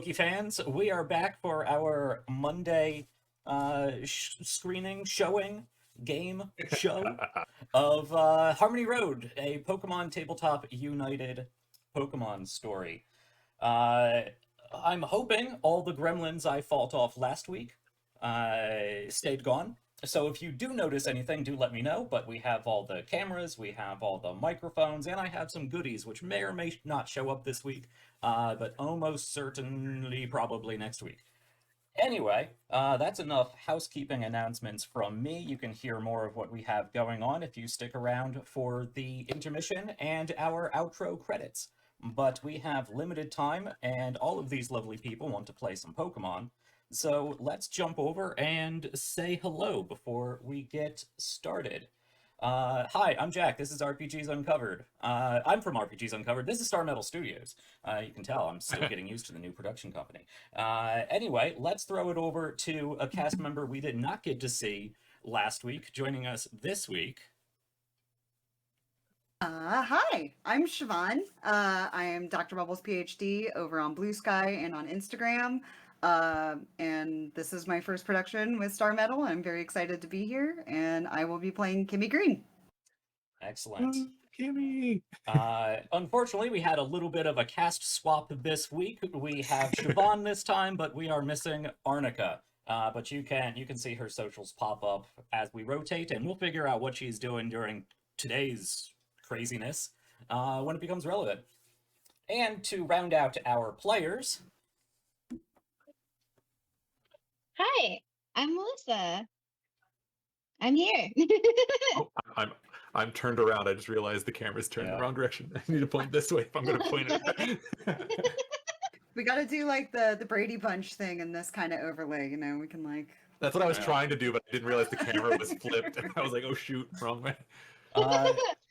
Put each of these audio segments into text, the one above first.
Poke fans. We are back for our Monday game show of Harmony Road, a Pokemon Tabletop United Pokemon story. Uh, I'm hoping all the gremlins I fought off last week stayed gone. So if you do notice anything, do let me know. But we have all the cameras, we have all the microphones, and I have some goodies which may or may not show up this week, but almost certainly probably next week. Anyway, that's enough housekeeping announcements from me. You can hear more of what we have going on if you stick around for the intermission and our outro credits. But we have limited time, and all of these lovely people want to play some Pokemon. So let's jump over and say hello before we get started. Hi, I'm Jack. This is RPGs Uncovered. I'm from RPGs Uncovered. This is Starmetal Studios. You can tell I'm still getting used to the new production company. Anyway, let's throw it over to a cast member we did not get to see last week, joining us this week. Hi, I'm Siobhan. I am Dr. Bubbles PhD over on Blue Sky and on Instagram. And this is my first production with Starmetal. I'm very excited to be here, and I will be playing Kimi Greene. Excellent. Kimi! Unfortunately, we had a little bit of a cast swap this week. We have Siobhan this time, but we are missing Arnica. But you can see her socials pop up as we rotate, and we'll figure out what she's doing during today's craziness when it becomes relevant. And to round out our players... Hi, I'm Melissa. I'm here. Oh, I'm turned around. I just realized the camera's turned the wrong direction. I need to point this way if I'm going to point it. We got to do like the Brady Bunch thing and this kind of overlay, you know, we can like... That's what I was trying to do, but I didn't realize the camera was flipped. I was like, oh shoot, wrong way.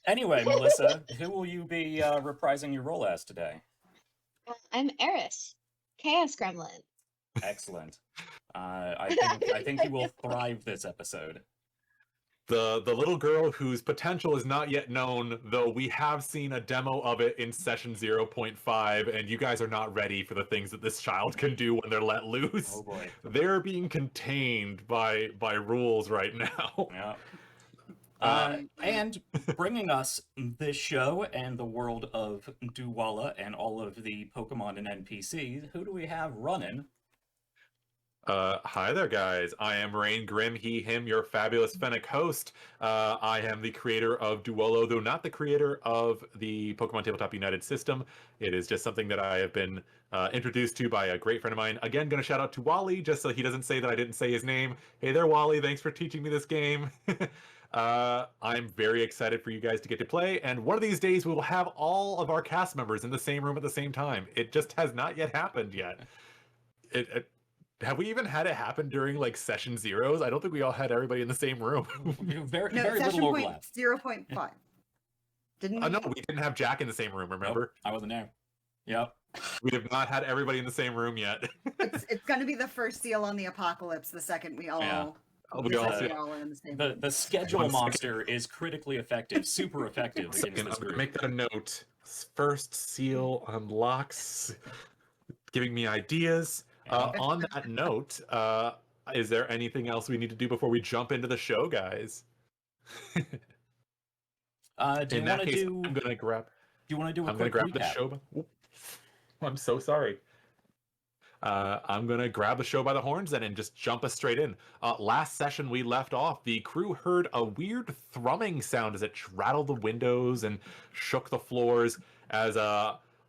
Anyway, Melissa, who will you be reprising your role as today? I'm Eris, Chaos Gremlin. Excellent. I think you will thrive this episode. The little girl whose potential is not yet known, though we have seen a demo of it in session 0.5, and you guys are not ready for the things that this child can do when they're let loose. Oh boy. They're being contained by rules right now. Yeah. And bringing us this show and the world of Duwala and all of the Pokemon and NPCs, who do we have running? Hi there, guys. I am Rayne, Grimm, he, him, your fabulous Fennec host. I am the creator of Duolo, though not the creator of the Pokemon Tabletop United system. It is just something that I have been introduced to by a great friend of mine. Again, going to shout out to Wally, just so he doesn't say that I didn't say his name. Hey there, Wally. Thanks for teaching me this game. I'm very excited for you guys to get to play, and one of these days we will have all of our cast members in the same room at the same time. It just has not yet happened yet. Have we even had it happen during like session zeros? I don't think we all had everybody in the same room. Very session little overlap. 0.5. Didn't we? No, we didn't have Jack in the same room, remember? Nope, I wasn't there. Yep. We have not had everybody in the same room yet. It's going to be the first seal on the apocalypse the second we all... Yeah. We all are in the same room. The schedule monster is critically effective, super effective. I'm going to make that a note. First seal unlocks, giving me ideas. On that note, is there anything else we need to do before we jump into the show, guys? Do you want to do? I'm gonna grab. Do you want to do a I'm quick gonna grab recap? the show. I'm so sorry. I'm gonna grab the show by the horns then and just jump us straight in. Last session we left off. The crew heard a weird thrumming sound as it rattled the windows and shook the floors as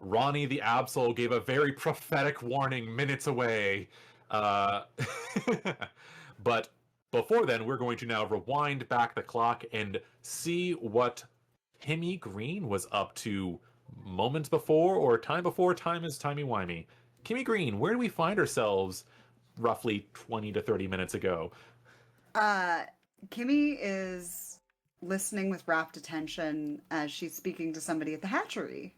Ronnie the Absol gave a very prophetic warning minutes away. But before then, we're going to now rewind back the clock and see what Kimi Greene was up to moments before, or time before time is timey-wimey. Kimi Greene, where do we find ourselves roughly 20 to 30 minutes ago? Kimi is listening with rapt attention as she's speaking to somebody at the hatchery.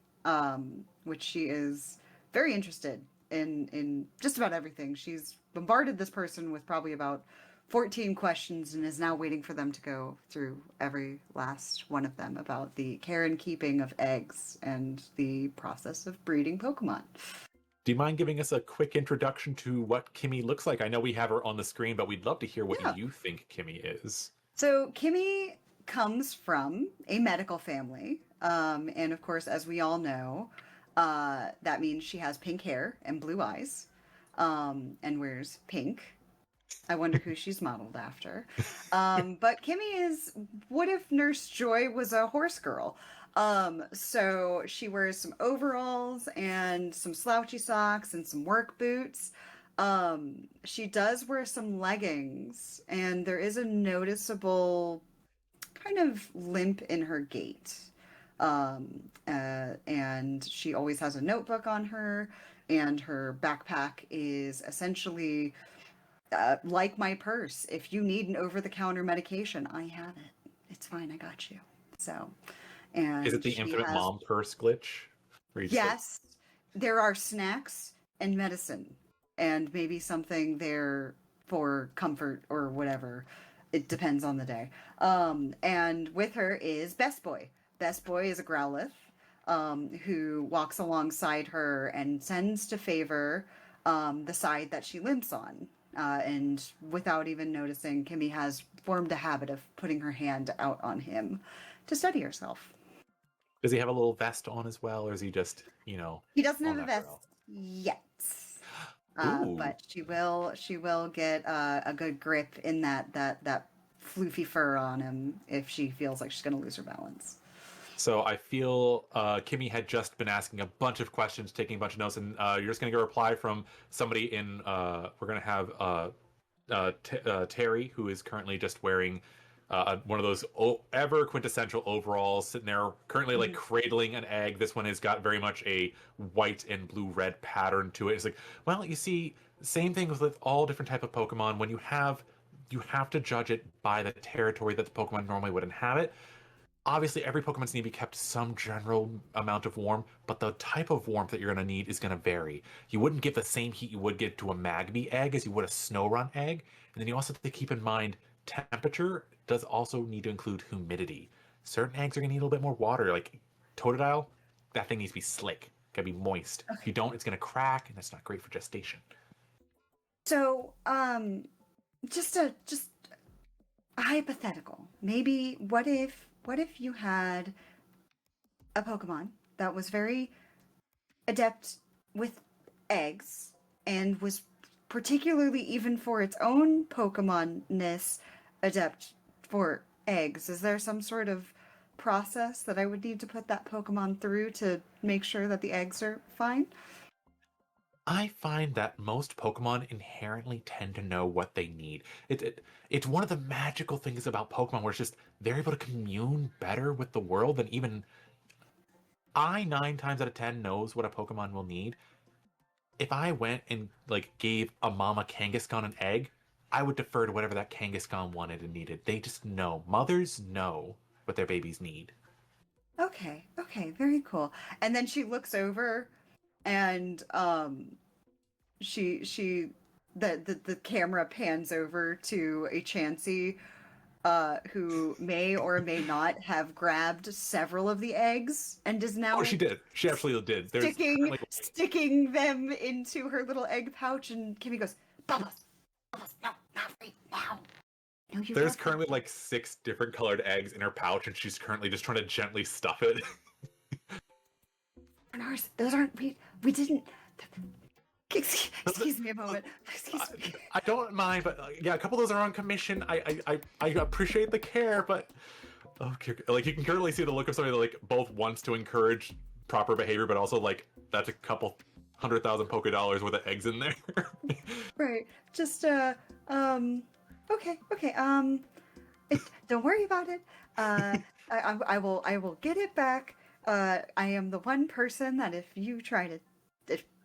Which she is very interested in just about everything. She's bombarded this person with probably about 14 questions and is now waiting for them to go through every last one of them about the care and keeping of eggs and the process of breeding Pokemon. Do you mind giving us a quick introduction to what Kimi looks like? I know we have her on the screen, but we'd love to hear what Yeah. you think Kimi is. So Kimi comes from a medical family. And of course, as we all know, that means she has pink hair and blue eyes, and wears pink. I wonder who she's modeled after. But Kimi is, what if Nurse Joy was a horse girl? So she wears some overalls and some slouchy socks and some work boots. She does wear some leggings, and there is a noticeable kind of limp in her gait. And she always has a notebook on her, and her backpack is essentially like my purse. If you need an over-the-counter medication, I have it. It's fine. I got you. So, and Is it the she infinite has, mom purse glitch? Where you just, like, yes, there are snacks and medicine, and maybe something there for comfort or whatever. It depends on the day. And with her is Best Boy. Best Boy is a Growlithe, who walks alongside her and tends to favor the side that she limps on. And without even noticing, Kimi has formed a habit of putting her hand out on him to steady herself. does he have a little vest on as well, or is he just, He doesn't on have a that vest girl? yet. Ooh. But she will get a good grip in that floofy fur on him if she feels like she's going to lose her balance. So I feel Kimi had just been asking a bunch of questions, taking a bunch of notes, and you're just going to get a reply from somebody in. We're going to have Terry, who is currently just wearing one of those ever quintessential overalls, sitting there currently like cradling an egg. This one has got very much a white and blue-red pattern to it. It's like, well, you see, same thing with all different type of Pokemon. When you have to judge it by the territory that the Pokemon normally would inhabit. Obviously, every Pokemon's need to be kept some general amount of warm, but the type of warmth that you're going to need is going to vary. You wouldn't give the same heat you would give to a Magby egg as you would a Snorunt egg. And then you also have to keep in mind temperature does also need to include humidity. Certain eggs are going to need a little bit more water. Like Totodile, that thing needs to be slick. Got to be moist. Okay. If you don't, it's going to crack, and that's not great for gestation. So, just a hypothetical. Maybe what if you had a Pokemon that was very adept with eggs and was particularly, even for its own Pokemon-ness, adept for eggs? Is there some sort of process that I would need to put that Pokemon through to make sure that the eggs are fine? I find that most Pokemon inherently tend to know what they need. It's one of the magical things about Pokemon where it's just they're able to commune better with the world than even I 9 times out of 10 knows what a Pokemon will need. If I went and like gave a mama Kangaskhan an egg, I would defer to whatever that Kangaskhan wanted and needed. They just know. Mothers know what their babies need. Okay, very cool. And then she looks over and the camera pans over to a Chansey who may or may not have grabbed several of the eggs and is now Oh, she did. She absolutely did. There's currently sticking them into her little egg pouch, and Kimmy goes, Bubbles, no, not right now. No, you There's don't. currently like 6 different colored eggs in her pouch, and she's currently just trying to gently stuff it. Ours. Those aren't, we didn't. Excuse me a moment. Excuse me. I don't mind, but yeah, a couple of those are on commission. I appreciate the care, but okay, like you can currently see the look of somebody that like both wants to encourage proper behavior, but also like that's a couple 100,000 $100,000 worth of eggs in there. Right. Just okay. Don't worry about it. I will get it back. I am the one person that if you try to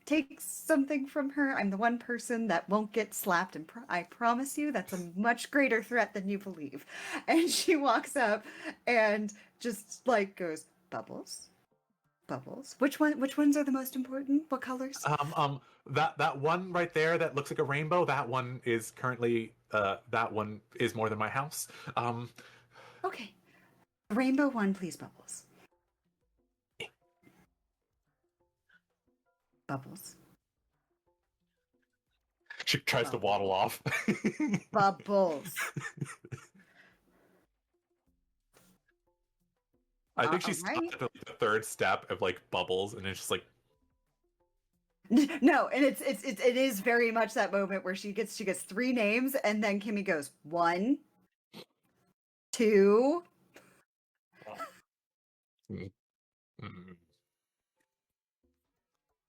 take something from her, I'm the one person that won't get slapped, and I promise you that's a much greater threat than you believe. And she walks up and just like goes, Bubbles. Which ones are the most important? What colors? That one right there that looks like a rainbow, that one is currently that one is more than my house. Okay. Rainbow one, please, Bubbles. Bubbles. She tries to waddle off. Bubbles. I think she Alright. stopped at like, the third step of like bubbles, and it's just like, No, and it is very much that moment where she gets 3 names, and then Kimi goes 1, 2. mm.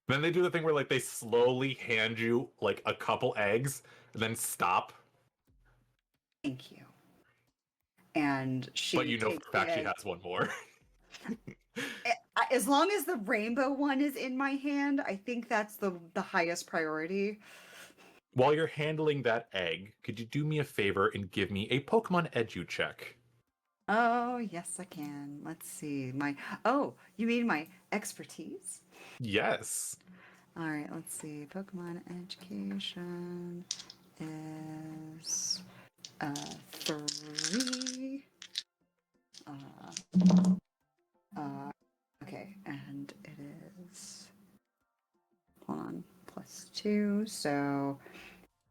Then they do the thing where like they slowly hand you like a couple eggs and then stop. Thank you. And she. But you know for takes a fact the she egg. has one more. As long as the rainbow one is in my hand, I think that's the highest priority. While you're handling that egg, could you do me a favor and give me a Pokemon Edu check? Oh, yes, I can. Let's see. Oh, you mean my expertise? Yes. All right, let's see. Pokemon education is 3. Okay, and it is, hold on, +2, so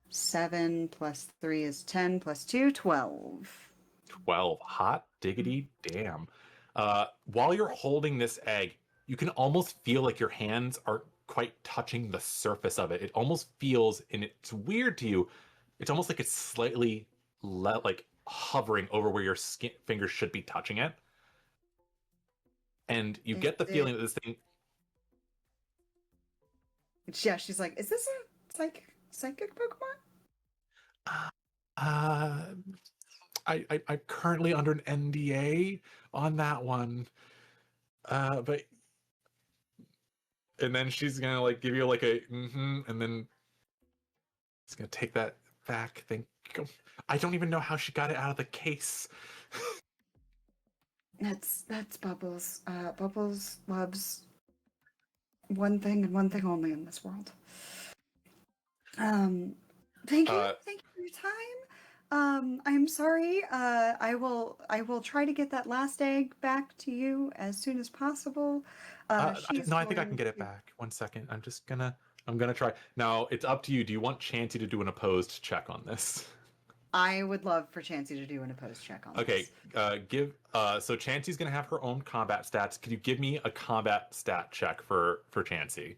7 plus 3 is 10 plus 2, 12. 12. Hot diggity damn. While you're holding this egg, you can almost feel like your hands are quite touching the surface of it. It almost feels, and it's weird to you, it's almost like it's slightly like hovering over where your fingers should be touching it. And you get the feeling that this thing... Yeah, she's like, is this a psychic Pokemon? I'm currently under an NDA on that one. But... And then she's gonna like give you like a and then it's gonna take that back. I don't even know how she got it out of the case. That's Bubbles. Bubbles loves one thing and one thing only in this world. Thank you for your time. I'm sorry. I will try to get that last egg back to you as soon as possible. I think I can get it back. 1 second. I'm gonna try. Now it's up to you. Do you want Chansey to do an opposed check on this? I would love for Chansey to do an opposed check on this. Okay. So Chansey's gonna have her own combat stats. Could you give me a combat stat check for Chansey?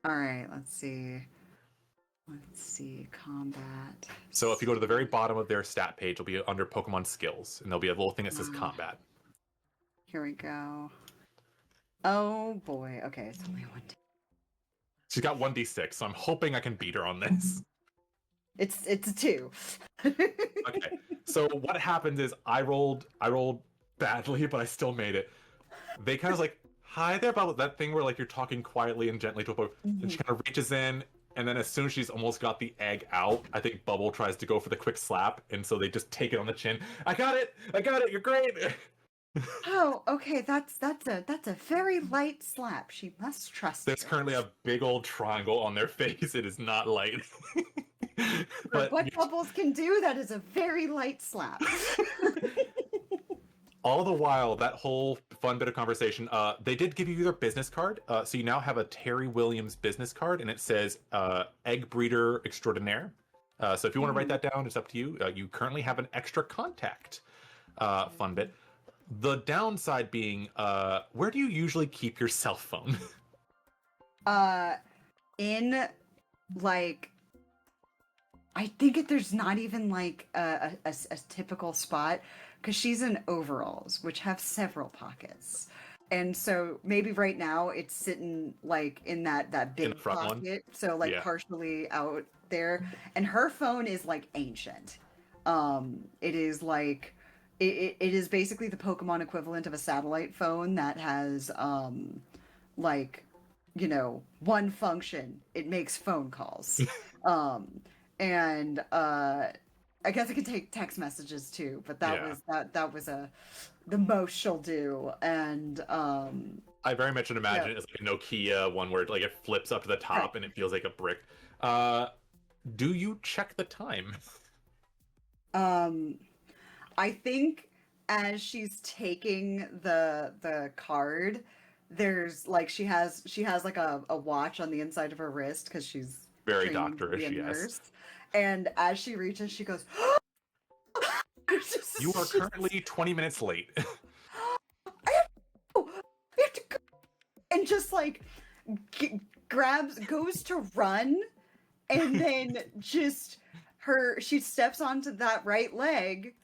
All right. Let's see. Combat. So if you go to the very bottom of their stat page, it'll be under Pokemon skills, and there'll be a little thing that says combat. Here we go. Oh boy. Okay, it's only 1. She's got 1d6, so I'm hoping I can beat her on this. It's a 2. Okay. So what happens is I rolled badly, but I still made it. They kind of like, hi there, Bubble. That thing where like you're talking quietly and gently to a Pokemon, and she kind of reaches in, and then as soon as she's almost got the egg out, I think Bubble tries to go for the quick slap, and so they just take it on the chin. I got it. You're great. Oh, okay. That's a very light slap. She must trust. There's currently a big old triangle on their face. It is not light. But what Bubbles can do, that is a very light slap. All the while, that whole fun bit of conversation, they did give you their business card. So you now have a Terry Williams business card, and it says Egg Breeder Extraordinaire. So if you want to write that down, it's up to you. You currently have an extra contact. Fun bit. The downside being, where do you usually keep your cell phone? In like, I think there's not even like a typical spot, because she's in overalls, which have several pockets. And so maybe right now it's sitting like in that big front pocket. one? So like Yeah. partially out there. And her phone is like ancient. It is like, it is basically the Pokemon equivalent of a satellite phone that has like, one function. It makes phone calls. And I guess it can take text messages too, but that was the most she'll do. And I very much imagine it's like a Nokia one where like it flips up to the top and it feels like a brick. Do you check the time? I think as she's taking the card, there's like she has like a watch on the inside of her wrist, because she's Very training to be doctorish, a yes. nurse. And as she reaches, she goes, You are currently 20 minutes late. I have to go. And just like goes to run, and then just she steps onto that right leg,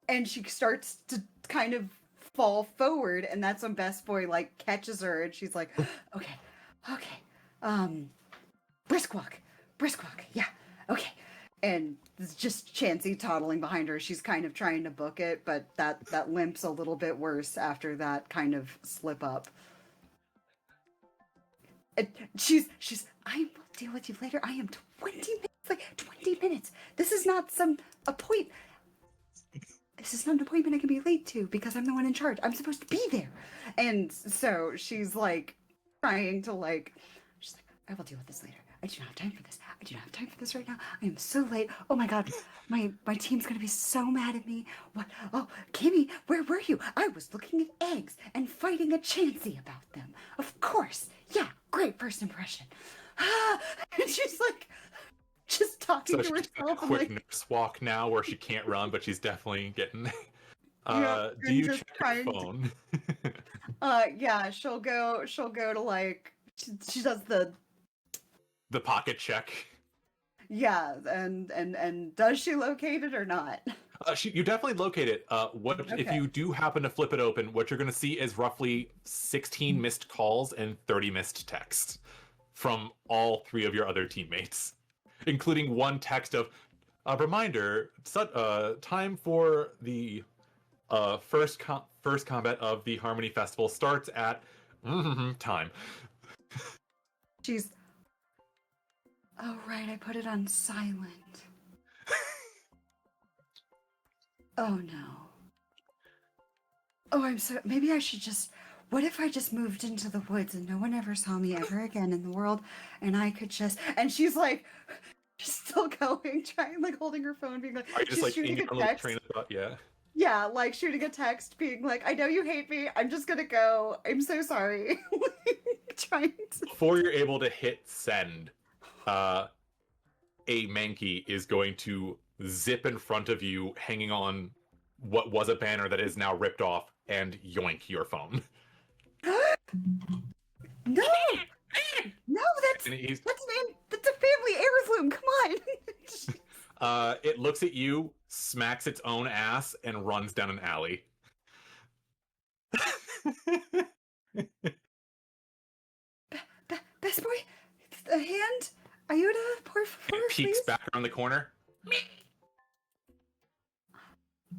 and she starts to kind of fall forward, and that's when Best Boy like catches her, and she's like, okay, brisk walk, yeah, okay. And it's just Chansey toddling behind her. She's kind of trying to book it, but that limp's a little bit worse after that kind of slip up. And she's I will deal with you later. I am 20 minutes late. 20 minutes. This is not this is not an appointment I can be late to because I'm the one in charge. I'm supposed to be there. And so she's like trying to she's like, I will deal with this later. I do not have time for this. I do not have time for this right now. I am so late. Oh my God. My team's going to be so mad at me. What? Oh, Kimi, where were you? I was looking at eggs and fighting a Chansey about them. Of course. Yeah. Great first impression. And she's like, just talking to herself. A quick nurse walk now where she can't run, but she's definitely getting. Yeah, do you check your phone? Yeah, she'll go to she does the pocket check. Yeah, and does she locate it or not? You definitely locate it. If you do happen to flip it open, what you're going to see is roughly 16 missed calls and 30 missed texts from all 3 of your other teammates, including one text of a reminder. Time for the first combat of the Harmony Festival starts at time. She's. Oh right, I put it on silent. Oh no. Oh, I'm so. Maybe I should just. What if I just moved into the woods and no one ever saw me ever again in the world, and I could just. And she's like, still going, trying, like holding her phone, being like, are you just like shooting in a your text. train of thought? Yeah. Yeah, like shooting a text, being like, I know you hate me. I'm just gonna go. I'm so sorry. Trying to. Before you're able to hit send, a Mankey is going to zip in front of you, hanging on what was a banner that is now ripped off, and yoink your phone. No, that's a family heirloom. Come on. It looks at you, smacks its own ass, and runs down an alley. Best Boy, a hand? Ayuda, por favor, It peeks please. back around the corner.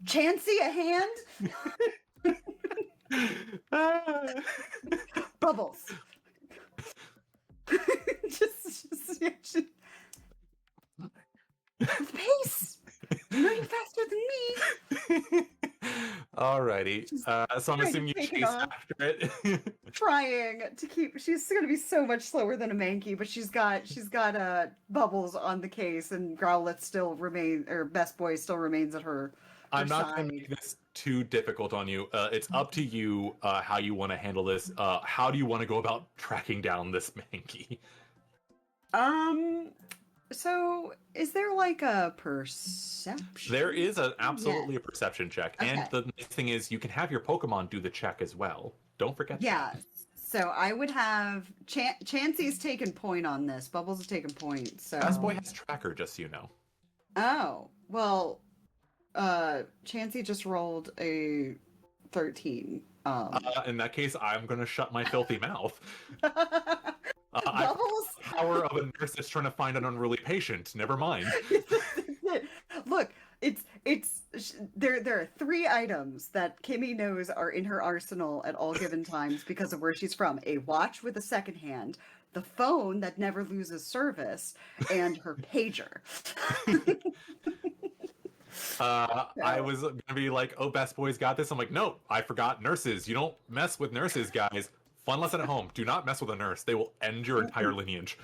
Chansey, a hand? Bubbles. just with pace. You know you're faster than me. Alrighty. So I'm assuming you chase after it. Trying to keep. She's going to be so much slower than a Mankey, but she's got Bubbles on the case, and Growlithe still remains, or Best Boy still remains at her. I'm not going to make this too difficult on you. It's up to you how you want to handle this. How do you want to go about tracking down this Mankey? So is there like a perception? There is absolutely a perception check. Okay. And the nice thing is you can have your Pokemon do the check as well. Don't forget that. So I would have Chansey's taken point on this. Bubbles is taken point. So Best Boy has tracker, just so you know. Oh, well, Chansey just rolled a 13. In that case, I'm going to shut my filthy mouth. Bubbles? Power of a nurse that's trying to find an unruly patient. Never mind. Look, there are 3 items that Kimi knows are in her arsenal at all given times because of where she's from: a watch with a second hand, the phone that never loses service, and her pager. I was gonna be like, "Oh, Best Boy's got this." I'm like, "No, I forgot nurses. You don't mess with nurses, guys. Fun lesson at home: do not mess with a nurse. They will end your entire lineage."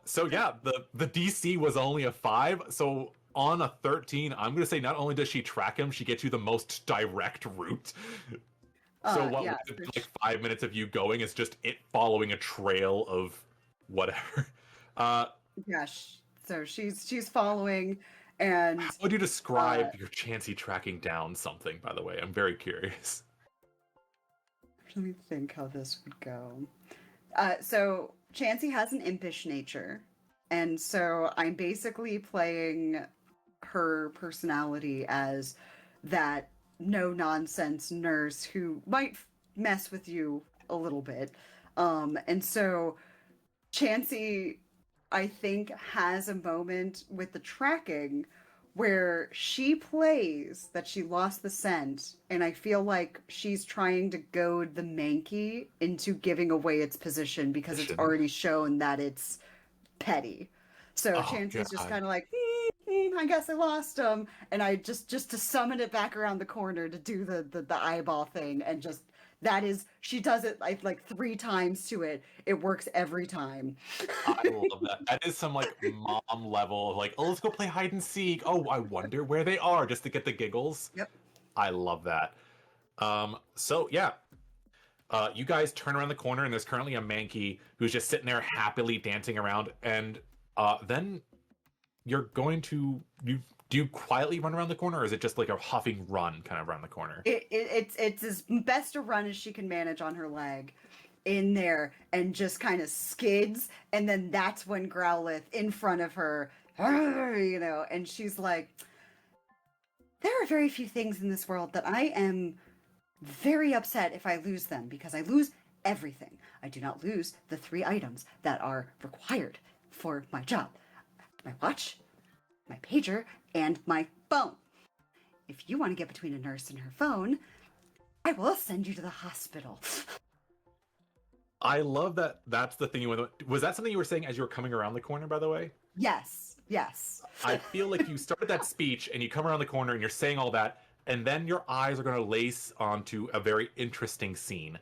So yeah, the DC was only a 5. So on a 13, I'm gonna say not only does she track him, she gets you the most direct route. So what yeah, was it, like 5 minutes of you going is just it following a trail of whatever. Yeah, so she's following, and How would you describe your Chansey tracking down something, by the way? I'm very curious. let me think how this would go. So Chansey has an impish nature, and so I'm basically playing her personality as that no-nonsense nurse who might mess with you a little bit. And so Chansey, I think, has a moment with the tracking where she plays that she lost the scent, and I feel like she's trying to goad the Mankey into giving away its position because it's already shown that it's petty. So Oh, Chansey's just God. kind of like, I guess I lost him, and I just to summon it back around the corner to do the eyeball thing, and just that is she does it like 3 times to it. It works every time. I love that. That is some like mom level of like, oh, let's go play hide and seek. Oh, I wonder where they are, just to get the giggles. Yep. I love that. So yeah. You guys turn around the corner and there's currently a Mankey who's just sitting there happily dancing around, and then you're going to do you quietly run around the corner, or is it just like a huffing run kind of around the corner? It's as best a run as she can manage on her leg in there, and just kind of skids, and then that's when Growlithe in front of her, you know, and she's like, there are very few things in this world that I am very upset if I lose them, because I lose everything. I do not lose the 3 items that are required for my job: my watch, my pager, and my phone. If you want to get between a nurse and her phone, I will send you to the hospital. I love that. That's the thing you went. Was that something you were saying as you were coming around the corner, by the way? Yes, yes. I feel like you started that speech and you come around the corner and you're saying all that, and then your eyes are going to lace onto a very interesting scene.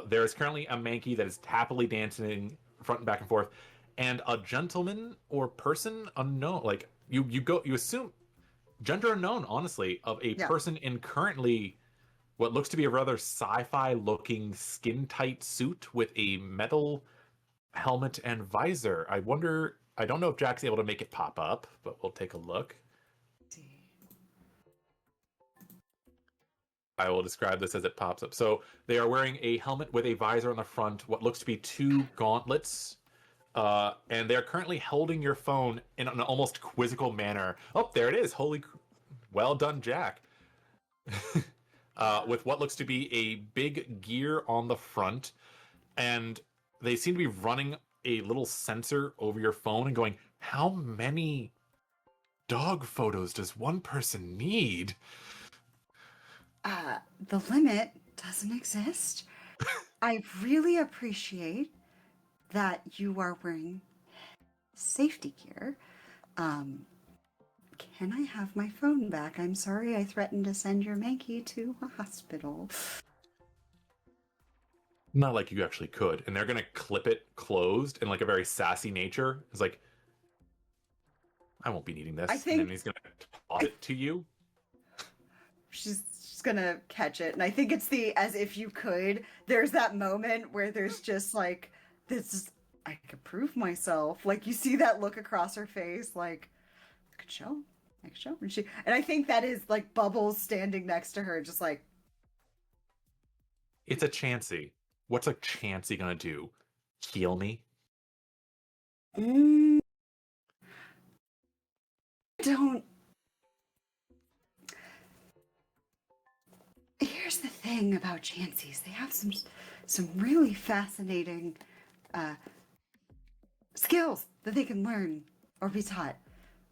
There is currently a Mankey that is happily dancing front and back and forth, and a gentleman or person unknown, like you assume gender unknown, honestly, of a Yeah. person in currently what looks to be a rather sci-fi looking skin tight suit with a metal helmet and visor. I wonder, I don't know if Jack's able to make it pop up, but we'll take a look. I will describe this as it pops up. So they are wearing a helmet with a visor on the front, what looks to be 2 gauntlets, and they're currently holding your phone in an almost quizzical manner. Oh, there it is. Well done, Jack. With what looks to be a big gear on the front, and they seem to be running a little sensor over your phone and going, how many dog photos does one person need? The limit doesn't exist. I really appreciate that you are wearing safety gear. Can I have my phone back? I'm sorry I threatened to send your Mankey to a hospital. Not like you actually could. And they're going to clip it closed in like a very sassy nature. It's like, I won't be needing this. I think- and then he's going to toss it to you. She's gonna catch it, and I think it's the as if you could. There's that moment where there's just like, this is, I could prove myself. Like, you see that look across her face, like, I could show. And I think that is like Bubbles standing next to her, just like, It's a Chansey. What's a Chansey going to do? Heal me? don't. Here's the thing about Chanseys. They have some really fascinating skills that they can learn or be taught.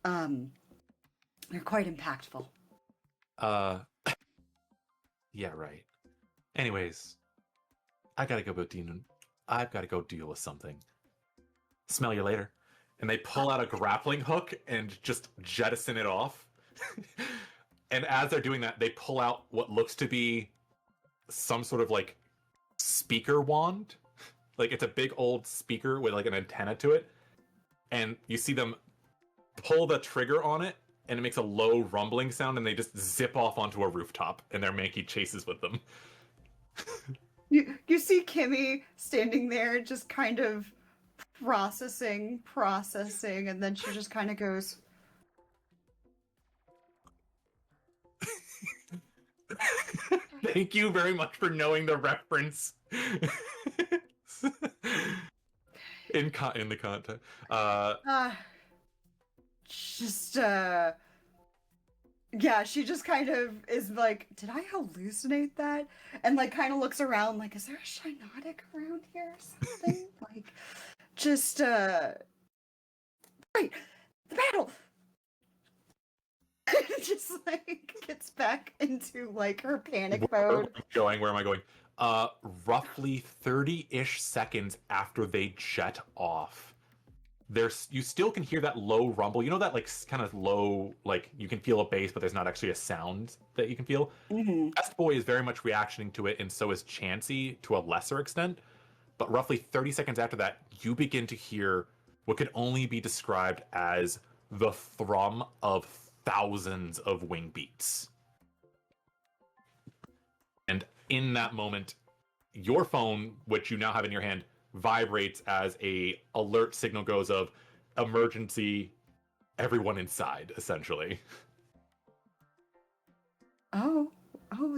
They're quite impactful. Yeah, right. Anyways, I've got to go deal with something. Smell you later. And they pull out a grappling hook and just jettison it off. And as they're doing that, they pull out what looks to be some sort of like speaker wand. Like it's a big old speaker with like an antenna to it. And you see them pull the trigger on it, and it makes a low rumbling sound, and they just zip off onto a rooftop, and their Mankey chases with them. You see Kimi standing there, just kind of processing, and then she just kind of goes, Thank you very much for knowing the reference. in the content. Just yeah, she just kind of is like, did I hallucinate that? And like kind of looks around like, is there a Shinotic around here or something? Like, just right, the battle. Just like gets back into like her panic mode. Where am I going? Roughly 30-ish seconds after they jet off, you still can hear that low rumble. You know that like kind of low, like you can feel a bass, but there's not actually a sound that you can feel. Best Boy is very much reactioning to it, and so is Chansey to a lesser extent. But roughly 30 seconds after that, you begin to hear what could only be described as the thrum of thousands of wing beats. And in that moment, your phone, which you now have in your hand, vibrates as a alert signal goes of emergency, everyone inside, essentially. Oh,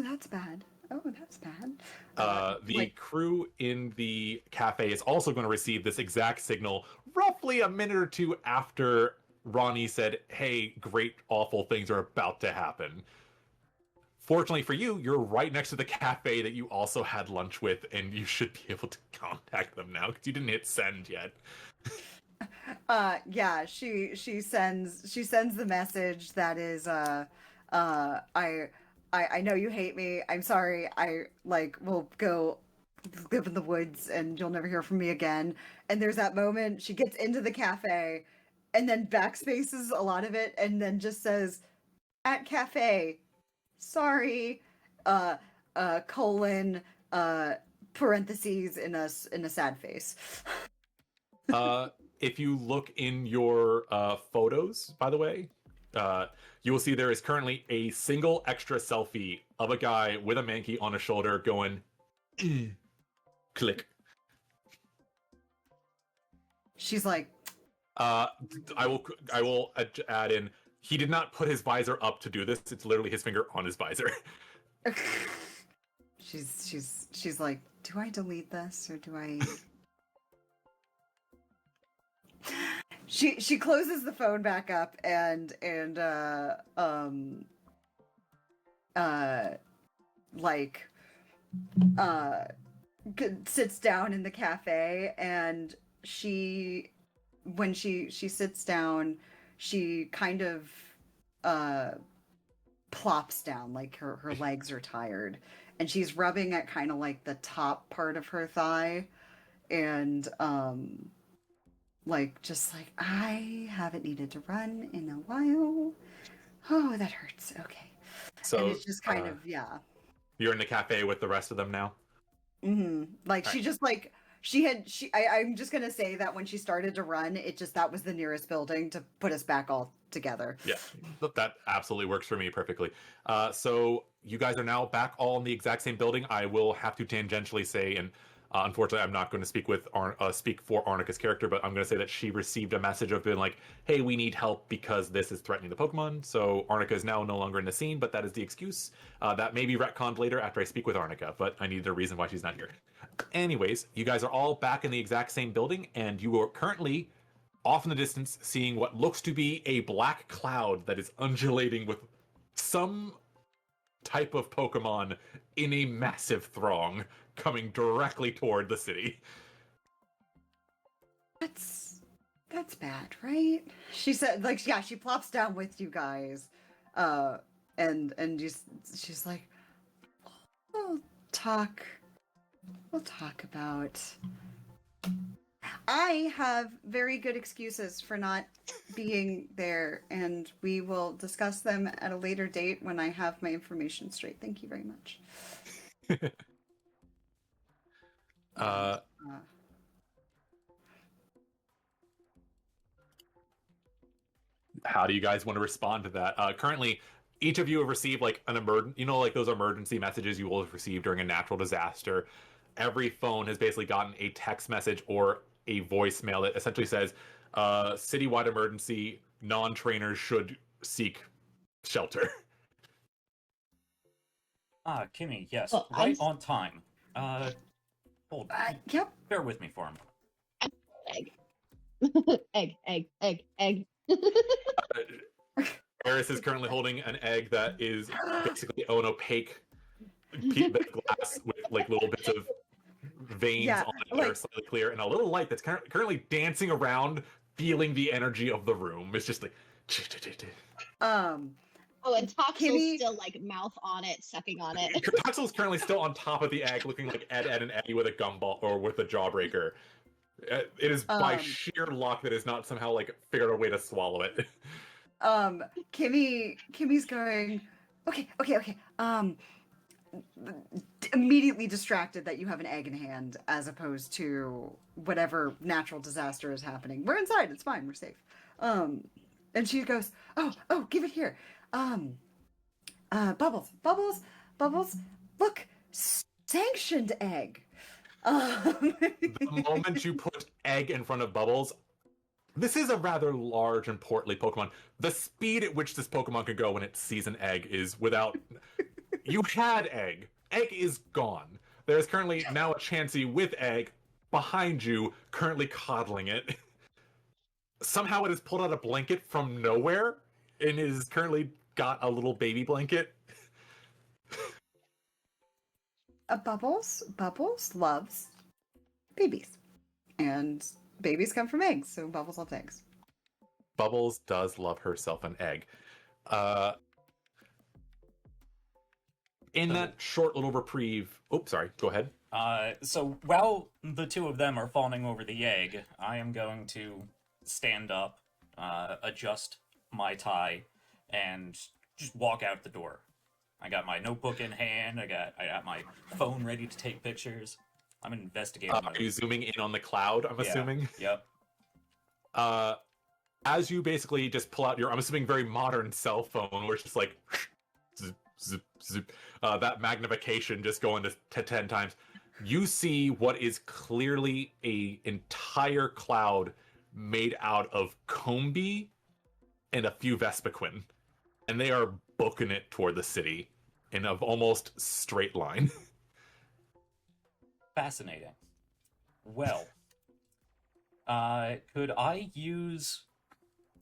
that's bad. Oh, that's bad. The crew in the cafe is also going to receive this exact signal roughly a minute or two after Ronnie said, hey, great, awful things are about to happen. Fortunately for you, you're right next to the cafe that you also had lunch with, and you should be able to contact them now because you didn't hit send yet. Yeah, she sends the message that is I know you hate me. I'm sorry. I will go live in the woods and you'll never hear from me again. And there's that moment she gets into the cafe and then backspaces a lot of it and then just says at cafe, sorry, colon, parentheses in a sad face. If you look in your photos, by the way, you will see there is currently a single extra selfie of a guy with a manky on his shoulder going, click. She's like, I will add in, he did not put his visor up to do this. It's literally his finger on his visor. she's like, do I delete this or do I? She closes the phone back up and sits down in the cafe, and when she sits down, she kind of plops down, like her legs are tired, and she's rubbing at kind of like the top part of her thigh, and I haven't needed to run in a while. Oh, that hurts. Okay. So and it's just kind of, yeah. You're in the cafe with the rest of them now? Mm-hmm. Like, she just, like, I'm just gonna say that when she started to run, that was the nearest building to put us back all together. Yeah, that absolutely works for me perfectly. So you guys are now back all in the exact same building. I will have to tangentially say, and unfortunately, I'm not going to speak for Arnica's character, but I'm going to say that she received a message of being like, hey, we need help because this is threatening the Pokemon. So Arnica is now no longer in the scene, but that is the excuse. That may be retconned later after I speak with Arnica, but I needed a reason why she's not here. Anyways, you guys are all back in the exact same building, and you are currently off in the distance seeing what looks to be a black cloud that is undulating with some type of Pokemon in a massive throng coming directly toward the city. That's bad, right? She said, like, yeah, she plops down with you guys, and she's like, we'll talk about. I have very good excuses for not being there, and we will discuss them at a later date when I have my information straight. Thank you very much. How do you guys want to respond to that? Currently, each of you have received like like those emergency messages you will have received during a natural disaster. Every phone has basically gotten a text message or a voicemail that essentially says, citywide emergency, non-trainers should seek shelter. Ah, Kimi, yes, Oh, right on time. Hold. Yep. Bear with me for a moment. Egg. Eris is currently holding an egg that is basically an opaque bit of glass with like little bits of veins Yeah, on it that are like- slightly clear, and a little light that's currently dancing around, feeling the energy of the room. It's just like. Oh, and Toxel's Kimi- still like mouth on it, sucking on it. Toxel's currently still on top of the egg, looking like Ed, and Eddie with a gumball or with a jawbreaker. It is by sheer luck that it's not somehow like figured out a way to swallow it. Kimmy's going, okay. Immediately distracted that you have an egg in hand as opposed to whatever natural disaster is happening. We're inside, it's fine, we're safe. And she goes, oh, give it here. Bubbles, look, sanctioned egg. The moment you put egg in front of Bubbles, this is a rather large and portly Pokemon. The speed at which this Pokemon could go when it sees an egg is without... You had egg. Egg is gone. There is currently now a Chansey with egg behind you, currently coddling it. Somehow it has pulled out a blanket from nowhere and is currently got a little baby blanket. Bubbles loves babies. And babies come from eggs, so Bubbles loves eggs. Bubbles does love herself an egg. In that short little reprieve... Oh, sorry. Go ahead. So while the two of them are fawning over the egg, I am going to stand up, adjust my tie, and just walk out the door. I got my notebook in hand. I got my phone ready to take pictures. I'm an investigator. Are you zooming in on the cloud, I'm assuming? Yep. As you basically just pull out your, I'm assuming, very modern cell phone, where it's just like, zip, zip, zip, that magnification just going to 10 times, you see what is clearly a entire cloud made out of Combi and a few Vespiquen. And they are booking it toward the city in an almost straight line. Fascinating. Well, could I use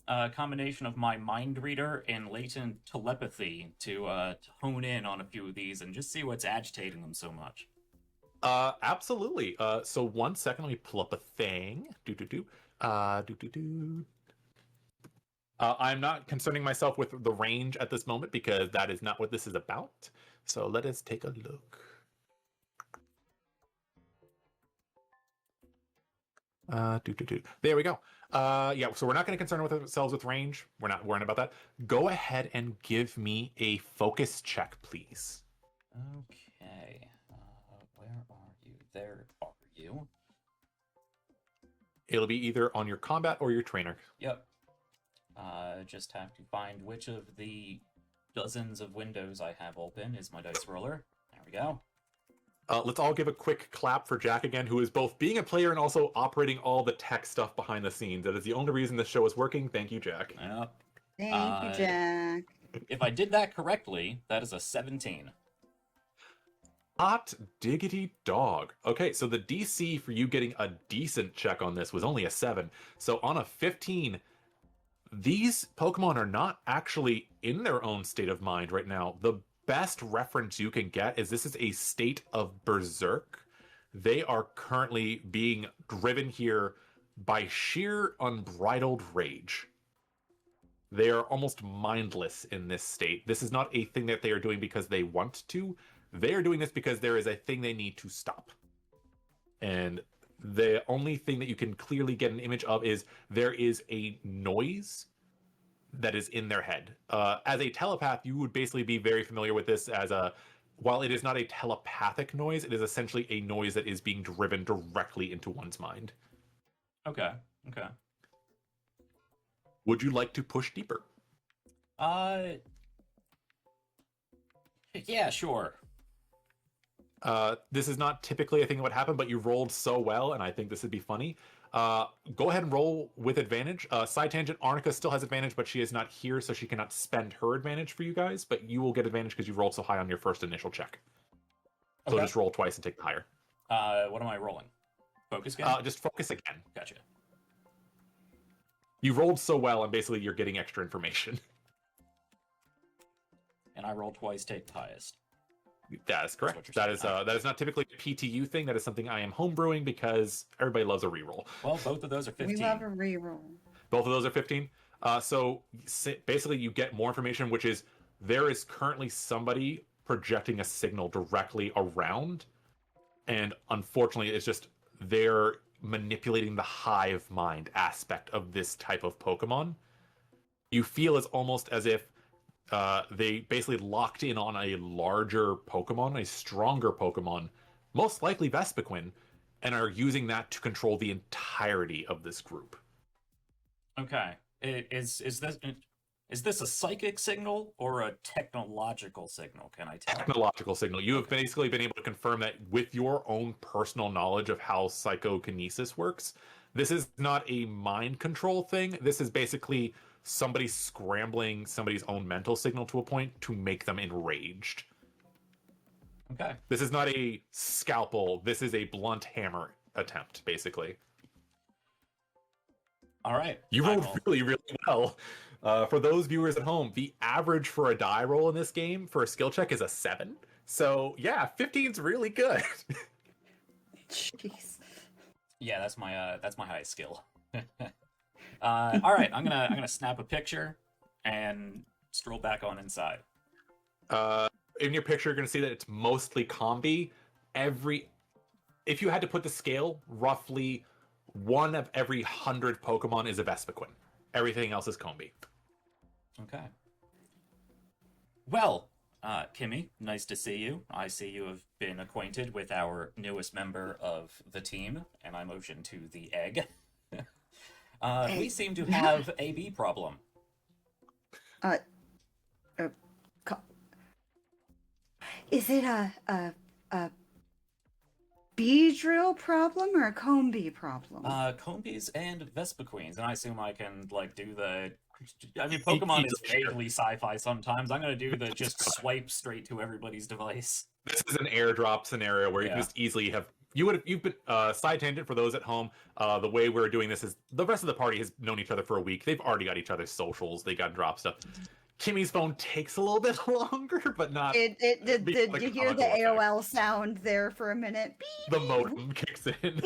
a combination of my mind reader and latent telepathy to hone in on a few of these and just see what's agitating them so much? Absolutely. So 1 second, let me pull up a thing. I'm not concerning myself with the range at this moment because that is not what this is about. So let us take a look. There we go. Yeah, so we're not going to concern ourselves with range. We're not worrying about that. Go ahead and give me a focus check, please. Okay. Where are you? There are you. It'll be either on your combat or your trainer. Yep. Just have to find which of the dozens of windows I have open is my dice roller. There we go. Let's all give a quick clap for Jack again, who is both being a player and also operating all the tech stuff behind the scenes. That is the only reason this show is working. Thank you, Jack. Yep. Thank you, Jack. If I did that correctly, that is a 17. Hot diggity dog. Okay, so the DC for you getting a decent check on this was only a 7. So on a 15, these Pokemon are not actually in their own state of mind right now. The best reference you can get is this is a state of berserk. They are currently being driven here by sheer unbridled rage. They are almost mindless in this state. This is not a thing that they are doing because they want to. They are doing this because there is a thing they need to stop. And the only thing that you can clearly get an image of is there is a noise that is in their head. As a telepath, you would basically be very familiar with this as a, while it is not a telepathic noise, it is essentially a noise that is being driven directly into one's mind. Okay. Would you like to push deeper? Yeah, sure. This is not typically a thing that would happen, but you rolled so well, and I think this would be funny. Go ahead and roll with advantage. Side tangent, Arnica still has advantage, but she is not here, so she cannot spend her advantage for you guys, but you will get advantage because you rolled so high on your first initial check. So Okay. just roll twice and take the higher. What am I rolling? Focus again? Just focus again. Gotcha. You rolled so well, and basically you're getting extra information. And I roll twice, take the highest. That is correct. That's what That is not typically a PTU thing. That is something I am homebrewing because everybody loves a reroll. Well, both of those are 15. We love a reroll. Both of those are 15. So basically, you get more information, which is there is currently somebody projecting a signal directly around, and unfortunately, it's just they're manipulating the hive mind aspect of this type of Pokemon. You feel it's almost as if they basically locked in on a larger Pokemon, a stronger Pokemon, most likely Vespiquen, and are using that to control the entirety of this group. Okay. Is this a psychic signal or a technological signal? Can I tell? Technological signal. You have basically been able to confirm that with your own personal knowledge of how psychokinesis works. This is not a mind control thing. This is basically somebody scrambling somebody's own mental signal to a point to make them enraged. Okay. This is not a scalpel. This is a blunt hammer attempt, basically. All right. You rolled really, really well. For those viewers at home, the average for a die roll in this game for a skill check is a 7. So yeah, 15's really good. Jeez. Yeah, that's my highest skill. All right, I'm gonna snap a picture and stroll back on inside. In your picture, you're gonna see that it's mostly combi. If you had to put the scale, roughly 1 of every 100 Pokemon is a Vespiquen. Everything else is combi. Okay. Well, Kimi, nice to see you. I see you have been acquainted with our newest member of the team, and I motion to the egg. We seem to have a bee problem. Is it a bee drill problem or a comb bee problem? Combees and Vespiqueens, and I assume I can, like, do the... I mean, Pokemon is vaguely sci-fi sometimes. I'm gonna do the just swipe straight to everybody's device. This is an airdrop scenario where you can just easily have... You've been... side tangent for those at home, the way we're doing this is the rest of the party has known each other for a week. They've already got each other's socials. They got drop stuff. Kimi's phone takes a little bit longer, but not... Did you hear the AOL sound there for a minute? Beep. The modem kicks in.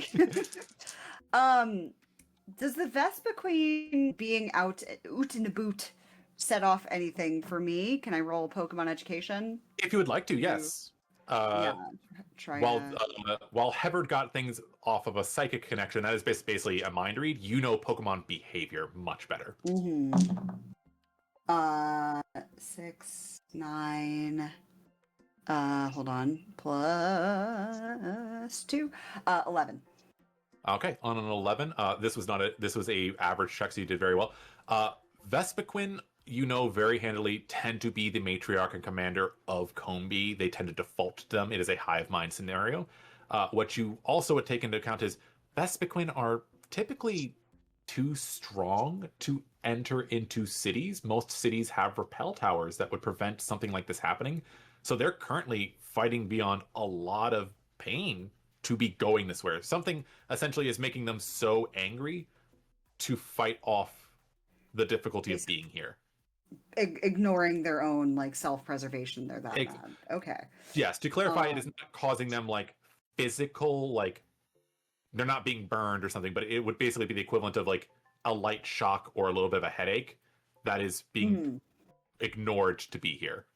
Does the Vespiquen being out in the boot set off anything for me? Can I roll Pokemon Education? If you would like to, yes. Try while Hevard got things off of a psychic connection, that is basically a mind read. You know Pokemon behavior much better. 6, 9. Hold on. Plus 2. 11. Okay, on an 11, this was a average check, so you did very well. Vespiquen, you know very handily, tend to be the matriarch and commander of Combi. They tend to default to them. It is a hive mind scenario. What you also would take into account is Vespiquen are typically too strong to enter into cities. Most cities have repel towers that would prevent something like this happening. So they're currently fighting beyond a lot of pain to be going this way. Something essentially is making them so angry to fight off the difficulty of being here. Ignoring their own like self-preservation, they're that bad. Okay. Yes, to clarify, it is not causing them like physical, like they're not being burned or something, but it would basically be the equivalent of like a light shock or a little bit of a headache that is being ignored to be here.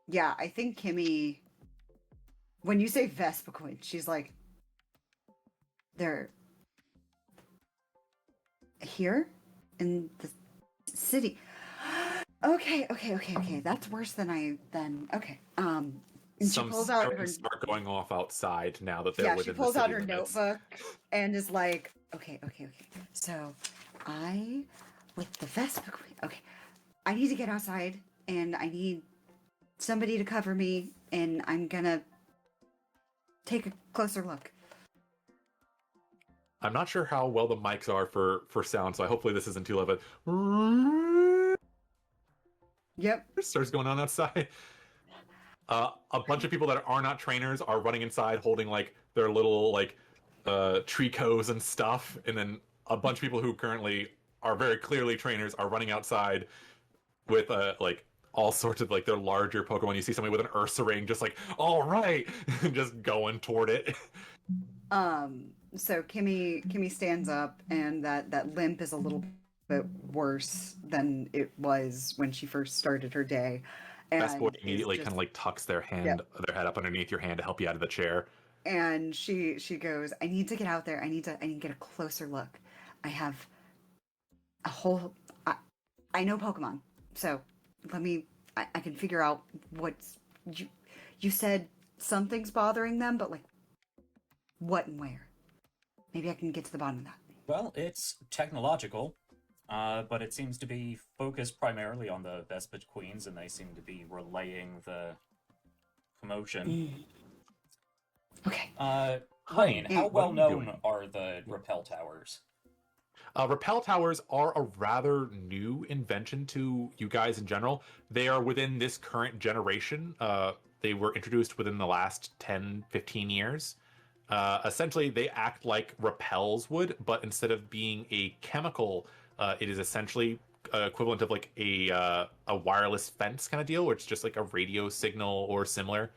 Yeah, I think Kimi, when you say Vespiquen, she's like, they're here in the city. Okay. That's worse than okay. And Some she pulls out her start going off outside now that they're within she pulls the out city her limits. notebook and is like, okay. So I with the Vespiquen. Okay, I need to get outside and I need somebody to cover me, and I'm gonna take a closer look. I'm not sure how well the mics are for sound, so hopefully this isn't too loud, but Yep. starts going on outside. A bunch of people that are not trainers are running inside holding like their little like tricos and stuff, and then a bunch of people who currently are very clearly trainers are running outside with like all sorts of like their larger Pokemon. You see somebody with an Ursaring just like, all right, just going toward it. So Kimi stands up, and that limp is a little bit worse than it was when she first started her day. Best Boy And is immediately just kind of like tucks their yep. head up underneath your hand to help you out of the chair. And she goes, I need to get out there. I need to get a closer look. I have a whole I know Pokemon. So let me I can figure out what's you said something's bothering them, but like what and where? Maybe I can get to the bottom of that. Well, it's technological, but it seems to be focused primarily on the Vespid Queens, and they seem to be relaying the commotion. Okay. Rayne, how what well are you known doing? are the rappel towers? Rappel towers are a rather new invention to you guys in general. They are within this current generation. They were introduced within the last 10, 15 years. Essentially, they act like rappels would, but instead of being a chemical, it is essentially equivalent of like a wireless fence kind of deal, where it's just like a radio signal or similar.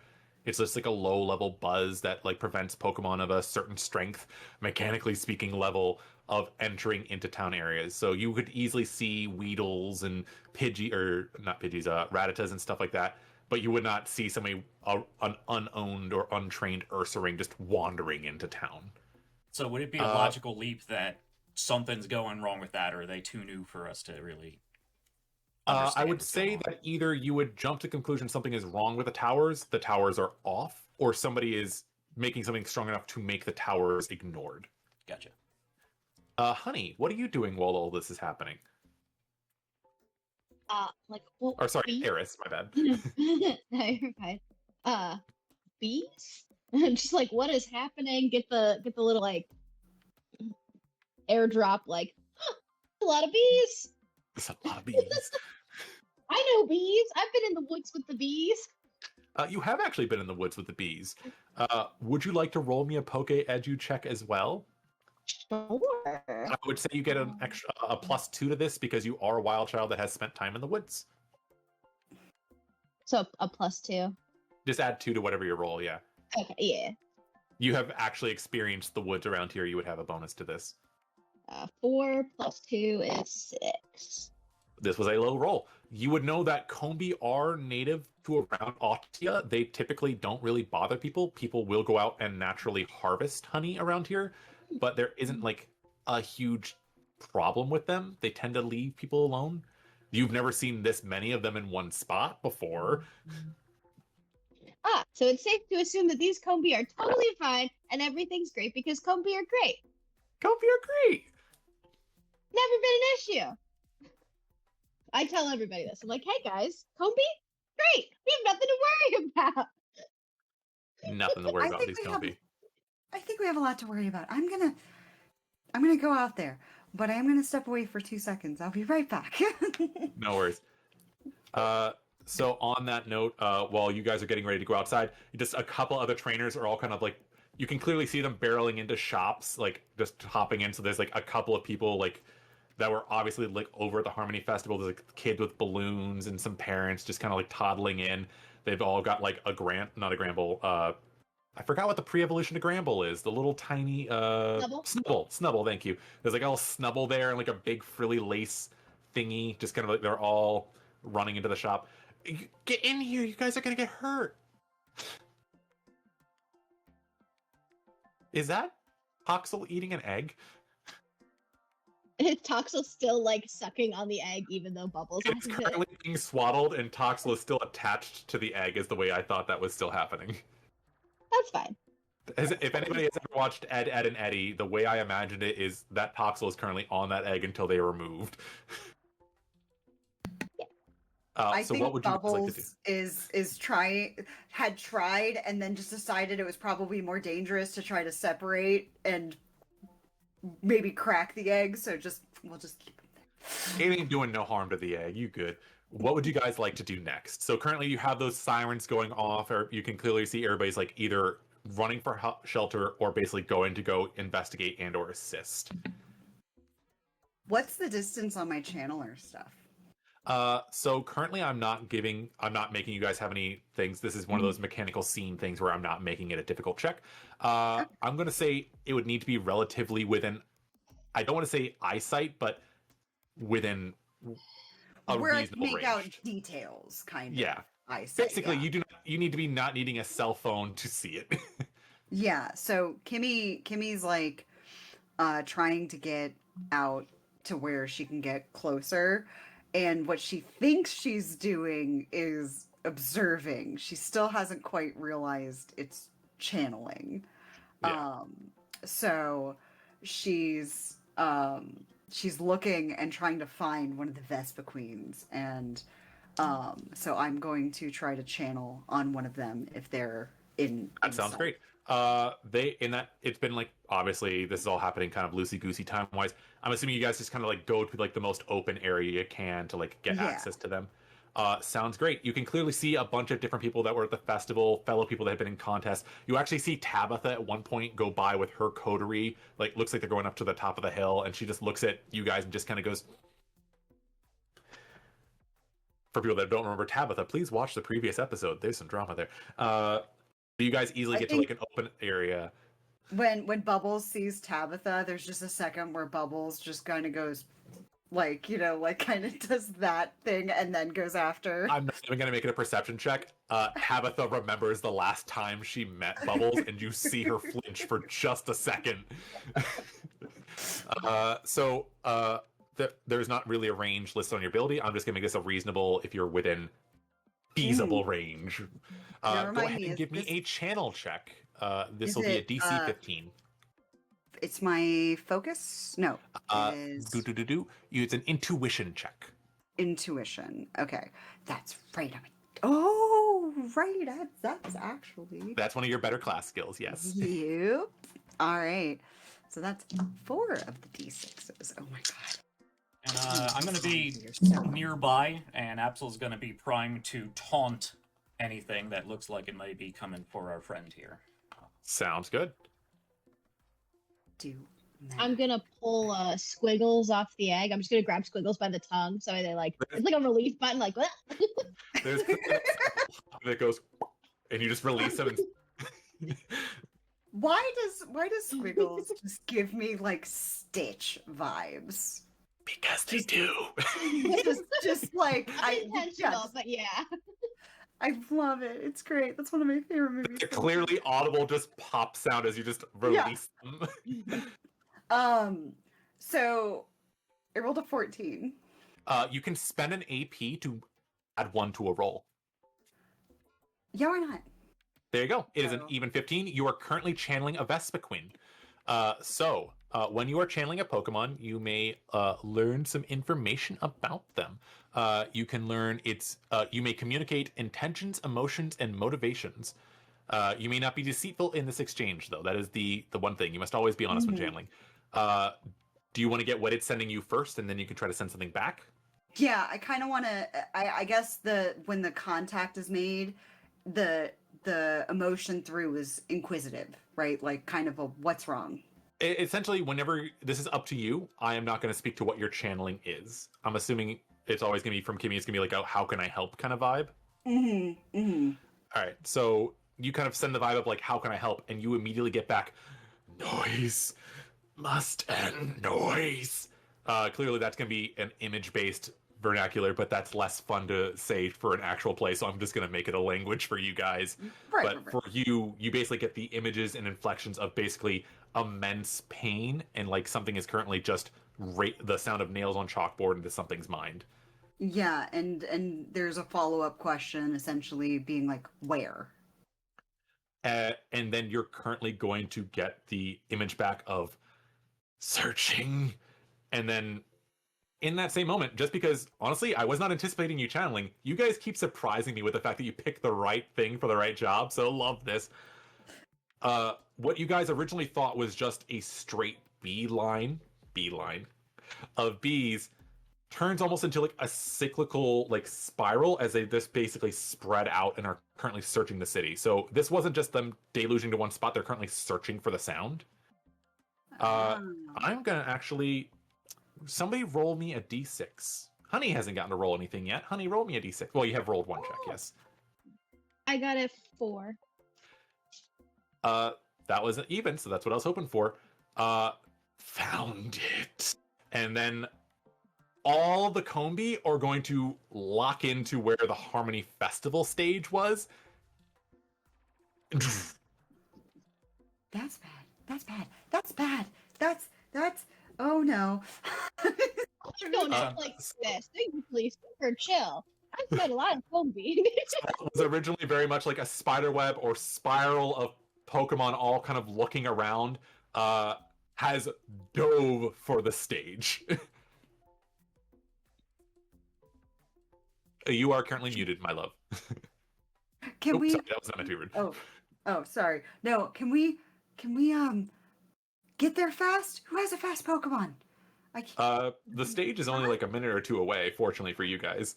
It's just like a low level buzz that like prevents Pokemon of a certain strength, mechanically speaking, level of entering into town areas. So you could easily see Weedles and Pidgey, or not Pidgeys, Rattatas and stuff like that. But you would not see somebody, an unowned or untrained Ursaring just wandering into town. So would it be a logical leap that something's going wrong with that, or are they too new for us to really understand I would what's say going on? that either you would jump to conclusion something is wrong with the towers are off, or somebody is making something strong enough to make the towers ignored. Gotcha. Honey, what are you doing while all this is happening? Like, well, Or sorry, bees? Eris, my bad. No, you're fine. Bees? Just like, what is happening? Get the little like airdrop. Like, a lot of bees. There's a lot of bees. I know bees. I've been in the woods with the bees. You have actually been in the woods with the bees. Would you like to roll me a Poke Edu check as well? Sure. I would say you get an extra a +2 to this because you are a wild child that has spent time in the woods. So a +2. Just add 2 to whatever you roll, yeah. Okay, yeah. You have actually experienced the woods around here, you would have a bonus to this. 4 + 2 is 6. This was a low roll. You would know that Combi are native to around Ottia. They typically don't really bother people. People will go out and naturally harvest honey around here, but there isn't like a huge problem with them. They tend to leave people alone. You've never seen this many of them in one spot before. So it's safe to assume that these Combi are totally fine and everything's great because Combi are great. Combi are great. Never been an issue. I tell everybody this. I'm like, hey guys, Combi, great. We have nothing to worry about. Nothing to worry I about think these we have- Combi. I think we have a lot to worry about. I'm gonna go out there, but I am gonna step away for 2 seconds. I'll be right back. No worries. So on that note, while you guys are getting ready to go outside, just a couple other trainers are all kind of like, you can clearly see them barreling into shops, like just hopping in. So there's like a couple of people like that were obviously like over at the Harmony Festival. There's like kids with balloons and some parents just kind of like toddling in. They've all got like not a Gramble. I forgot what the pre-evolution of Gramble is. The little tiny Snubble. Thank you. There's like a little Snubble there and like a big frilly lace thingy. Just kind of like they're all running into the shop. Get in here! You guys are gonna get hurt. Is that Toxel eating an egg? Toxel's still like sucking on the egg even though Bubbles It's off of it. currently being swaddled, and Toxel is still attached to the egg. Is the way I thought that was still happening. That's fine. If anybody has ever watched Ed, Ed, and Eddie, the way I imagined it is that Toxel is currently on that egg until they are removed. I so think what would you guys Bubbles like to do? had tried and then just decided it was probably more dangerous to try to separate and maybe crack the egg. So we'll just keep it there. It ain't doing no harm to the egg. You good. What would you guys like to do next? So currently you have those sirens going off, or you can clearly see everybody's like either running for shelter or basically going to go investigate and or assist. What's the distance on my channeler stuff? So currently I'm not making you guys have any things. This is one of those mechanical scene things where I'm not making it a difficult check. I'm going to say it would need to be relatively within, I don't want to say eyesight, but within a where reasonable I can make range. out details, kind of. Yeah. Eyesight, Basically, yeah. you need to be not needing a cell phone to see it. Yeah, so Kimmy's like trying to get out to where she can get closer, and what she thinks she's doing is observing. She still hasn't quite realized it's channeling. Yeah. So she's looking and trying to find one of the Vespa Queens, and so I'm going to try to channel on one of them if they're in. That sounds great. It's been like, obviously this is all happening kind of loosey goosey time wise. I'm assuming you guys just kind of like go to like the most open area you can to like get access to them. Sounds great. You can clearly see a bunch of different people that were at the festival, fellow people that have been in contests. You actually see Tabitha at one point go by with her coterie. Like, looks like they're going up to the top of the hill, and she just looks at you guys and just kind of goes. For people that don't remember Tabitha, please watch the previous episode. There's some drama there. You guys easily get to like an open area. When Bubbles sees Tabitha, there's just a second where Bubbles just kind of goes, like, you know, like kind of does that thing and then goes after. I'm not even going to make it a perception check. Tabitha remembers the last time she met Bubbles, and you see her flinch for just a second. There's not really a range listed on your ability. I'm just going to make this a reasonable if you're within feasible range. Go ahead and give me a channel check. This will be a DC 15. It's my focus? No. It's an intuition check. Intuition. Okay. That's right. Oh, right. That's actually. That's one of your better class skills, yes. Yep. All right. So that's 4 of the D6s. Oh my god. And I'm going to be nearby, and Absol's going to be primed to taunt anything that looks like it might be coming for our friend here. Sounds good. I'm gonna pull Squiggles off the egg. I'm just gonna grab Squiggles by the tongue, so they like it's like a relief button, like what? There's that goes, and you just release them. Why does Squiggles just give me like Stitch vibes? Because they do. just like Unintentional, but yeah. I love it. It's great. That's one of my favorite movies. The clearly audible just pop sound as you just release them. So I rolled a 14. You can spend an AP to add 1 to a roll. Yeah, why not? There you go. It is an even 15. You are currently channeling a Vespa Queen. When you are channeling a Pokemon, you may learn some information about them. You can learn you may communicate intentions, emotions, and motivations. You may not be deceitful in this exchange, though. That is the one thing. You must always be honest when channeling. Do you want to get what it's sending you first, and then you can try to send something back? Yeah, I kind of want to. I guess when the contact is made, the emotion through is inquisitive, right? Like kind of a what's wrong. Essentially, whenever this is up to you, I am not going to speak to what your channeling is. I'm assuming it's always going to be from Kimi. It's going to be like a how can I help kind of vibe. All right, so you kind of send the vibe of like how can I help, and you immediately get back noise must end noise. Clearly that's going to be an image-based vernacular, but that's less fun to say for an actual play, so I'm just going to make it a language for you guys. Right. For you basically get the images and inflections of basically immense pain, and like something is currently just the sound of nails on chalkboard into something's mind. Yeah, and there's a follow-up question essentially being like, where? And then you're currently going to get the image back of searching, and then in that same moment, just because honestly I was not anticipating you channeling, you guys keep surprising me with the fact that you picked the right thing for the right job, so love this. What you guys originally thought was just a straight beeline of bees turns almost into like a cyclical like spiral as they just basically spread out and are currently searching the city. So this wasn't just them deluging to one spot, they're currently searching for the sound. I'm gonna actually, somebody roll me a d6. Honey hasn't gotten to roll anything yet. Honey, roll me a d6. Well, you have rolled one check, yes. I got a 4. That was even, so that's what I was hoping for. Found it. And then all the Combi are going to lock into where the Harmony Festival stage was. That's bad. That's bad. That's bad. That's. Oh no. I don't act like this. They're usually super chill. I've met a lot of Combi. It was originally very much like a spider web or spiral of Pokemon all kind of looking around. Has dove for the stage. You are currently muted, my love. Can we? Sorry, that was not meant to be rude. Oh, sorry. No, can we get there fast? Who has a fast Pokemon? I can't. The stage is only like a minute or two away, fortunately for you guys.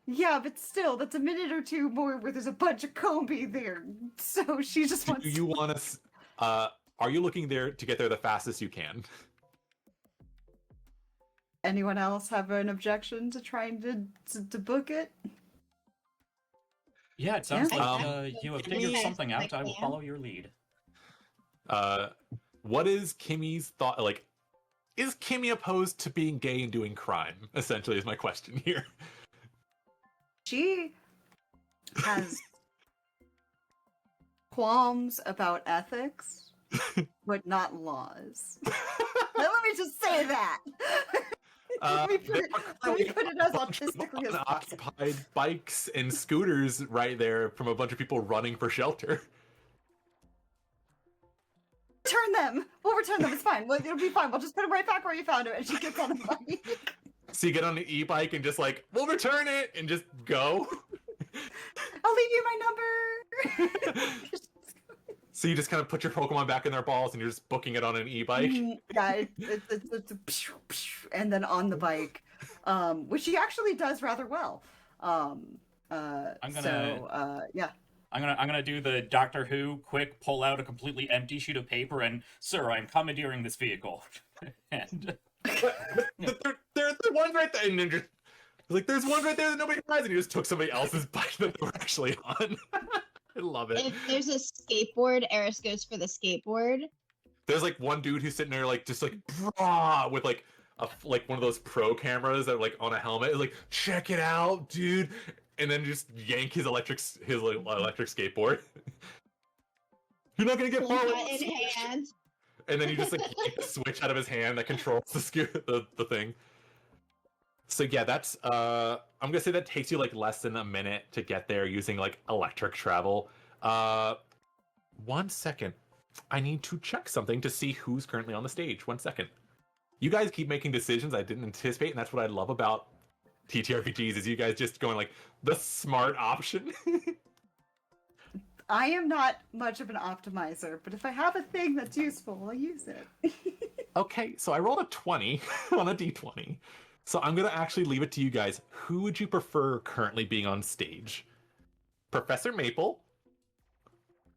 Yeah, but still, that's a minute or two more where there's a bunch of Combi there. So she just wants. Do you want to? Are you looking there to get there the fastest you can? Anyone else have an objection to trying to book it? Yeah, it sounds Yeah. like you have figured Yes, something I out. I will can. follow your lead. What is Kimi's thought? Like, is Kimi opposed to being gay and doing crime? Essentially, is my question here. She has qualms about ethics, but not laws. Let me just say that. Let me put it as autistically as possible. Unoccupied bikes and scooters right there from a bunch of people running for shelter. Return them. We'll return them. It's fine. It'll be fine. We'll just put them right back where you found it. And she gets on the bike. So you get on the e-bike and just like, we'll return it and just go. I'll leave you my number. So you just kind of put your Pokemon back in their balls and you're just booking it on an e-bike. Yeah, it's a pshh, pshh, and then on the bike, which she actually does rather well. Yeah. I'm gonna do the Doctor Who quick pull out a completely empty sheet of paper and, sir, I'm commandeering this vehicle. And There's one right there, and then just like there's one right there that nobody has, and you just took somebody else's bike that they were actually on. I love it. If there's a skateboard, Eris goes for the skateboard. There's like one dude who's sitting there like just like brah, with like like one of those pro cameras that are like on a helmet. It's like, check it out, dude, and then just yank his electric skateboard. You're not gonna get far with In the switch. hand. And then you just like yank the switch out of his hand that controls the thing. So yeah, that's I'm gonna say that takes you like less than a minute to get there using like electric travel. 1 second. I need to check something to see who's currently on the stage. 1 second. You guys keep making decisions I didn't anticipate, and that's what I love about TTRPGs is you guys just going like the smart option. I am not much of an optimizer, but if I have a thing that's useful, I'll use it. Okay, so I rolled a 20 on a d20. So I'm going to actually leave it to you guys. Who would you prefer currently being on stage? Professor Maple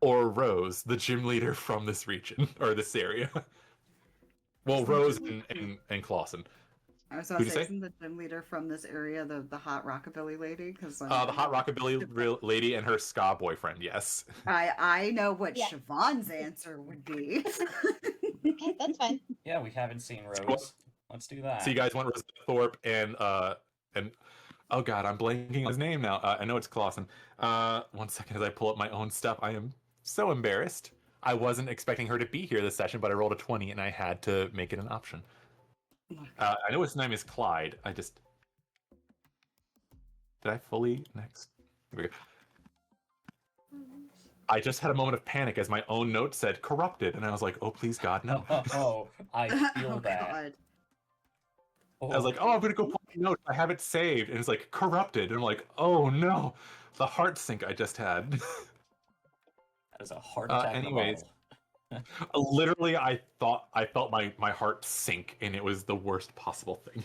or Rose, the gym leader from this region or this area? Well, Rose and Clausen. I was going to Who'd you say, say? isn't the gym leader from this area the hot rockabilly lady? Because The hot rockabilly lady and her ska boyfriend, yes. I know what Yeah. Siobhan's answer would be. Okay, that's fine. yeah, we haven't seen Rose. Let's do that. So you guys want Rose Thorpe and oh god, I'm blanking on his name now. I know it's Clausen. 1 second as I pull up my own stuff. I am so embarrassed. I wasn't expecting her to be here this session, but I rolled a 20 and I had to make it an option. I know his name is Clyde. Did I fully next? Here we go. I just had a moment of panic as my own note said corrupted, and I was like, oh please God, no. I feel Oh, that. God. Oh, I was like, oh, I'm gonna go pull my note. I have it saved, and it's like corrupted, and I'm like, oh no, the heart sink I just had. that is a heart attack. anyways. Literally, I felt my heart sink, and it was the worst possible thing.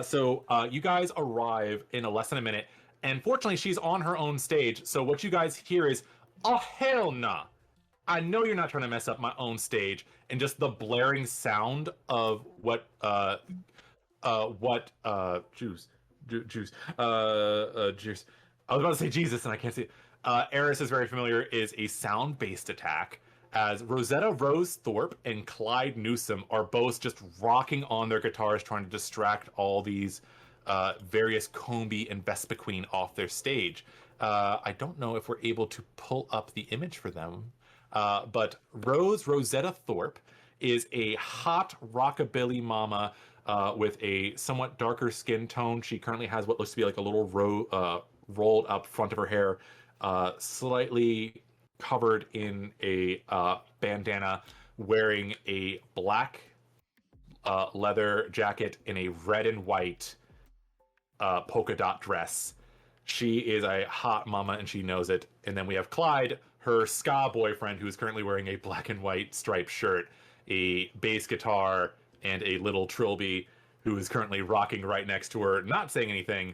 So you guys arrive in less than a minute, and fortunately, she's on her own stage. So what you guys hear is, "Oh hell nah! I know you're not trying to mess up my own stage," and just the blaring sound of Jews, Jews, Jews. I was about to say Jesus, and I can't see it. Eris is very familiar. Is a sound-based attack, as Rosetta Rose Thorpe and Clyde Newsom are both just rocking on their guitars, trying to distract all these various Combi and Vespiquen off their stage. I don't know if we're able to pull up the image for them, but Rosetta Thorpe is a hot rockabilly mama with a somewhat darker skin tone. She currently has what looks to be like a little rolled up front of her hair, slightly covered in a bandana, wearing a black leather jacket and a red and white polka dot dress. She is a hot mama and she knows it. And then we have Clyde, her ska boyfriend, who is currently wearing a black and white striped shirt, a bass guitar, and a little trilby, who is currently rocking right next to her, not saying anything,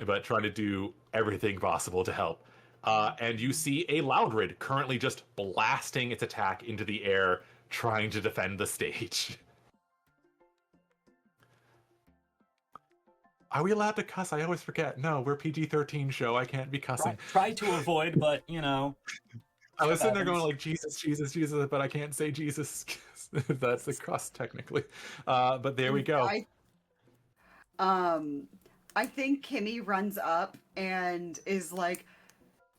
but trying to do everything possible to help. And you see a Loudred currently just blasting its attack into the air, trying to defend the stage. Are we allowed to cuss? I always forget. No, we're PG-13 show. I can't be cussing. Try to avoid, but, you know. I was sitting there going like, Jesus, Jesus, Jesus, but I can't say Jesus. That's the cuss, technically. But there we go. I think Kimi runs up and is like,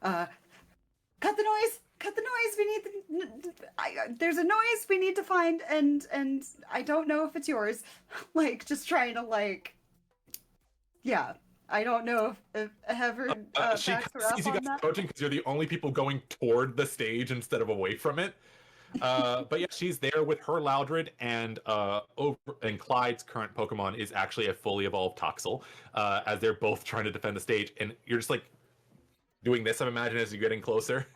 cut the noise! Cut the noise! We need there's a noise we need to find, and I don't know if it's yours. Like, just trying to, like, yeah. I don't know if Hevard she backs her up sees you on guys that. approaching because you're the only people going toward the stage instead of away from it. But yeah, she's there with her Loudred, and Clyde's current Pokemon is actually a fully evolved Toxel, as they're both trying to defend the stage, and you're just like doing this, I imagine, as you're getting closer.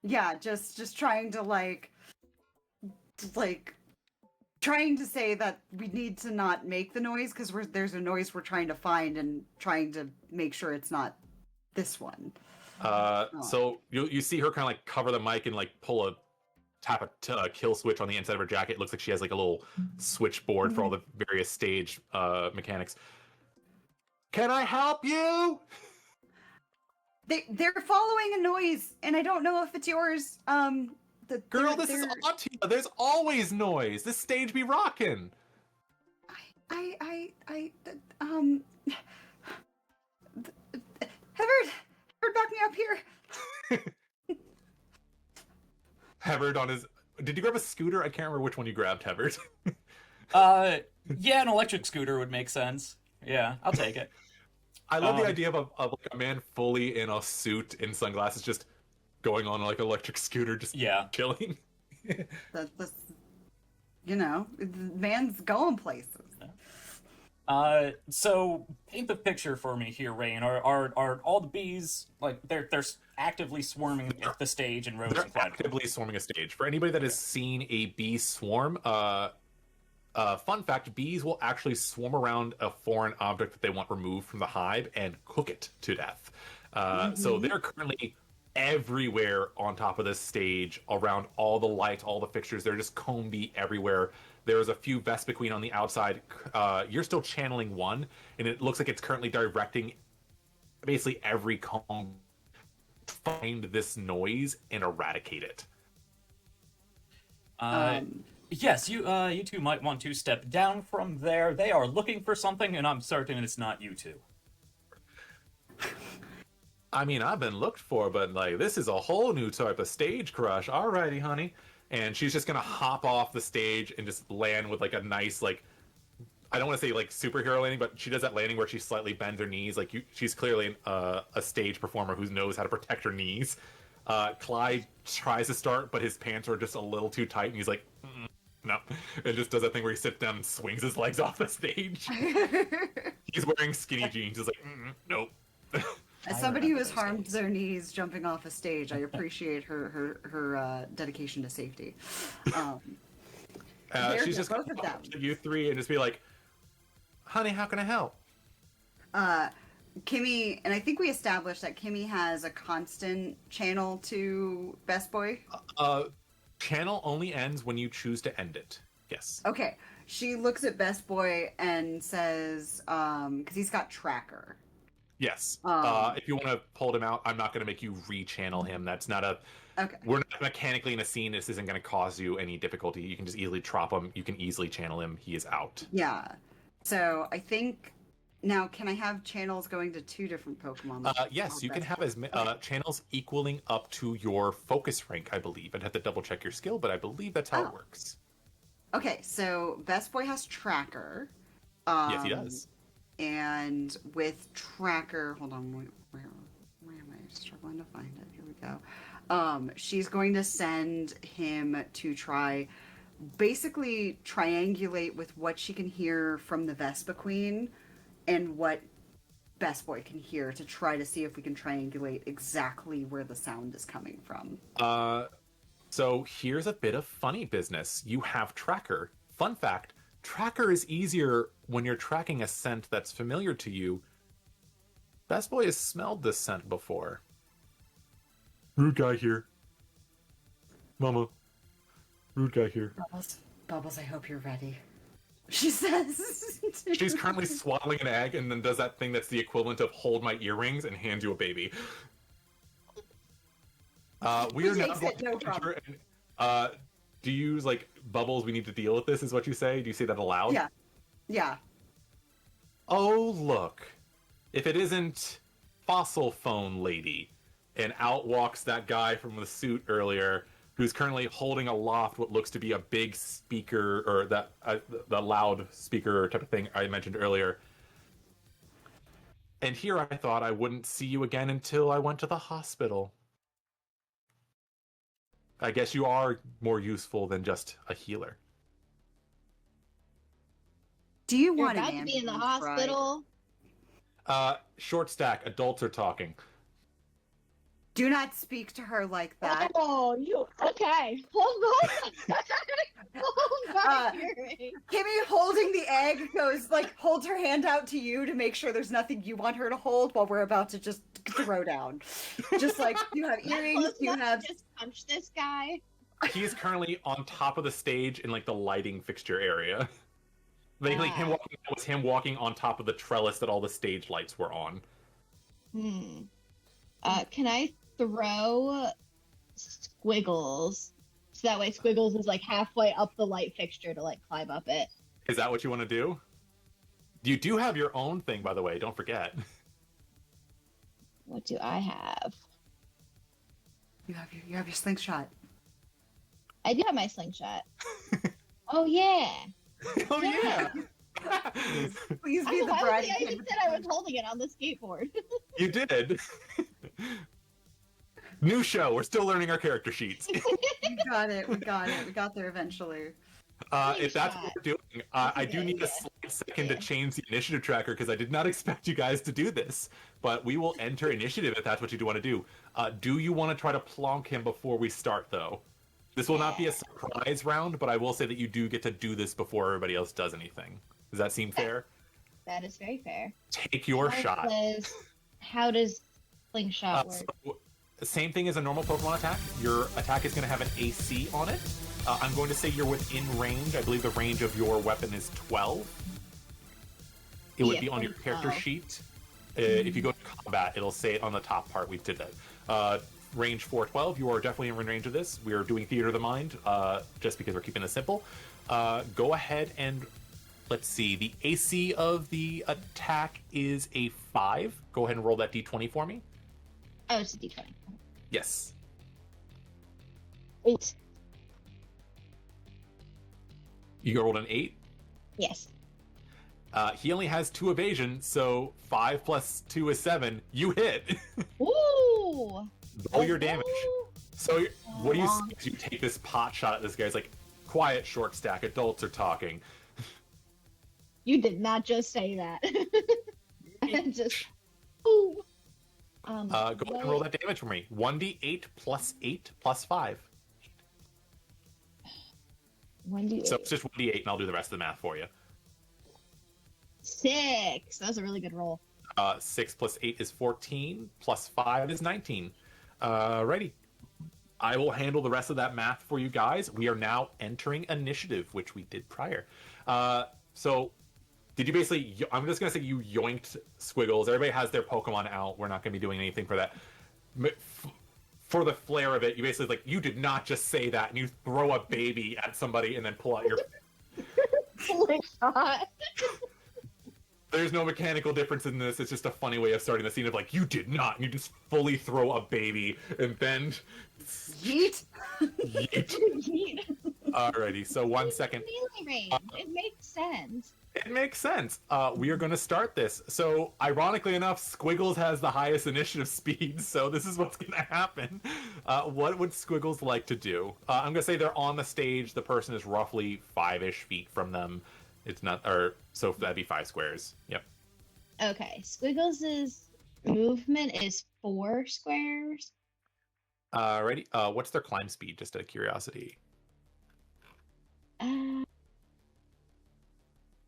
Yeah, just trying to like trying to say that we need to not make the noise because there's a noise we're trying to find and trying to make sure it's not this one. So you see her kind of like cover the mic and like tap a kill switch on the inside of her jacket. It looks like she has like a little switchboard for all the various stage mechanics. Can I help you? They're following a noise, and I don't know if it's yours. Girl, this is Atia. There's always noise. This stage be rocking. Hevard, back me up here. Hevard on his... Did you grab a scooter? I can't remember which one you grabbed, Hevard. Yeah, an electric scooter would make sense. Yeah, I'll take it. I love the idea of like a man fully in a suit and sunglasses just going on like an electric scooter, just chilling. That's, you know, man's going places. So paint the picture for me here, Rayne. Are all the bees like they're actively swarming the stage and Rose and Clyde? Actively swarming a stage. For anybody that has seen a bee swarm, fun fact: bees will actually swarm around a foreign object that they want removed from the hive and cook it to death. So they're currently everywhere on top of this stage, around all the lights, all the fixtures. They're just comb-bee everywhere. There's a few Vespiquen on the outside. You're still channeling one, and it looks like it's currently directing basically every comb to find this noise and eradicate it. Yes, you two might want to step down from there. They are looking for something, and I'm certain it's not you two. I mean, I've been looked for, but like this is a whole new type of stage crush. Alrighty, honey. And she's just gonna hop off the stage and just land with like a nice, like, I don't want to say like superhero landing, but she does that landing where she slightly bends her knees. Like she's clearly a stage performer who knows how to protect her knees. Clyde tries to start, but his pants are just a little too tight, and he's like, no. And just does that thing where he sits down and swings his legs off the stage. He's wearing skinny jeans. He's like, nope. As somebody who has harmed their knees jumping off a stage, I appreciate her dedication to safety. She's just both of them. You three and just be like, "Honey, how can I help?" Kimi, and I think we established that Kimi has a constant channel to Best Boy. Channel only ends when you choose to end it. Yes. Okay. She looks at Best Boy and says, because he's got tracker. Yes. If you want to pull him out, I'm not going to make you re-channel him. That's not a... Okay. We're not mechanically in a scene. This isn't going to cause you any difficulty. You can just easily drop him. You can easily channel him. He is out. Yeah. So I think... Now, can I have channels going to 2 different Pokemon? Yes, you can have as channels equaling up to your focus rank, I believe. I'd have to double check your skill, but I believe that's how it works. Okay, so Best Boy has tracker. Yes, he does. And with tracker, hold on, where am I struggling to find it? Here we go. She's going to send him to try, basically triangulate with what she can hear from the Vespa Queen and what Best Boy can hear to try to see if we can triangulate exactly where the sound is coming from. So here's a bit of funny business. You have tracker. Fun fact, tracker is easier when you're tracking a scent that's familiar to you. Best Boy has smelled this scent before. Rude guy here. Mama. Rude guy here. Bubbles, I hope you're ready. She says. She's currently swallowing an egg and then does that thing that's the equivalent of hold my earrings and hand you a baby. We are now going to enter and, do you use, like, Bubbles, we need to deal with this, is what you say? Do you say that aloud? Yeah. Yeah. Oh, look. If it isn't Fossil Phone Lady, and out walks that guy from the suit earlier, who's currently holding aloft what looks to be a big speaker, or that the loud speaker type of thing I mentioned earlier. And here I thought I wouldn't see you again until I went to the hospital. I guess you are more useful than just a healer. Do you You're want about to be in the hospital? Short stack, adults are talking. Do not speak to her like that. Oh, you okay? Hold on. Hold on, Kimi, holding the egg, holds her hand out to you to make sure there's nothing you want her to hold while we're about to just throw down. Just like, you have earrings, you have... Just punch this guy. He's currently on top of the stage in, like, the lighting fixture area. Him walking on top of the trellis that all the stage lights were on. Can I throw Squiggles? So that way Squiggles is, like, halfway up the light fixture to, like, climb up it. Is that what you want to do? You do have your own thing, by the way, don't forget. What do I have? You have your slingshot. I do have my slingshot. Oh, yeah. Oh, yeah. Please be the bride. I even said I was holding it on the skateboard. You did. New show. We're still learning our character sheets. We got it. We got there eventually. If that's what we're doing, I do need a slight second to change the initiative tracker because I did not expect you guys to do this. But we will enter initiative if that's what you do want to do. Do you want to try to plonk him before we start, though? This will not be a surprise round, but I will say that you do get to do this before everybody else does anything. Does that seem fair? That is very fair. Take your shot. How does slingshot work? So, same thing as a normal Pokemon attack. Your attack is going to have an AC on it. I'm going to say you're within range. I believe the range of your weapon is 12. It would be on your character sheet. If you go to combat, it'll say it on the top part. We did that. Range 412. You are definitely in range of this. We are doing Theater of the Mind, just because we're keeping this simple. Go ahead and let's see. The AC of the attack is a 5. Go ahead and roll that d20 for me. Oh, it's a d20. Yes. 8. You rolled an 8? Yes. He only has 2 evasion, so 5 plus 2 is 7. You hit. Ooh! Roll your damage. So what do you see as you take this pot shot at this guy? It's like, quiet, short stack, adults are talking. You did not just say that. Just, ooh. Go ahead and roll that damage for me. 1d8 plus 8 plus 5. 1d8. So it's just 1d8, and I'll do the rest of the math for you. 6. That was a really good roll. 6 plus 8 is 14, plus 5 is 19. Righty. I will handle the rest of that math for you guys. We are now entering initiative, which we did prior. So, did you basically... I'm just going to say you yoinked Squiggles. Everybody has their Pokemon out. We're not going to be doing anything for that. For the flair of it, you basically, like, you did not just say that, and you throw a baby at somebody and then pull out your... Oh my god. There's no mechanical difference in this. It's just a funny way of starting the scene of, like, you did not. And you just fully throw a baby, and then... Yeet! Yeet. Alrighty, so 1 second. Melee range. It makes sense. It makes sense. We are going to start this. So, ironically enough, Squiggles has the highest initiative speed, so this is what's going to happen. What would Squiggles like to do? I'm going to say they're on the stage. The person is roughly 5-ish feet from them. It's not, or so that'd be 5 squares. Yep. Okay, Squiggles' movement is 4 squares. Ready? What's their climb speed? Just out of curiosity.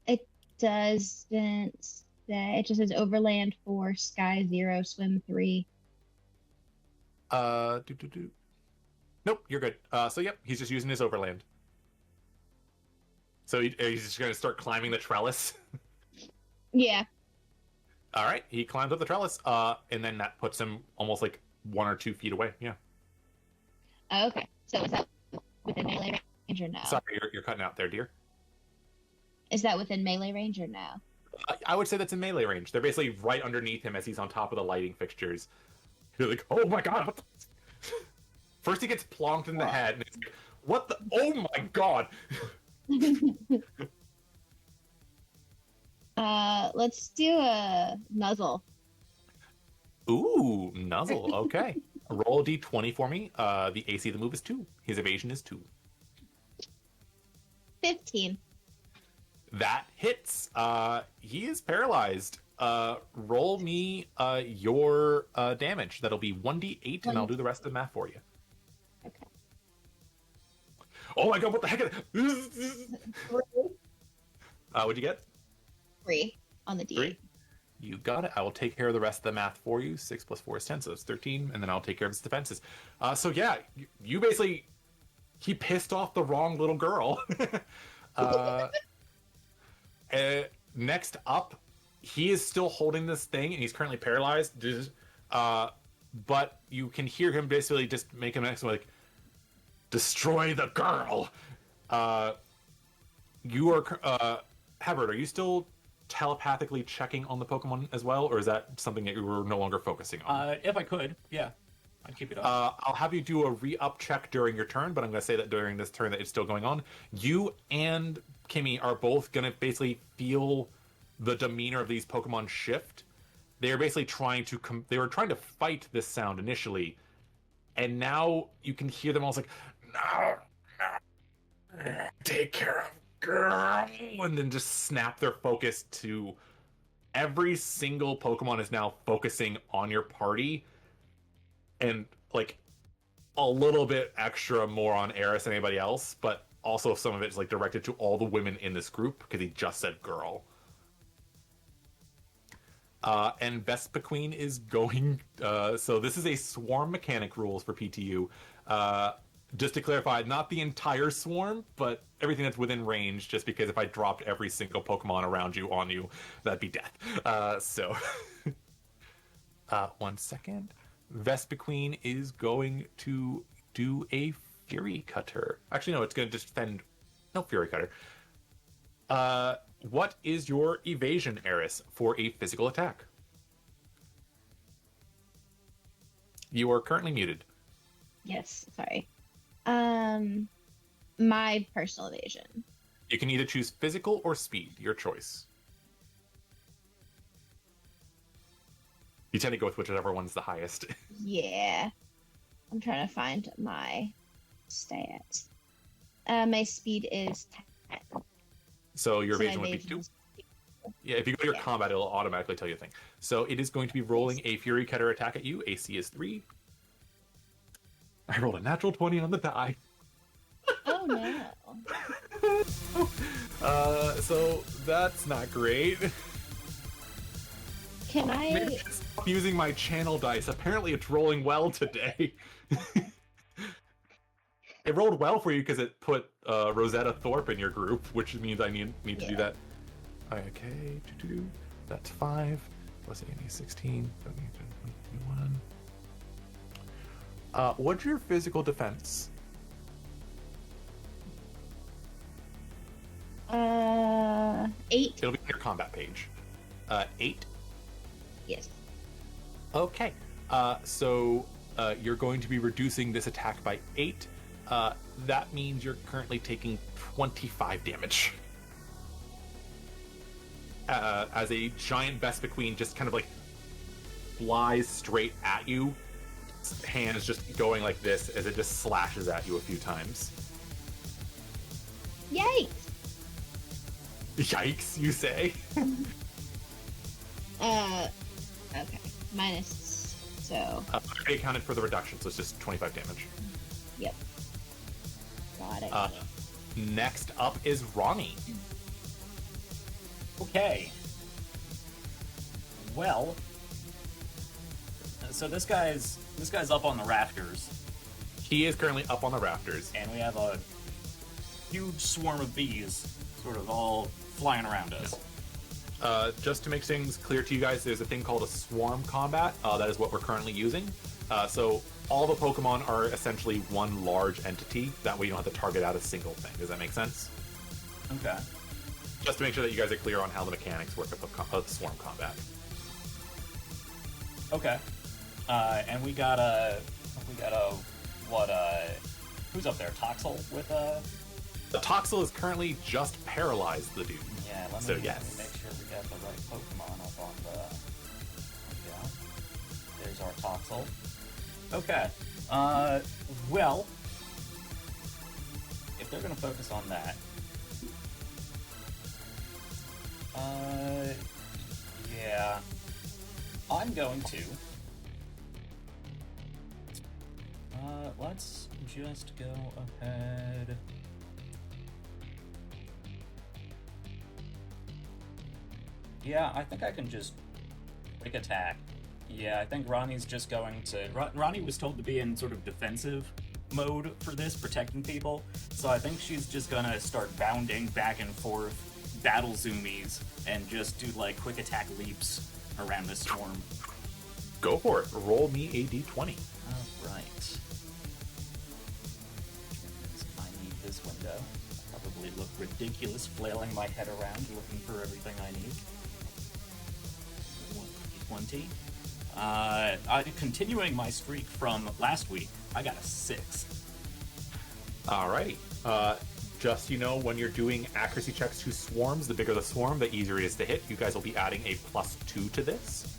It doesn't say. It just says Overland 4, Sky 0, Swim 3. Nope, you're good. So yep, he's just using his overland. So he's just going to start climbing the trellis. Yeah. All right, he climbs up the trellis, and then that puts him almost like 1 or 2 feet away. Yeah. Okay. So is that within melee range or no? Sorry, you're cutting out there, dear. Is that within melee range or no? I would say that's in melee range. They're basically right underneath him as he's on top of the lighting fixtures. You're like, oh my god! First he gets plonked in the head, and it's like, what the? Oh my god! Let's do a nuzzle. Ooh, nuzzle. Okay. Roll a d20 for me. The AC of the move is 2. His evasion is 2. 15. That hits. He is paralyzed. Roll me your damage. That'll be 1d8, and I'll do the rest of the math for you. Okay. Oh my god, what the heck? What'd you get? 3 on the D. 3. You got it. I will take care of the rest of the math for you. 6 plus 4 is 10, so it's 13, and then I'll take care of his defenses. So yeah, you basically... He pissed off the wrong little girl. Next up, he is still holding this thing, and he's currently paralyzed. But you can hear him basically just make him next like, destroy the girl. You are... Hevard, are you still telepathically checking on the Pokemon as well, or is that something that you were no longer focusing on? If I could, yeah. I'd keep it up. I'll have you do a re-up check during your turn, but I'm going to say that during this turn that it's still going on. You and Kimi are both going to basically feel the demeanor of these Pokemon shift. They are basically trying to... they were trying to fight this sound initially, and now you can hear them all like, no, take care of girl, and then just snap their focus to... Every single Pokemon is now focusing on your party, and like a little bit extra more on Eris than anybody else, but also some of it is like directed to all the women in this group because he just said girl. And Vespiquen is going... so this is a swarm mechanic rules for PTU. Just to clarify, not the entire swarm, but everything that's within range, just because if I dropped every single Pokemon around you on you, that'd be death. So... 1 second. Vespiquen is going to do a Fury Cutter. Actually, no, it's going to just defend... No, Fury Cutter. What is your evasion, Eris, for a physical attack? You are currently muted. Yes, sorry. My personal evasion. You can either choose physical or speed, your choice. You tend to go with whichever one's the highest. Yeah. I'm trying to find my stat. My speed is 10. So your So my evasion would be 2. Yeah, if you go to your Yeah. combat, it'll automatically tell you a thing. So it is going to be rolling a Fury Cutter attack at you. AC is 3. I rolled a natural 20 on the die. Oh no. So that's not great. Can Maybe I I? should stop using my channel dice. Apparently it's rolling well today. It rolled well for you because it put Rosetta Thorpe in your group, which means I need to do that. Okay, that's 5 plus 8, 16, 17, 21. What's your physical defense? 8. It'll be on your combat page. 8. Yes. Okay. So you're going to be reducing this attack by 8. That means you're currently taking 25 damage. As a giant Vespiquen just kind of like flies straight at you, its hands just going like this as it just slashes at you a few times. Yikes. Yikes, you say? Okay. Minus. So. I already accounted for the reduction, so it's just 25 damage. Yep. Got it. Next up is Ronnie. Okay. Well, so this guy's up on the rafters, He is currently up on the rafters. and we have a huge swarm of bees, sort of all flying around us. Just to make things clear to you guys, there's a thing called a swarm combat. That is what we're currently using. So all the Pokemon are essentially one large entity. That way you don't have to target out a single thing. Does that make sense? Okay. Just to make sure that you guys are clear on how the mechanics work of swarm combat. Okay. And we got a who's up there? Toxel with The Toxel is currently just paralyzed the dude. Yeah, let me, So, let yes. me make sure we got the right Pokemon up on the... Yeah. There's our Toxel. Okay. Well... If they're gonna focus on that... Yeah... I'm going to... let's just go ahead... Yeah, I think I can just quick attack. Yeah, I think Ronnie's just going to... Ronnie was told to be in sort of defensive mode for this, protecting people. So I think she's just gonna start bounding back and forth, battle zoomies, and just do like quick attack leaps around this swarm. Go for it. Roll me a d20. Alright. I need this window. Probably look ridiculous flailing my head around looking for everything I need. 20. Continuing my streak from last week, I got a 6. Alrighty. Just so you know, when you're doing accuracy checks to swarms, the bigger the swarm, the easier it is to hit. You guys will be adding a +2 to this.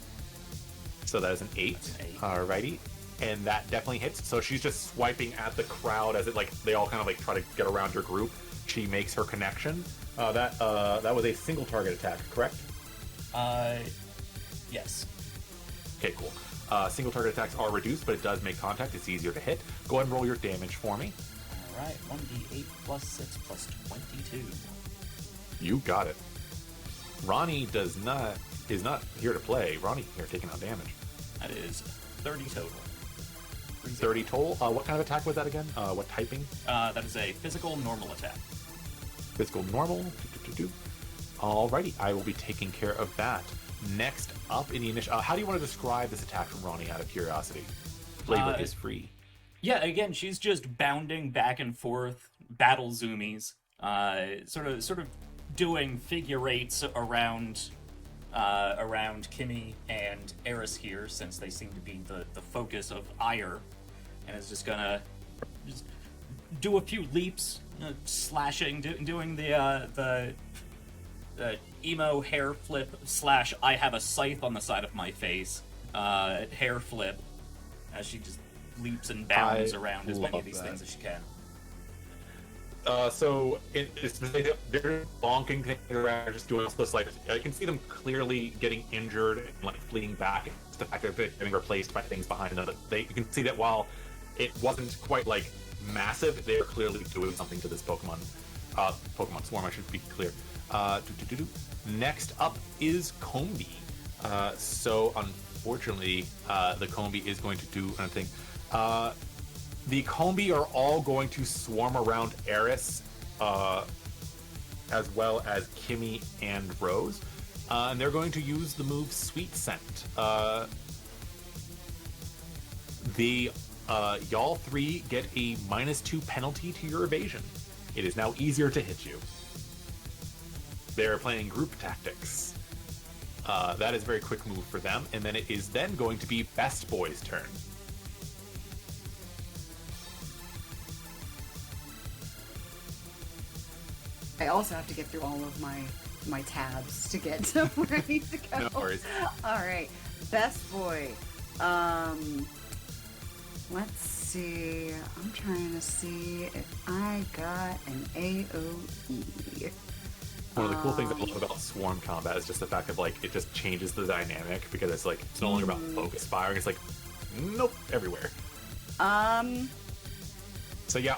So that is an 8. That's an 8. Alrighty. And that definitely hits. So she's just swiping at the crowd as it they all kind of try to get around your group. She makes her connection. That was a single target attack, correct? Yes. Okay, cool. Single target attacks are reduced, but it does make contact. It's easier to hit. Go ahead and roll your damage for me. Alright, 1d8 plus 6 plus 22. You got it. Ronnie is not here to play. Ronnie here taking out damage. That is 30 total. 30 total. What kind of attack was that again? What typing? That is a physical normal attack. Physical normal. Alrighty, I will be taking care of that. Next up in the initial... how do you want to describe this attack from Ronnie out of curiosity? Flavor is free. Yeah, again, she's just bounding back and forth, battle zoomies, sort of doing figure eights around Kimi and Eris here, since they seem to be the focus of ire, and is just gonna just do a few leaps, slashing, doing the emo hair flip / I have a scythe on the side of my face hair flip, as she just leaps and bounds around as many of these things as she can. They're bonking things around, just doing this. Like, I can see them clearly getting injured and like fleeing back. It's the fact that they're getting replaced by things behind them. You can see that while it wasn't quite like massive, they're clearly doing something to this Pokemon. Pokemon Swarm, I should be clear. Next up is Combi. So unfortunately, the Combi is going to do another thing. The Combi are all going to swarm around Eris, as well as Kimi and Rose, and they're going to use the move Sweet Scent. Y'all three get a -2 penalty to your evasion. It is now easier to hit you. They're playing group tactics. That is a very quick move for them, and then it is then going to be Best Boy's turn. I also have to get through all of my tabs to get to where I need to go. No worries. All right, Best Boy. Let's see. I'm trying to see if I got an AOE. One of the cool things I love about Swarm combat is just the fact of like it just changes the dynamic because it's like it's no longer about focus firing. It's like nope everywhere. So yeah,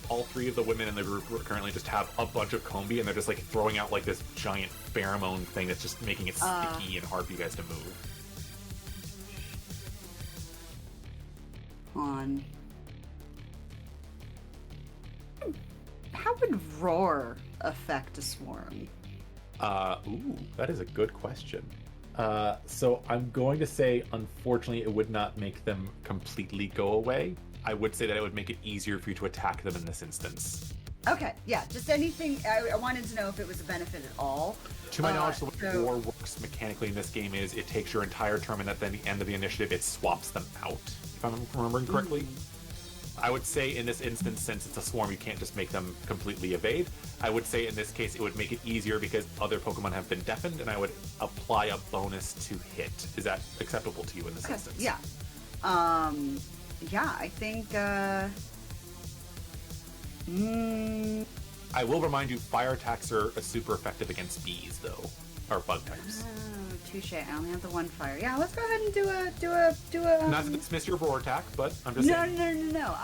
all three of the women in the group currently just have a bunch of Combi, and they're just like throwing out like this giant pheromone thing that's just making it sticky and hard for you guys to move. On. How would roar affect a swarm? Ooh, that is a good question. So I'm going to say, unfortunately, it would not make them completely go away. I would say that it would make it easier for you to attack them in this instance. Okay, yeah, just anything. I wanted to know if it was a benefit at all. To my knowledge, the way Roar works mechanically in this game is it takes your entire turn, and at the end of the initiative, it swaps them out, if I'm remembering correctly. I would say in this instance, since it's a swarm, you can't just make them completely evade. I would say in this case, it would make it easier because other Pokemon have been deafened, and I would apply a bonus to hit. Is that acceptable to you in this instance? Yeah. Yeah, I think, I will remind you, fire attacks are super effective against bees, though, or bug types. Oh, touche. I only have the one fire. Yeah, let's go ahead and do a. Not to dismiss your roar attack, but I'm just saying. No.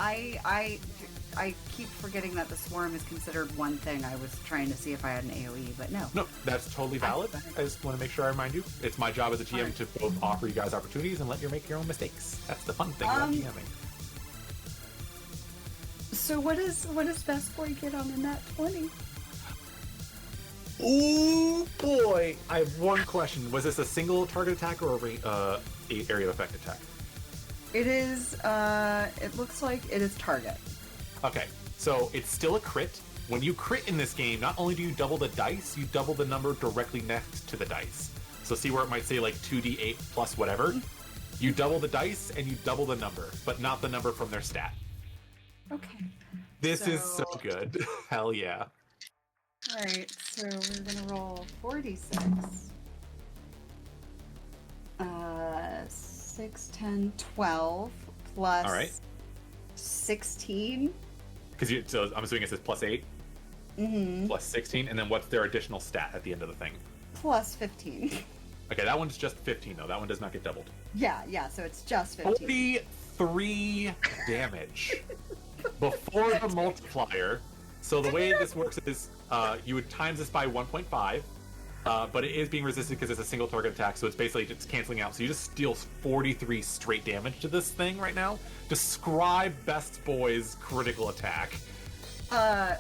I keep forgetting that the swarm is considered one thing. I was trying to see if I had an AOE, but no. No, that's totally valid. I just want to make sure I remind you. It's my job as a GM to both offer you guys opportunities and let you make your own mistakes. That's the fun thing about GMing. So what does Best Boy get on a nat 20? Oh boy! I have one question. Was this a single target attack or a area of effect attack? It is, it looks like it is target. Okay, so it's still a crit. When you crit in this game, not only do you double the dice, you double the number directly next to the dice. So see where it might say like 2d8 plus whatever? You double the dice and you double the number, but not the number from their stat. Okay. This is so good. Hell yeah. Alright, so we're gonna roll 46. 6, 10, 12 plus All right. 16. So I'm assuming it says plus 8, plus 16, and then what's their additional stat at the end of the thing? Plus 15. Okay, that one's just 15 though. That one does not get doubled. Yeah, so it's just 15. 43 damage before the multiplier. So the way this works is you would times this by 1.5, but it is being resisted because it's a single target attack, so it's basically just canceling out. So you just deal 43 straight damage to this thing right now. Describe Best Boy's critical attack. I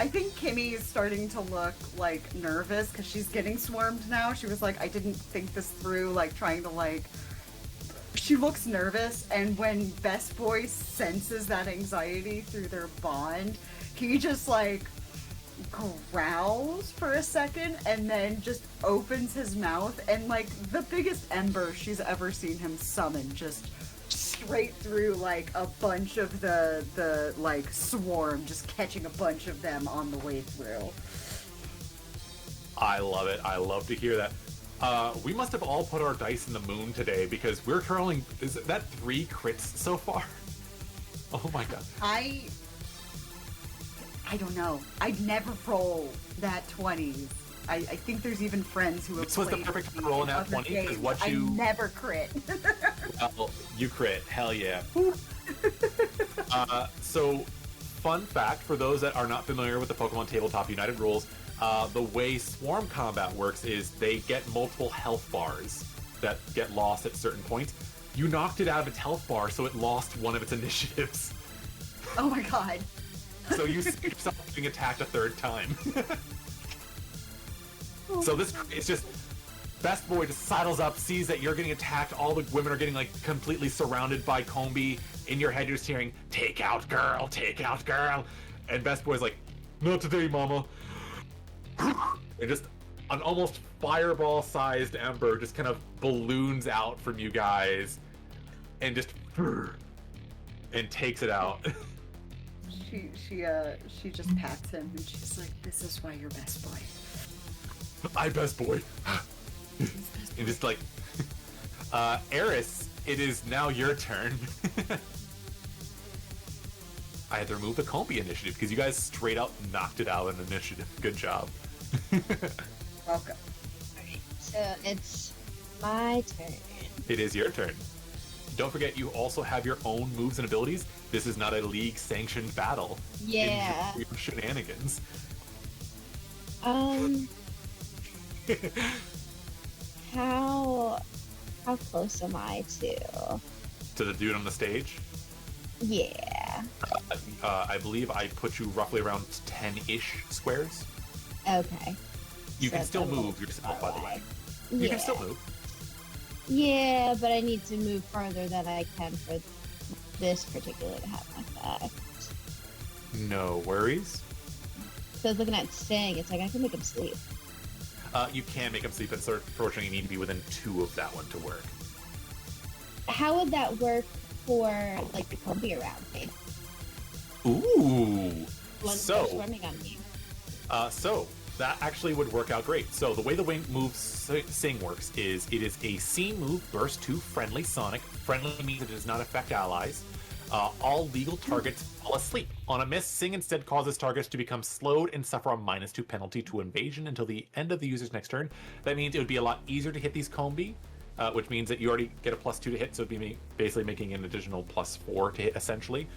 think Kimi is starting to look like nervous because she's getting swarmed now. She was like, I didn't think this through, like trying to like. She looks nervous, and when Best Boy senses that anxiety through their bond, he just like growls for a second and then just opens his mouth, and like the biggest ember she's ever seen him summon just straight through like a bunch of the like swarm, just catching a bunch of them on the way through. I love it. I love to hear that. We must have all put our dice in the moon today because we're curling. Is that 3 crits so far? Oh my god. I don't know. I'd never roll that 20s. I think there's even friends who have This was the played perfect me time to roll in an other Nat 20 because games. what you... I never crit. Well, you crit. Hell yeah. So, fun fact for those that are not familiar with the Pokemon Tabletop United rules, the way Swarm Combat works is they get multiple health bars that get lost at certain points. You knocked it out of its health bar, so it lost one of its initiatives. Oh my god. So you see yourself being attacked a third time. So this, it's just, Best Boy just sidles up, sees that you're getting attacked, all the women are getting like completely surrounded by Combi. In your head you're just hearing, take out girl, take out girl. And Best Boy's like, not today, mama. And just an almost fireball-sized ember just kind of balloons out from you guys and just and takes it out. She just pats him and she's like, this is why you're Best Boy. I Best Boy. And just like, Eris, it is now your turn. I had to remove the Combi initiative because you guys straight up knocked it out in initiative. Good job. Welcome. Alright, so it's my turn. It is your turn. Don't forget, you also have your own moves and abilities. This is not a league-sanctioned battle. Yeah. Enjoy your shenanigans. How close am I to? To the dude on the stage? Yeah. I believe I put you roughly around 10-ish squares. Okay. You So can still it's a move little yourself, by the way. Yeah. You can still move. Yeah, but I need to move farther than I can for this particular to have an effect. No worries. So I was looking at Sting, it's like I can make him sleep. You can make him sleep, but unfortunately you need to be within 2 of that one to work. How would that work for, like, the Combi around me? Ooh! One So, swarming on me. so that actually would work out great. So the way the wing move Sing works is it is a scene move burst to friendly Sonic. Friendly means it does not affect allies. All legal targets fall asleep. On a miss, Sing instead causes targets to become slowed and suffer a -2 penalty to invasion until the end of the user's next turn. That means it would be a lot easier to hit these Combi, which means that you already get a +2 to hit, so it'd be basically making an additional +4 to hit, essentially.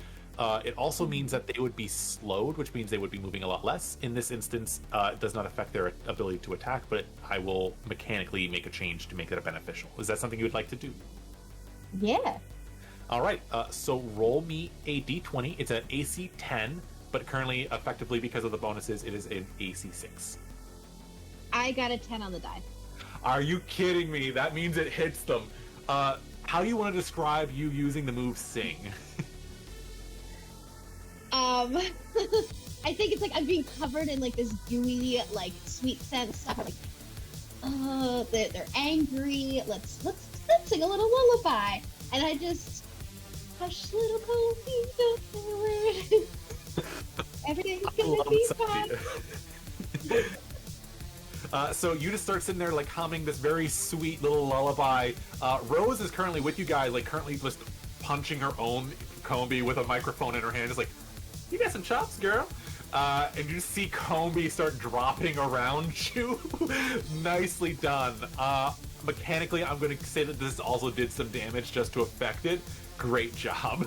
It also means that they would be slowed, which means they would be moving a lot less. In this instance, it does not affect their ability to attack, but I will mechanically make a change to make that beneficial. Is that something you would like to do? Yeah. All right, so roll me a d20. It's an AC 10, but currently, effectively, because of the bonuses, it is an AC 6. I got a 10 on the die. Are you kidding me? That means it hits them. How do you want to describe you using the move Sing? I think it's like I'm being covered in like this gooey, like sweet scent stuff. Like, they're angry. Let's sing a little lullaby. And I just hush, little Combi, don't say a word. Everything's gonna be fine. So you just start sitting there like humming this very sweet little lullaby. Rose is currently with you guys, like currently just punching her own Combi with a microphone in her hand. Just like, you got some chops, girl. And you just see Combi start dropping around you. Nicely done. Mechanically, I'm going to say that this also did some damage just to affect it. Great job.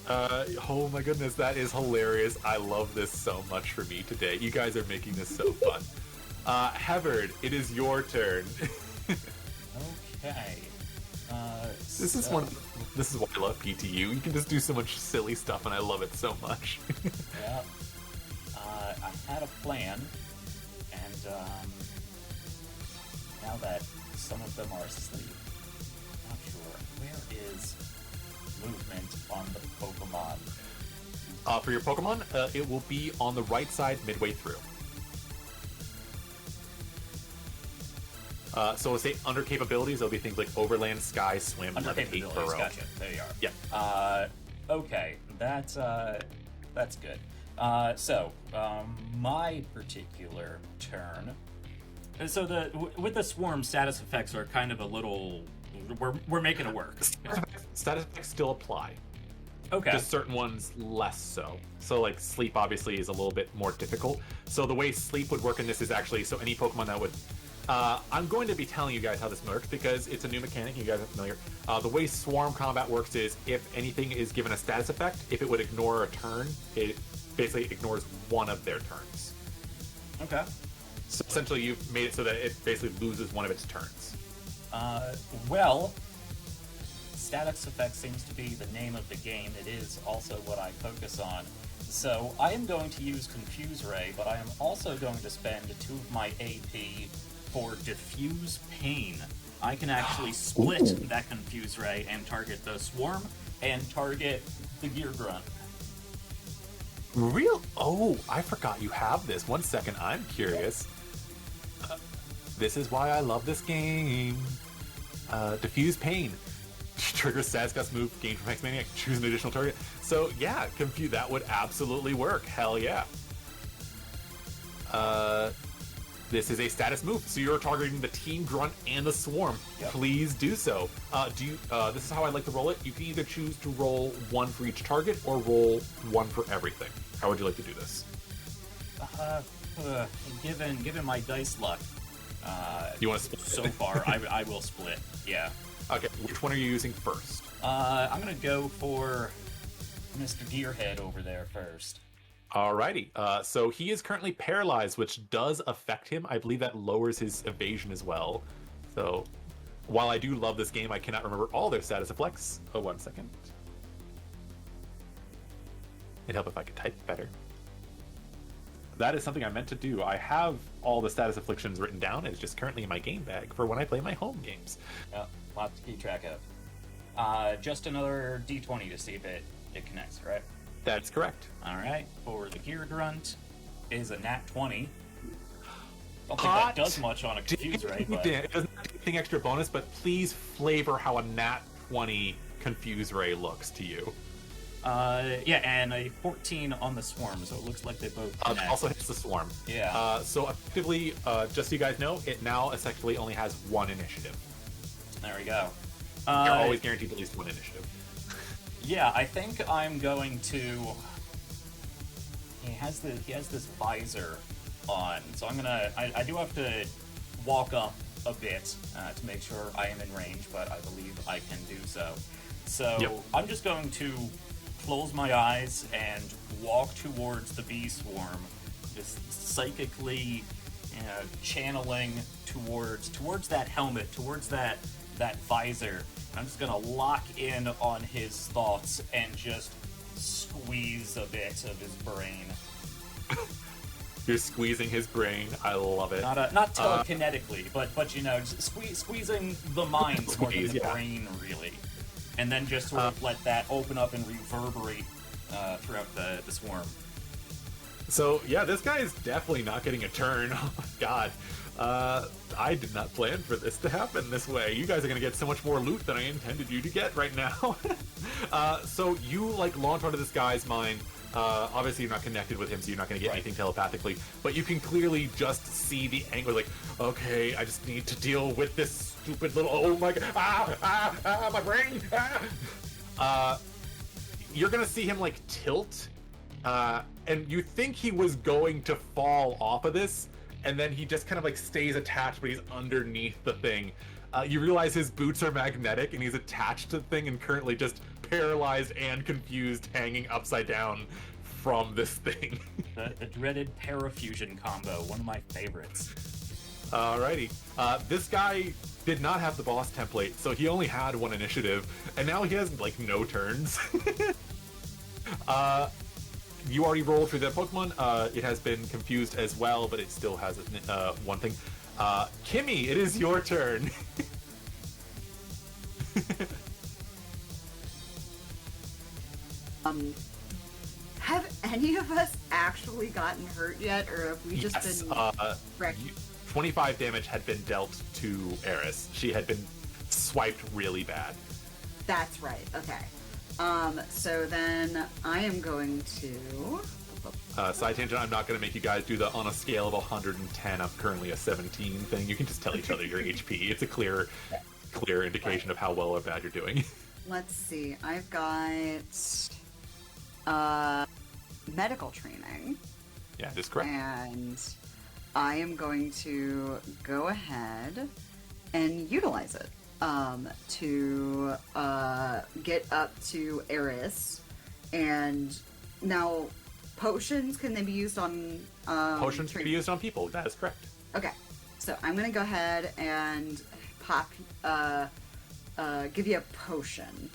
Oh my goodness, that is hilarious. I love this so much for me today. You guys are making this so fun. Hevard, it is your turn. Okay. This is why I love PTU. You can just do so much silly stuff, and I love it so much. Yeah. I had a plan, and now that some of them are asleep, I'm not sure. Where is movement on the Pokemon? For your Pokemon, it will be on the right side midway through. So we'll say under capabilities, there'll be things like Overland, Sky, Swim, Under Levitate, capabilities, Burrow. gotcha. There you are. Yeah. Okay, that's good. So my particular turn. So with the swarm, status effects are kind of a little. We're making it work. Status effects still apply. Okay. Just certain ones less so. So like sleep obviously is a little bit more difficult. So the way sleep would work in this is actually, so any Pokemon that would I'm going to be telling you guys how this works because it's a new mechanic. You guys are familiar. The way Swarm combat works is if anything is given a status effect, if it would ignore a turn, it basically ignores one of their turns. Okay. So essentially, you've made it so that it basically loses one of its turns. Well, status effect seems to be the name of the game. It is also what I focus on. So I am going to use Confuse Ray, but I am also going to spend 2 of my AP for Diffuse Pain. I can actually split that Confuse Ray and target the Swarm and target the Gear Grunt. Real? Oh, I forgot you have this. 1 second, I'm curious. This is why I love this game. Diffuse Pain. Trigger status gust move, gain from Hex Maniac, choose an additional target. So yeah, Confuse, that would absolutely work. Hell yeah. This is a status move, so you're targeting the Team Grunt and the Swarm. Yep. Please do so. This is how I like to roll it. You can either choose to roll 1 for each target or roll 1 for everything. How would you like to do this? Given my dice luck, You want to split? so far, I will split. Yeah. Okay, which one are you using first? I'm gonna go for Mr. Gearhead over there first. Alrighty, so he is currently paralyzed, which does affect him. I believe that lowers his evasion as well. So, while I do love this game, I cannot remember all their status effects. Oh, 1 second. It'd help if I could type better. That is something I meant to do. I have all the status afflictions written down. It's just currently in my game bag for when I play my home games. Yeah, lots to keep track of. Just another D20 to see if it connects, right? That's correct. Alright, for the Gear Grunt is a nat 20. Don't think Hot. that does much on a Confuse Ray, but... It doesn't have anything extra bonus, but please flavor how a nat 20 Confuse Ray looks to you. Yeah, and a 14 on the Swarm, so it looks like they both connect. Also hits the Swarm. Yeah. So effectively, just so you guys know, it now essentially only has 1 initiative. There we go. You're always guaranteed at least 1 initiative. Yeah, I think I'm going to... He has this visor on, so I'm gonna... I do have to walk up a bit to make sure I am in range, but I believe I can do so. So Yep. I'm just going to close my eyes and walk towards the bee swarm, just psychically, channeling towards that helmet, towards that visor. I'm just gonna lock in on his thoughts and just squeeze a bit of his brain. You're squeezing his brain. I love it. Not telekinetically, but you know, just squeezing the mind more than the yeah. brain, really. And then just sort of let that open up and reverberate throughout the swarm. So yeah, this guy is definitely not getting a turn. Oh my god. I did not plan for this to happen this way. You guys are gonna get so much more loot than I intended you to get right now. So you like launch onto this guy's mind. Obviously you're not connected with him, so you're not gonna get anything telepathically, but you can clearly just see the anger, like, okay, I just need to deal with this stupid little, oh my god, my brain, You're gonna see him like tilt, and you think he was going to fall off of this, and then he just kind of like stays attached, but he's underneath the thing. You realize his boots are magnetic, and he's attached to the thing and currently just paralyzed and confused, hanging upside down from this thing. The dreaded parafusion combo, one of my favorites. Alrighty. This guy did not have the boss template, so he only had 1 initiative, and now he has like no turns. You already rolled through that Pokemon. It has been confused as well, but it still has 1 thing. Kimi, it is your turn. Have any of us actually gotten hurt yet, or have we just Yes, been wrecked? 25 damage had been dealt to Eris. She had been swiped really bad. That's right. Okay. So then I am going to. Side tangent, I'm not going to make you guys do the on a scale of 110, I'm currently a 17 thing. You can just tell each other your HP. It's a clear indication of how well or bad you're doing. Let's see. I've got medical training. Yeah, that's correct. And I am going to go ahead and utilize it to get up to Eris. And now, potions, can they be used on... Potions can be used on people, that is correct. Okay, so I'm going to go ahead and pop, give you a potion.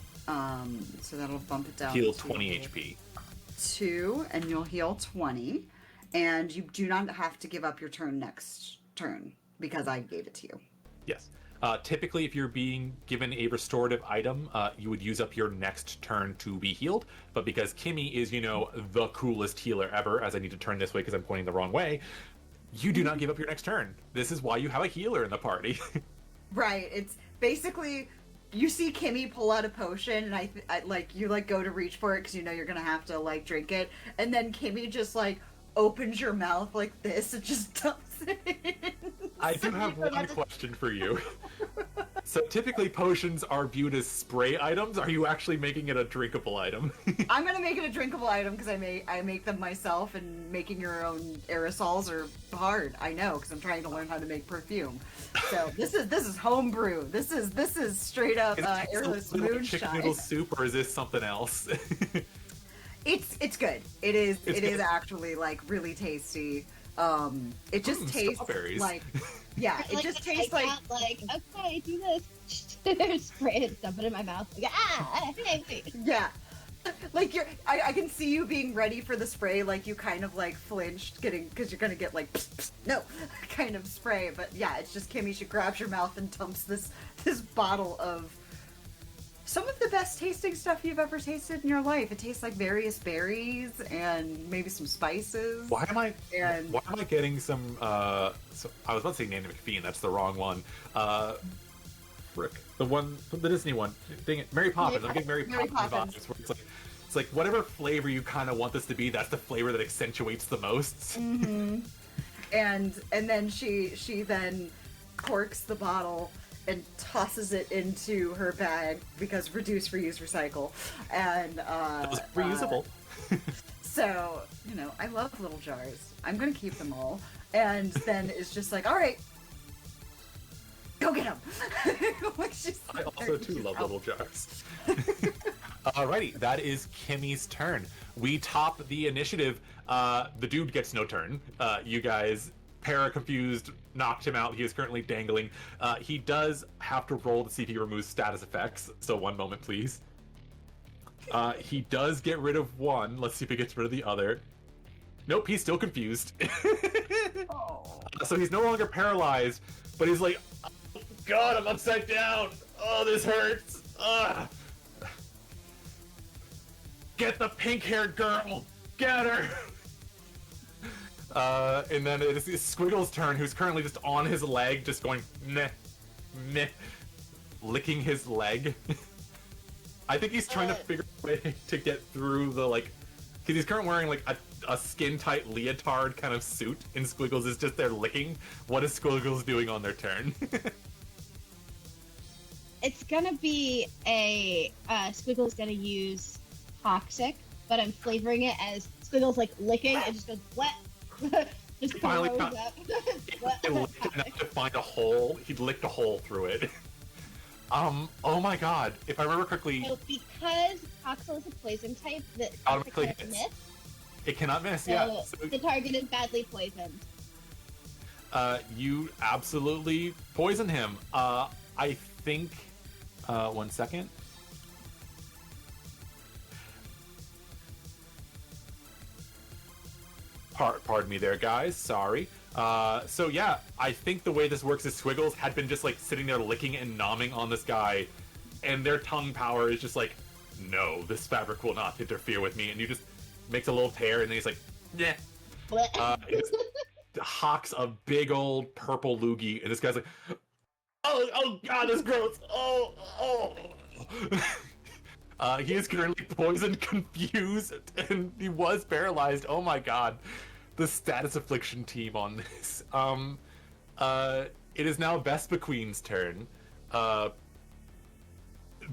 So that'll bump it down Heal to 20 HP. 2, and you'll heal 20. And you do not have to give up your turn next turn, because I gave it to you. Yes. Typically, if you're being given a restorative item, you would use up your next turn to be healed. But because Kimi is, the coolest healer ever, as I need to turn this way because I'm pointing the wrong way, you do not give up your next turn. This is why you have a healer in the party. Right. It's basically, you see Kimi pull out a potion, and I you go to reach for it because you're gonna have to drink it, and then Kimi just opens your mouth like this and just dumps it in. I do have one question for you. So typically potions are viewed as spray items. Are you actually making it a drinkable item? I'm gonna make it a drinkable item because I make them myself, and making your own aerosols are hard. I know, because I'm trying to learn how to make perfume. So this is homebrew. This is straight up airless moonshine. Chicken noodle soup, or is this something else? It's good. It is actually really tasty. It just tastes strawberries. Yeah, it just tastes okay, do this. Spray it, dump it in my mouth. Yeah. I can see you being ready for the spray, you kind of flinched, because you're gonna get psst, psst, no, kind of spray. But yeah, it's just Kimi. She grabs your mouth and dumps this bottle of some of the best tasting stuff you've ever tasted in your life. It tastes like various berries and maybe some spices. Why am I getting some? I was about to say Nanny McPhee, that's the wrong one. Frick, the Disney one. Dang it, Mary Poppins. I'm getting Mary Poppins vibes. Where it's like whatever flavor you kind of want this to be, that's the flavor that accentuates the most. Mm-hmm. And then she then corks the bottle and tosses it into her bag, because reduce, reuse, recycle. And it was reusable. So, I love little jars. I'm gonna keep them all. And then it's just all right, go get them. I also too love little jars. Alrighty, that is Kimi's turn. We top the initiative. The dude gets no turn. You guys, confused, knocked him out. He is currently dangling. He does have to roll to see if he removes status effects. So one moment, please. He does get rid of one. Let's see if he gets rid of the other. Nope, he's still confused. Oh. So he's no longer paralyzed, but he's like, oh, God, I'm upside down. Oh, this hurts. Ugh. Get the pink-haired girl. Get her. And then it's Squiggle's turn, who's currently just on his leg, just going meh, meh, licking his leg. I think he's trying to figure a way to get through the because he's currently wearing a skin-tight leotard kind of suit, and Squiggles is just there licking. What is Squiggles doing on their turn? It's gonna be Squiggles gonna use Toxic, but I'm flavoring it as Squiggles licking and just goes what? Just finally throws found up. he licked enough to find a hole. He licked a hole through it. Oh my God! If I remember correctly, So because Toxel is a poison type, that automatically can't hits. miss. It cannot miss. So Yeah. So, the target is badly poisoned. you absolutely poison him. I think. 1 second. Pardon me there, guys. Sorry. So yeah, I think the way this works is Squiggles had been just sitting there licking and nomming on this guy, and their tongue power is just no, this fabric will not interfere with me. And you just makes a little tear, and then he's like, yeah. He just hawks a big old purple loogie, and this guy's like, oh God, that's gross. Oh. He is currently poisoned, confused, and he was paralyzed. Oh my God. The status affliction team on this. It is now Vespa Queen's turn.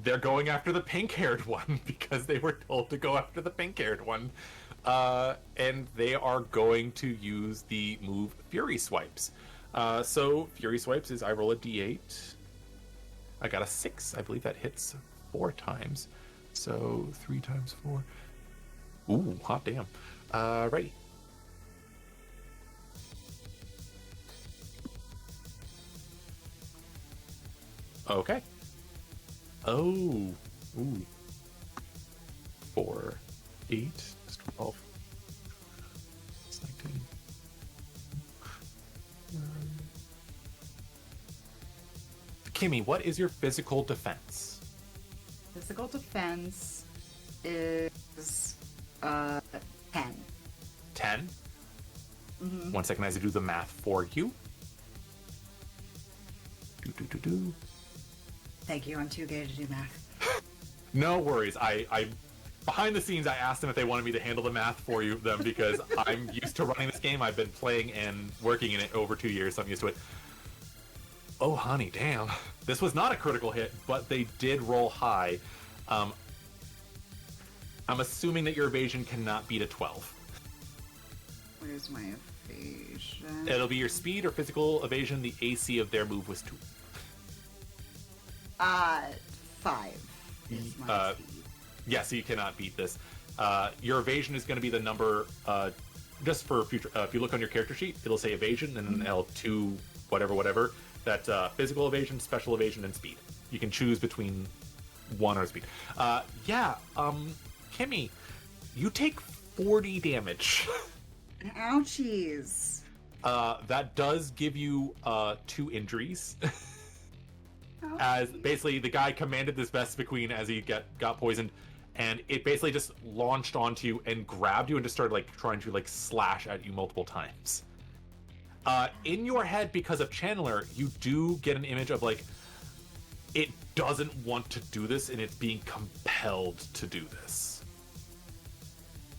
they're going after the pink-haired one because they were told to go after the pink-haired one. And they are going to use the move Fury Swipes. So Fury Swipes is I roll a d8. I got a 6. I believe that hits 4 times. So 3 times 4. Ooh, hot damn. Ready. Okay. Oh. Ooh. 4, 8, 12. It's 19. Kimi, what is your physical defense? Physical defense is 10. 10? Mm-hmm. 1 second as I do the math for you. Do. Thank you. I'm too gay to do math. No worries. I behind the scenes I asked them if they wanted me to handle the math for them because I'm used to running this game. I've been playing and working in it over 2 years, so I'm used to it. Oh, honey, damn. This was not a critical hit, but they did roll high. I'm assuming that your evasion cannot beat a 12. Where's my evasion? It'll be your speed or physical evasion. The AC of their move was 2. 5 is my speed. Yeah, so you cannot beat this. Your evasion is going to be the number, just for future, if you look on your character sheet, it'll say evasion and then L2, whatever. That's physical evasion, special evasion, and speed. You can choose between one or speed. Kimi, you take 40 damage. Ouchies. That does give you 2 injuries. Oh, As basically the guy commanded this Vespiquen as he got poisoned, and it basically just launched onto you and grabbed you and just started like trying to like slash at you multiple times. In your head, because of Channeler, you do get an image of like it doesn't want to do this and it's being compelled to do this.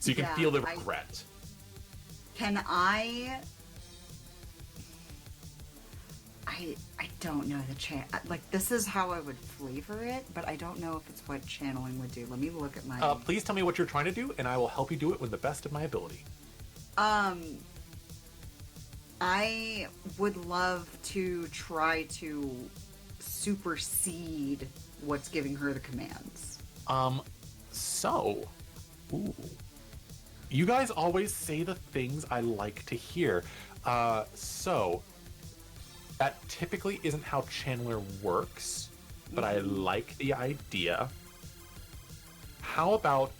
So you can feel the regret. Can I don't know the like this is how I would flavor it, but I don't know if it's what channeling would do. Let me look at my Please tell me what you're trying to do and I will help you do it with the best of my ability. I would love to try to supersede what's giving her the commands. Ooh. You guys always say the things I like to hear. That typically isn't how Channeler works, but I like the idea. How about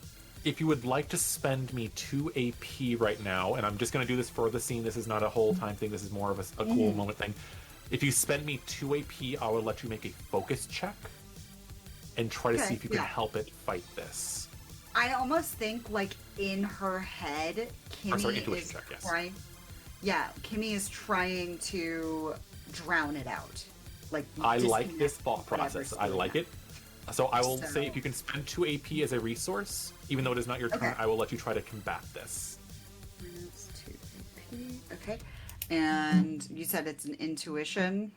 if you would like to spend me 2 AP right now, and I'm just going to do this for the scene. This is not a whole time thing. This is more of a cool moment thing. If you spend me 2 AP, I will let you make a focus check and try to see if you can help it fight this. I almost think, like, in her head, Kimi is check, yes. trying... Yeah, Kimi is trying to drown it out. Like, I like this thought process. I like it. So I will say if you can spend 2 AP as a resource, even though it is not your turn, I will let you try to combat this. Minus 2 AP. Okay. And you said it's an intuition?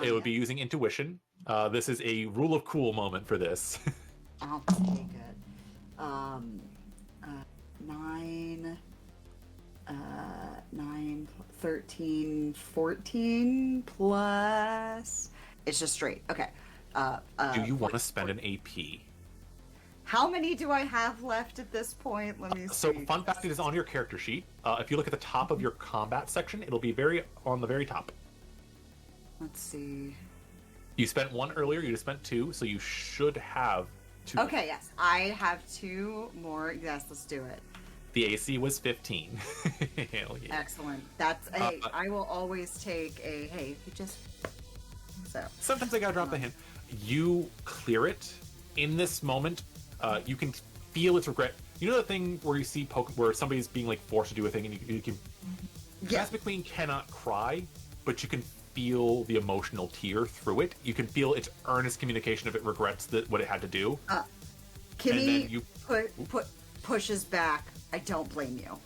It would be using intuition. This is a rule of cool moment for this. I'll take it. 9, 13, 14 plus... It's just straight. Okay. Do you want to spend an AP? How many do I have left at this point? Let me see. So, fun fact, it is on your character sheet. If you look at the top of your combat section, it'll be on the very top. Let's see. You spent 1 earlier, you just spent 2, so you should have 2. Okay, yes. I have 2 more. Yes, let's do it. The AC was 15. Hell yeah. Excellent. That's I will always take a, hey, you just... So. Sometimes I gotta drop the hint. You clear it. In this moment, you can feel its regret. You know the thing where you see where somebody's being like forced to do a thing and you can... Yeah. McQueen cannot cry, but you can feel the emotional tear through it. You can feel its earnest communication of it regrets what it had to do. Kimi pushes back. I don't blame you.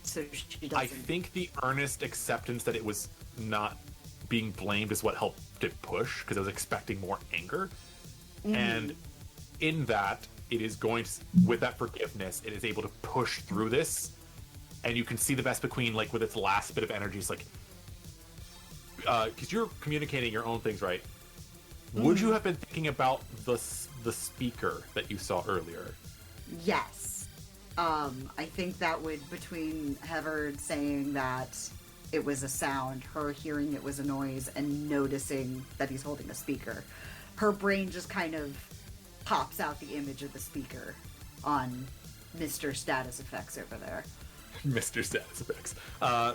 So she doesn't. I think the earnest acceptance that it was not being blamed is what helped it push, because I was expecting more anger. And in that, it is going to, with that forgiveness, it is able to push through this, and you can see the Vespa Queen, like, with its last bit of energy, it's like, because you're communicating your own things, right? Would you have been thinking about the speaker that you saw earlier? Yes. I think that would, between Hevard saying that it was a sound, her hearing it was a noise, and noticing that he's holding a speaker, her brain just kind of pops out the image of the speaker on Mr. Status Effects over there. Mr. Status Effects.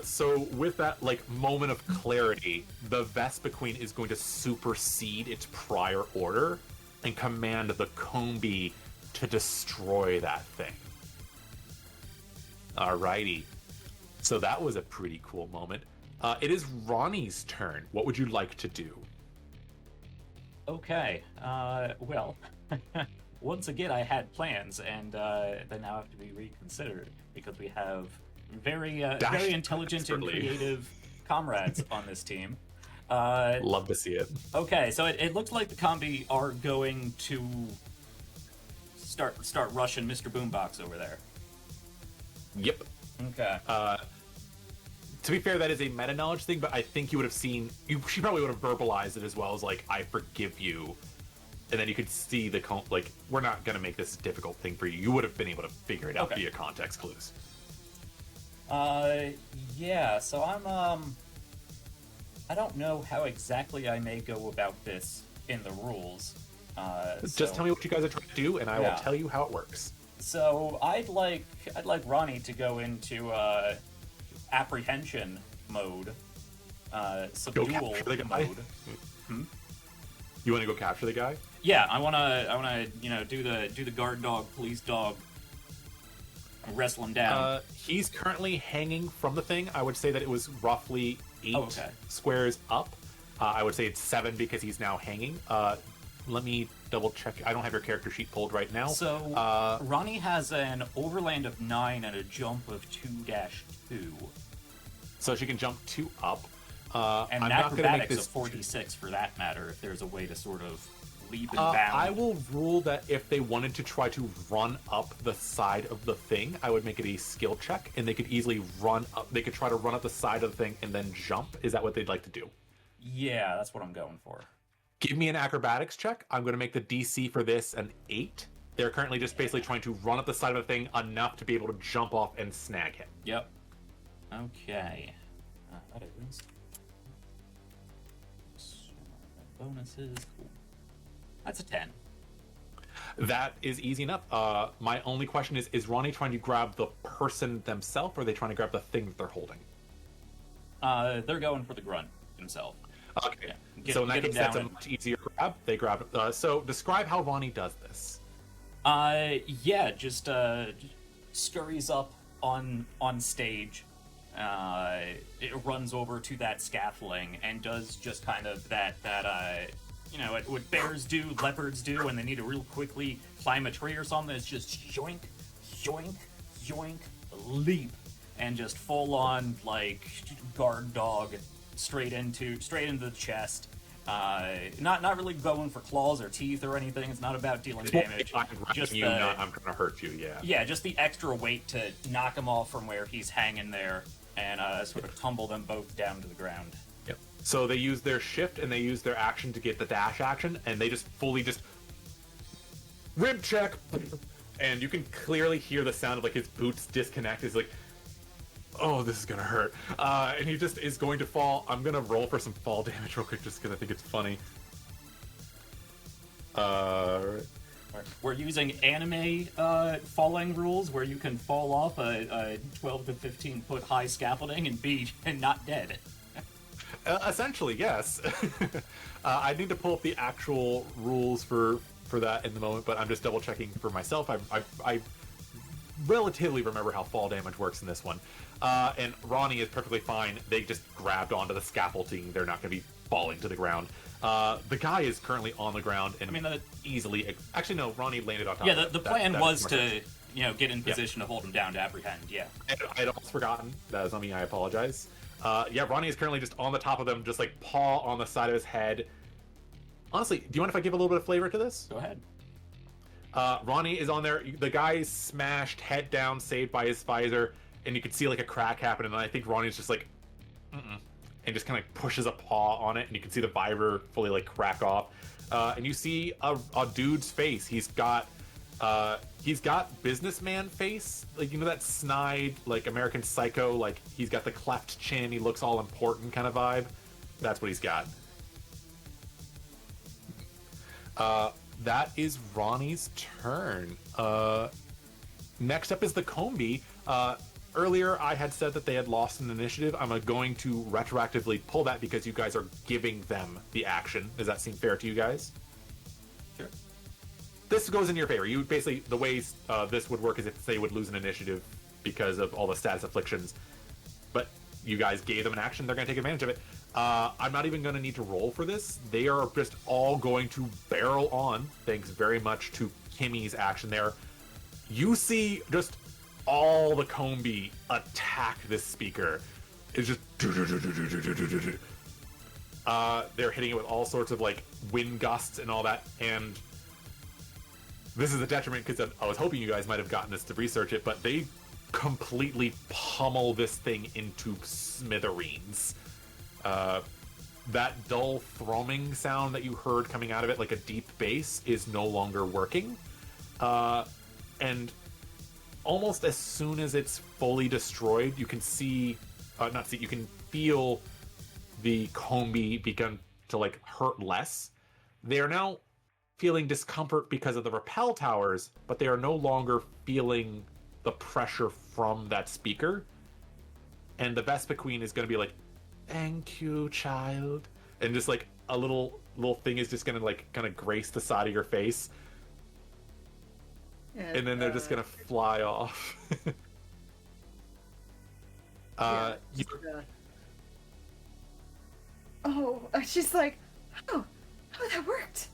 So with that, like, moment of clarity, the Vespa Queen is going to supersede its prior order and command the Combi to destroy that thing. Alrighty. So that was a pretty cool moment. It is Ronnie's turn. What would you like to do? Okay. Well, once again, I had plans, and they now have to be reconsidered because we have very intelligent and creative comrades on this team. Love to see it. Okay, so it looks like the combi are going to start rushing Mr. Boombox over there. Yep. Okay. To be fair, that is a meta-knowledge thing, but I think you would have seen... she probably would have verbalized it as well as, like, I forgive you. And then you could see the... like, we're not going to make this a difficult thing for you. You would have been able to figure it out via context clues. Yeah, so I'm, I don't know how exactly I may go about this in the rules. Just tell me what you guys are trying to do, and I will tell you how it works. So I'd like Ronnie to go into apprehension mode, subdual mode. You want to go capture the guy? Yeah, I wanna do the guard dog, police dog, wrestle him down. He's currently hanging from the thing. I would say that it was roughly 8 squares up. I would say it's 7 because he's now hanging. Let me double check. I don't have your character sheet pulled right now. So Ronnie has an overland of 9 and a jump of 2-2. So she can jump 2 up. And I'm acrobatics not gonna make this of 46 for that matter, if there's a way to sort of leap and bound. I will rule that if they wanted to try to run up the side of the thing, I would make it a skill check, and they could easily run up. They could try to run up the side of the thing and then jump. Is that what they'd like to do? Yeah, that's what I'm going for. Give me an acrobatics check. I'm going to make the DC for this an 8. They're currently just basically trying to run up the side of the thing enough to be able to jump off and snag him. Yep. Okay. That is... bonuses. Cool. That's a 10. That is easy enough. My only question is Ronnie trying to grab the person themselves, or are they trying to grab the thing that they're holding? They're going for the grunt himself. Okay. Yeah. So in that case, that's a much easier grab. They grab it. So describe how Ronnie does this. Yeah, just scurries up on stage. It runs over to that scaffolding and does just kind of that what bears do, leopards do when they need to real quickly climb a tree or something. It's just yoink, yoink, yoink, leap, and just full on like guard dog straight into the chest. Not really going for claws or teeth or anything. It's not about dealing damage. I'm trying to hurt you. Yeah. Yeah, just the extra weight to knock him off from where he's hanging there and sort of tumble them both down to the ground. Yep. So they use their shift and they use their action to get the dash action, and they just fully rib check, and you can clearly hear the sound of like his boots disconnect. He's like, oh, this is gonna hurt, and he just is going to fall. I'm gonna roll for some fall damage real quick just because I think it's funny. We're using anime falling rules where you can fall off a 12 to 15 foot high scaffolding and be not dead. Essentially, yes. I need to pull up the actual rules for that in the moment, but I'm just double checking for myself. I relatively remember how fall damage works in this one. And Ronnie is perfectly fine. They just grabbed onto the scaffolding. They're not going to be falling to the ground. The guy is currently on the ground and easily... Actually, no, Ronnie landed on top of it. Yeah, the plan was to get in position to hold him down to apprehend, yeah. I had almost forgotten. That is on me, I apologize. Yeah, Ronnie is currently just on the top of them, just like paw on the side of his head. honestly, do you mind if I give a little bit of flavor to this? Go ahead. Ronnie is on there. The guy's smashed, head down, saved by his visor, and you can see like a crack happen. And I think Ronnie's just like, and just kind of pushes a paw on it, and you can see the visor fully like crack off. And you see a dude's face. He's got businessman face, like, you know, that snide, like American Psycho, like he's got the cleft chin. He looks all important kind of vibe. That's what he's got. That is Ronnie's turn. Next up is the Combi. Earlier, I had said that they had lost an initiative. I'm going to retroactively pull that because you guys are giving them the action. Does that seem fair to you guys? Sure. This goes in your favor. You basically, the way this would work is if they would lose an initiative because of all the status afflictions, but you guys gave them an action, they're going to take advantage of it. I'm not even going to need to roll for this. They are just all going to barrel on, thanks very much to Kimi's action there. You see just all the Combi attack this speaker. It's just... they're hitting it with all sorts of, like, wind gusts and all that, and this is a detriment because I was hoping you guys might have gotten this to research it, but they completely pummel this thing into smithereens. That dull thrumming sound that you heard coming out of it, like a deep bass, is no longer working. And almost as soon as it's fully destroyed, you can you can feel the Combi begin to, like, hurt less. They are now feeling discomfort because of the rappel towers, but they are no longer feeling the pressure from that speaker. And the Vespa Queen is going to be like, "Thank you, child," and just like a little thing is just gonna like kind of grace the side of your face, and then they're just gonna fly off. She's like, oh, that worked.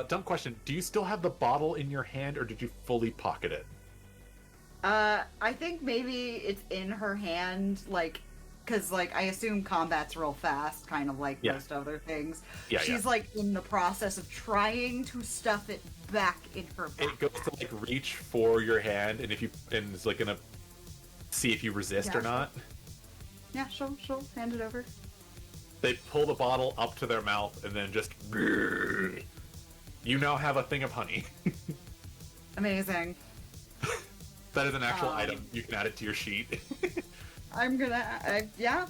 Dumb question: do you still have the bottle in your hand, or did you fully pocket it? I think maybe it's in her hand, like. Because, like, I assume combat's real fast, kind of like most other things. Yeah, She's, like, in the process of trying to stuff it back in her back. It goes to, like, reach for your hand, and it's, like, gonna see if you resist or not. Yeah, she'll hand it over. They pull the bottle up to their mouth, and then just... You now have a thing of honey. Amazing. That is an actual item. You can add it to your sheet. I'm gonna,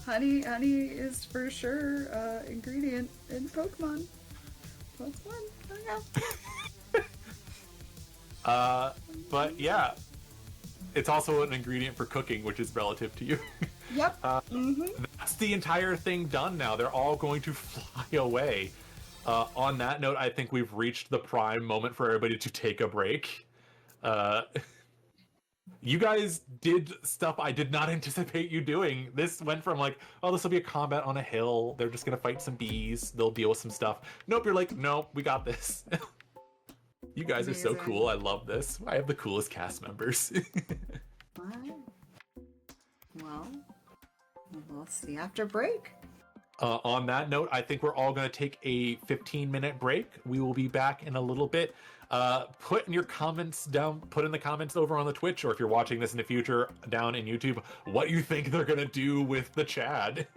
honey is for sure ingredient in Pokemon. That's one. But yeah, it's also an ingredient for cooking, which is relative to you. Yep. That's the entire thing done now. They're all going to fly away. On that note, I think we've reached the prime moment for everybody to take a break. You guys did stuff I did not anticipate you doing. This went from like, oh, this will be a combat on a hill. They're just going to fight some bees. They'll deal with some stuff. Nope, you're like, nope, we got this. You guys are so cool. I love this. I have the coolest cast members. Well, we'll see after break. On that note, I think we're all going to take a 15-minute break. We will be back in a little bit. Put in your comments down, put in the comments over on the Twitch, or if you're watching this in the future down in YouTube, what you think they're going to do with the Chad.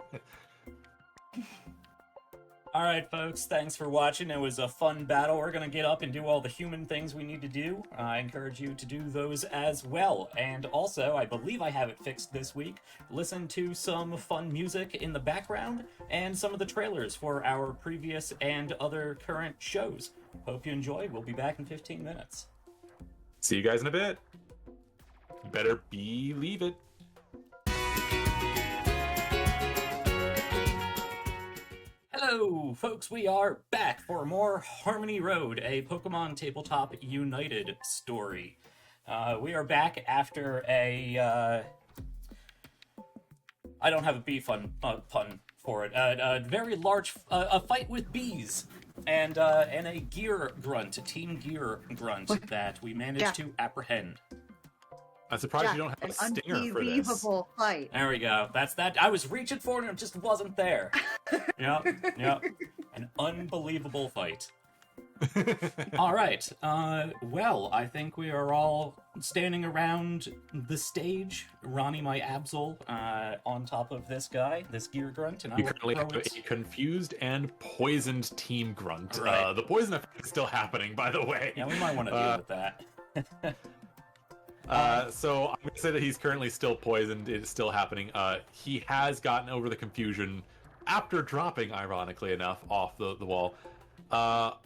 Alright, folks, thanks for watching. It was a fun battle. We're gonna get up and do all the human things we need to do. I encourage you to do those as well. And also, I believe I have it fixed this week. Listen to some fun music in the background and some of the trailers for our previous and other current shows. Hope you enjoy. We'll be back in 15 minutes. See you guys in a bit. You better believe it. Hello, folks. We are back for more Harmony Road, a Pokemon Tabletop United story. We are back after a, I don't have a bee pun for it. A very large, a fight with bees, and a gear grunt, a team gear grunt that we managed to apprehend. I'm surprised you don't have a stinger for this. Unbelievable fight. There we go. That's that. I was reaching for it and it just wasn't there. Yep. An unbelievable fight. All right. Well, I think we are all standing around the stage. Ronnie, my Absol, on top of this guy, this gear grunt, and I You will currently throw have it. a confused and poisoned team grunt. Right. The poison effect is still happening, by the way. Yeah, we might want to deal with that. So I'm going to say that he's currently still poisoned. It's still happening. He has gotten over the confusion after dropping, ironically enough, off the wall.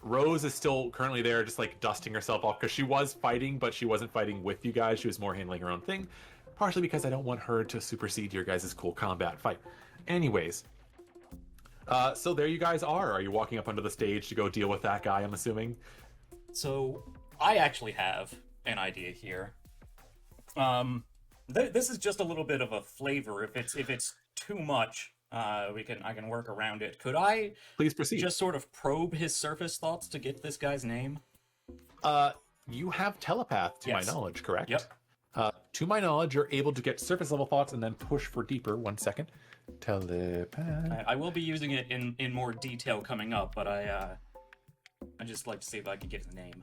Rose is still currently there, just like dusting herself off, because she was fighting, but she wasn't fighting with you guys. She was more handling her own thing, partially because I don't want her to supersede your guys' cool combat fight. Anyways, so there you guys are. Are you walking up onto the stage to go deal with that guy, I'm assuming? So I actually have an idea here. This is just a little bit of a flavor. If it's too much, I can work around it. Could I Please proceed. just sort of probe his surface thoughts to get this guy's name? You have telepath, to Yes. my knowledge, correct? Yep. To my knowledge, you're able to get surface level thoughts and then push for deeper. 1 second. Telepath. I will be using it in more detail coming up, but I just like to see if I can get his name.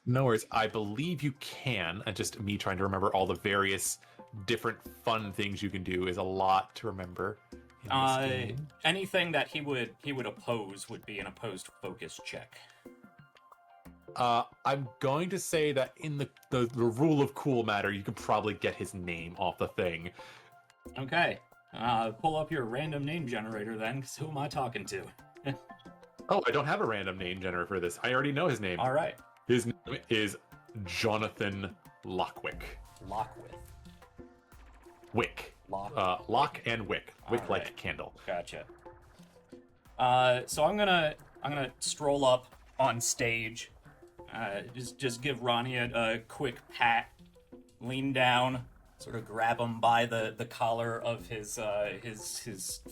No worries. I believe you can. And just me trying to remember all the various different fun things you can do is a lot to remember. In this game. Anything that he would oppose would be an opposed focus check. I'm going to say that in the rule of cool matter, you can probably get his name off the thing. Okay. Pull up your random name generator then, because who am I talking to? Oh, I don't have a random name generator for this. I already know his name. All right. His name is Jonathan Lockwick. Lockwith. Wick. Lock. Lock and wick. Wick All like right. candle. Gotcha. So I'm gonna stroll up on stage. Just give Ronnie a quick pat, lean down, sort of grab him by the collar of his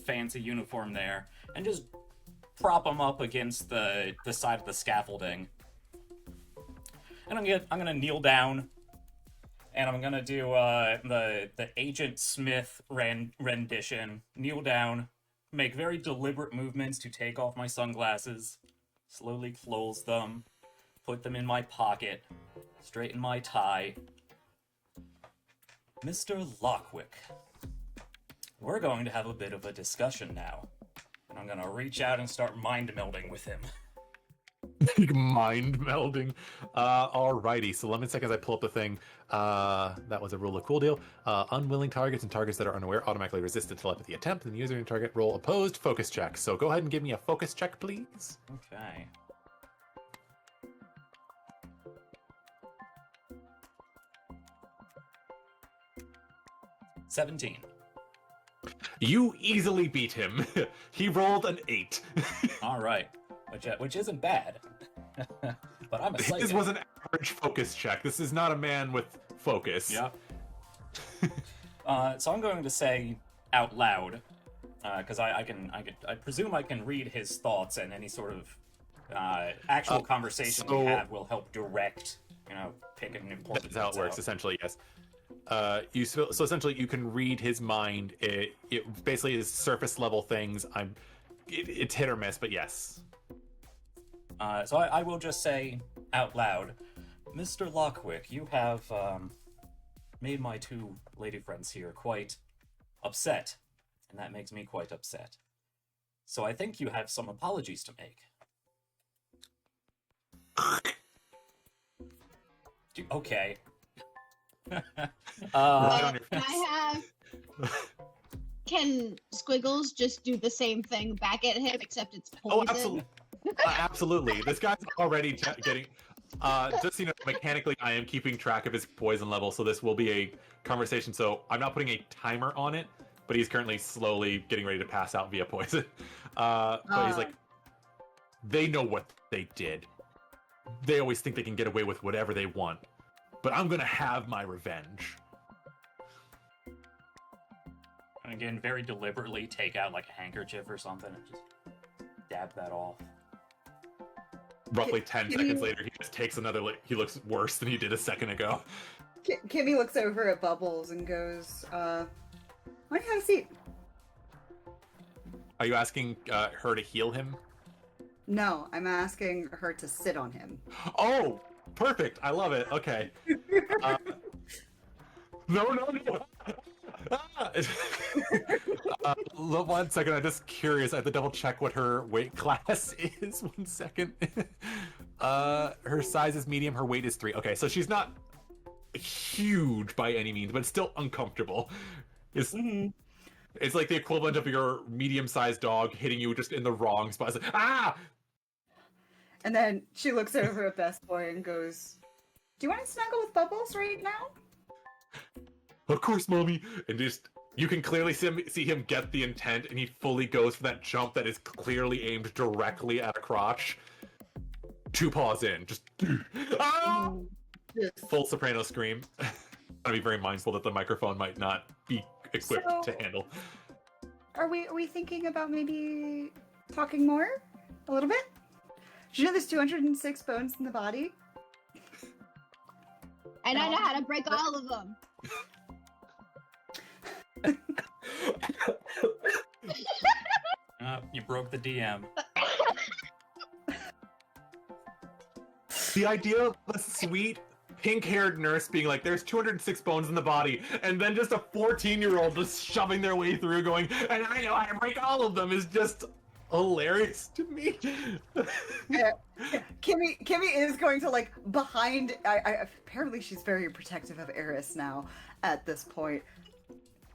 fancy uniform there, and just prop him up against the side of the scaffolding. And I'm gonna kneel down, and I'm gonna do the Agent Smith rendition. Kneel down, make very deliberate movements to take off my sunglasses, slowly close them, put them in my pocket, straighten my tie. Mr. Lockwick, we're going to have a bit of a discussion now. And I'm gonna reach out and start mind melding with him. Mind melding. Alrighty, so 11 seconds I pull up the thing. That was a rule of cool deal. Unwilling targets and targets that are unaware automatically resist the telepathy attempt, and the user and target roll opposed focus check. So go ahead and give me a focus check, please. Okay. $17. You easily beat him. He rolled an 8. All right, which isn't bad. But I'm a psychic. This was an average focus check. This is not a man with focus. Yeah. So I'm going to say out loud, because I presume I can read his thoughts, and any sort of actual conversation we have will help direct, pick an important. That's how it works, out. essentially. Yes. So essentially, you can read his mind. It basically is surface level things. It's hit or miss, but yes. So I will just say out loud, Mr. Lockwick, you have made my two lady friends here quite upset, and that makes me quite upset. So I think you have some apologies to make. Okay. Can Squiggles just do the same thing back at him, except it's poison? Oh, absolutely. Absolutely. This guy's already getting... just so you know, mechanically, I am keeping track of his poison level, so this will be a conversation. So I'm not putting a timer on it, but he's currently slowly getting ready to pass out via poison. But he's like, they know what they did. They always think they can get away with whatever they want. But I'm going to have my revenge. And again, very deliberately take out like a handkerchief or something and just dab that off. Roughly 10 seconds later, he just takes another he looks worse than he did a second ago. Kimmy looks over at Bubbles and goes, why don't you have a seat? Are you asking her to heal him? No, I'm asking her to sit on him. Oh, perfect. I love it. Okay. No. Ah! 1 second. I'm just curious. I have to double check what her weight class is. 1 second. Her size is medium. Her weight is 3. Okay, so she's not huge by any means, but it's still uncomfortable. It's like the equivalent of your medium-sized dog hitting you just in the wrong spot. It's like, ah! And then she looks over at Best Boy and goes, "Do you want to snuggle with Bubbles right now?" Of course, mommy. And just you can clearly see him get the intent, and he fully goes for that jump that is clearly aimed directly at a crotch. 2 paws in, just ah! Full soprano scream. I want to be very mindful that the microphone might not be equipped to handle. Are we thinking about maybe talking more a little bit? Did you know there's 206 bones in the body? And I know how to break all of them. You broke the DM. The idea of a sweet pink-haired nurse being like, there's 206 bones in the body, and then just a 14-year-old just shoving their way through going, and I know how to break all of them, is just hilarious to me. Kimi is going to like behind. Apparently she's very protective of Eris now at this point.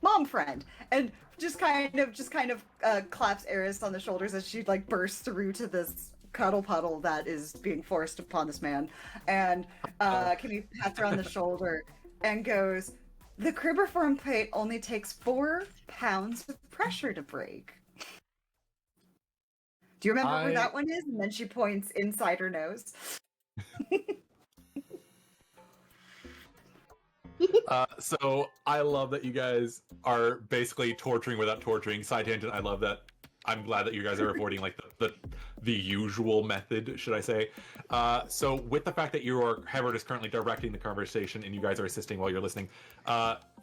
Mom friend, and just kind of claps Eris on the shoulders as she like bursts through to this cuddle puddle that is being forced upon this man, and Kimi pats her on the shoulder and goes, "The crib reform plate only takes 4 pounds of pressure to break. Do you remember where that one is?" And then she points inside her nose. So I love that you guys are basically torturing without torturing. Side tangent, I love that. I'm glad that you guys are avoiding like the usual method, should I say. So with the fact that Hevard is currently directing the conversation and you guys are assisting while you're listening,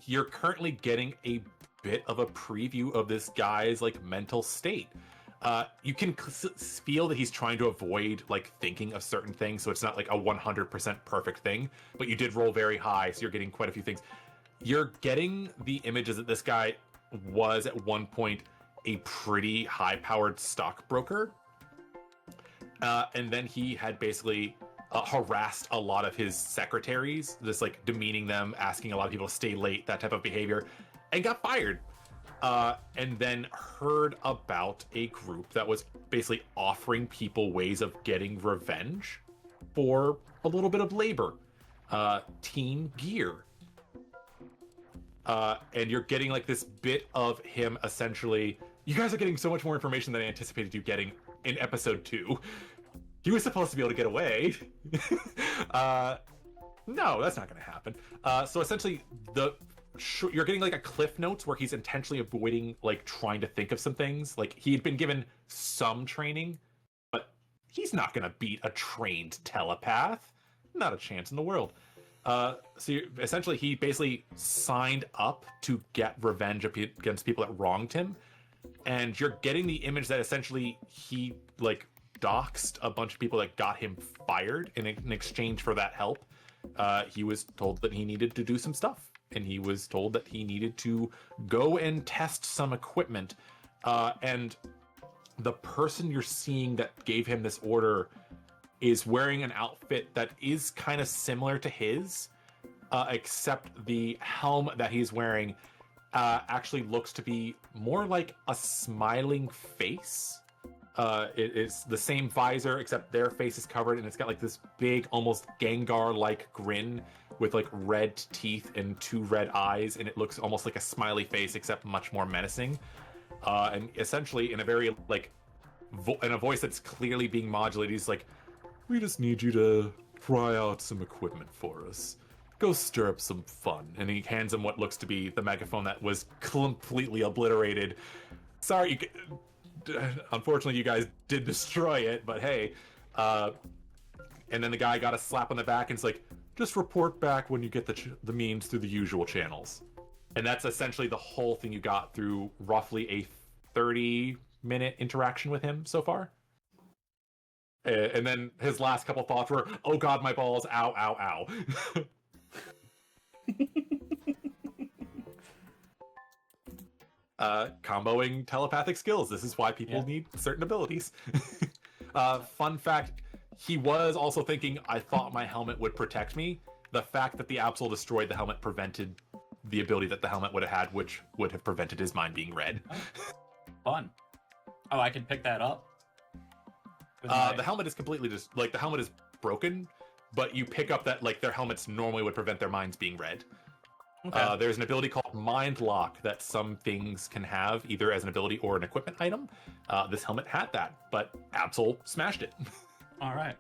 you're currently getting a bit of a preview of this guy's like mental state. You can feel that he's trying to avoid like thinking of certain things, so it's not like a 100% perfect thing, but you did roll very high, so you're getting quite a few things. You're getting the images that this guy was at one point a pretty high-powered stockbroker, and then he had basically harassed a lot of his secretaries, just like demeaning them, asking a lot of people to stay late, that type of behavior, and got fired. And then heard about a group that was basically offering people ways of getting revenge for a little bit of labor. Team Gear. And you're getting like this bit of him essentially. You guys are getting so much more information than I anticipated you getting in episode 2. He was supposed to be able to get away. No, that's not going to happen. So essentially, you're getting like a cliff notes where he's intentionally avoiding like trying to think of some things. Like he had been given some training, but he's not going to beat a trained telepath. Not a chance in the world. Essentially, he basically signed up to get revenge against people that wronged him. And you're getting the image that essentially he like doxed a bunch of people that got him fired, and in exchange for that help, he was told that he needed to do some stuff. And he was told that he needed to go and test some equipment. And the person you're seeing that gave him this order is wearing an outfit that is kind of similar to his, except the helm that he's wearing actually looks to be more like a smiling face. It is the same visor, except their face is covered, and it's got like this big, almost Gengar-like grin with like red teeth and 2 red eyes, and it looks almost like a smiley face, except much more menacing. And essentially, in a very like, in a voice that's clearly being modulated, he's like, "We just need you to try out some equipment for us. Go stir up some fun." And he hands him what looks to be the megaphone that was completely obliterated. Sorry, unfortunately, you guys did destroy it, but hey. And then the guy got a slap on the back and it's like, "Just report back when you get the means through the usual channels." And that's essentially the whole thing you got through roughly a 30-minute interaction with him so far. And then his last couple thoughts were, "Oh God, my balls! Ow, ow, ow!" Comboing telepathic skills. This is why people need certain abilities. Fun fact: he was also thinking, "I thought my helmet would protect me." The fact that the Absol destroyed the helmet prevented the ability that the helmet would have had, which would have prevented his mind being read. Fun. Oh, I can pick that up? The helmet is completely just like the helmet is broken, but you pick up that like their helmets normally would prevent their minds being read. Okay. There's an ability called Mind Lock that some things can have either as an ability or an equipment item. This helmet had that, but Absol smashed it. All right.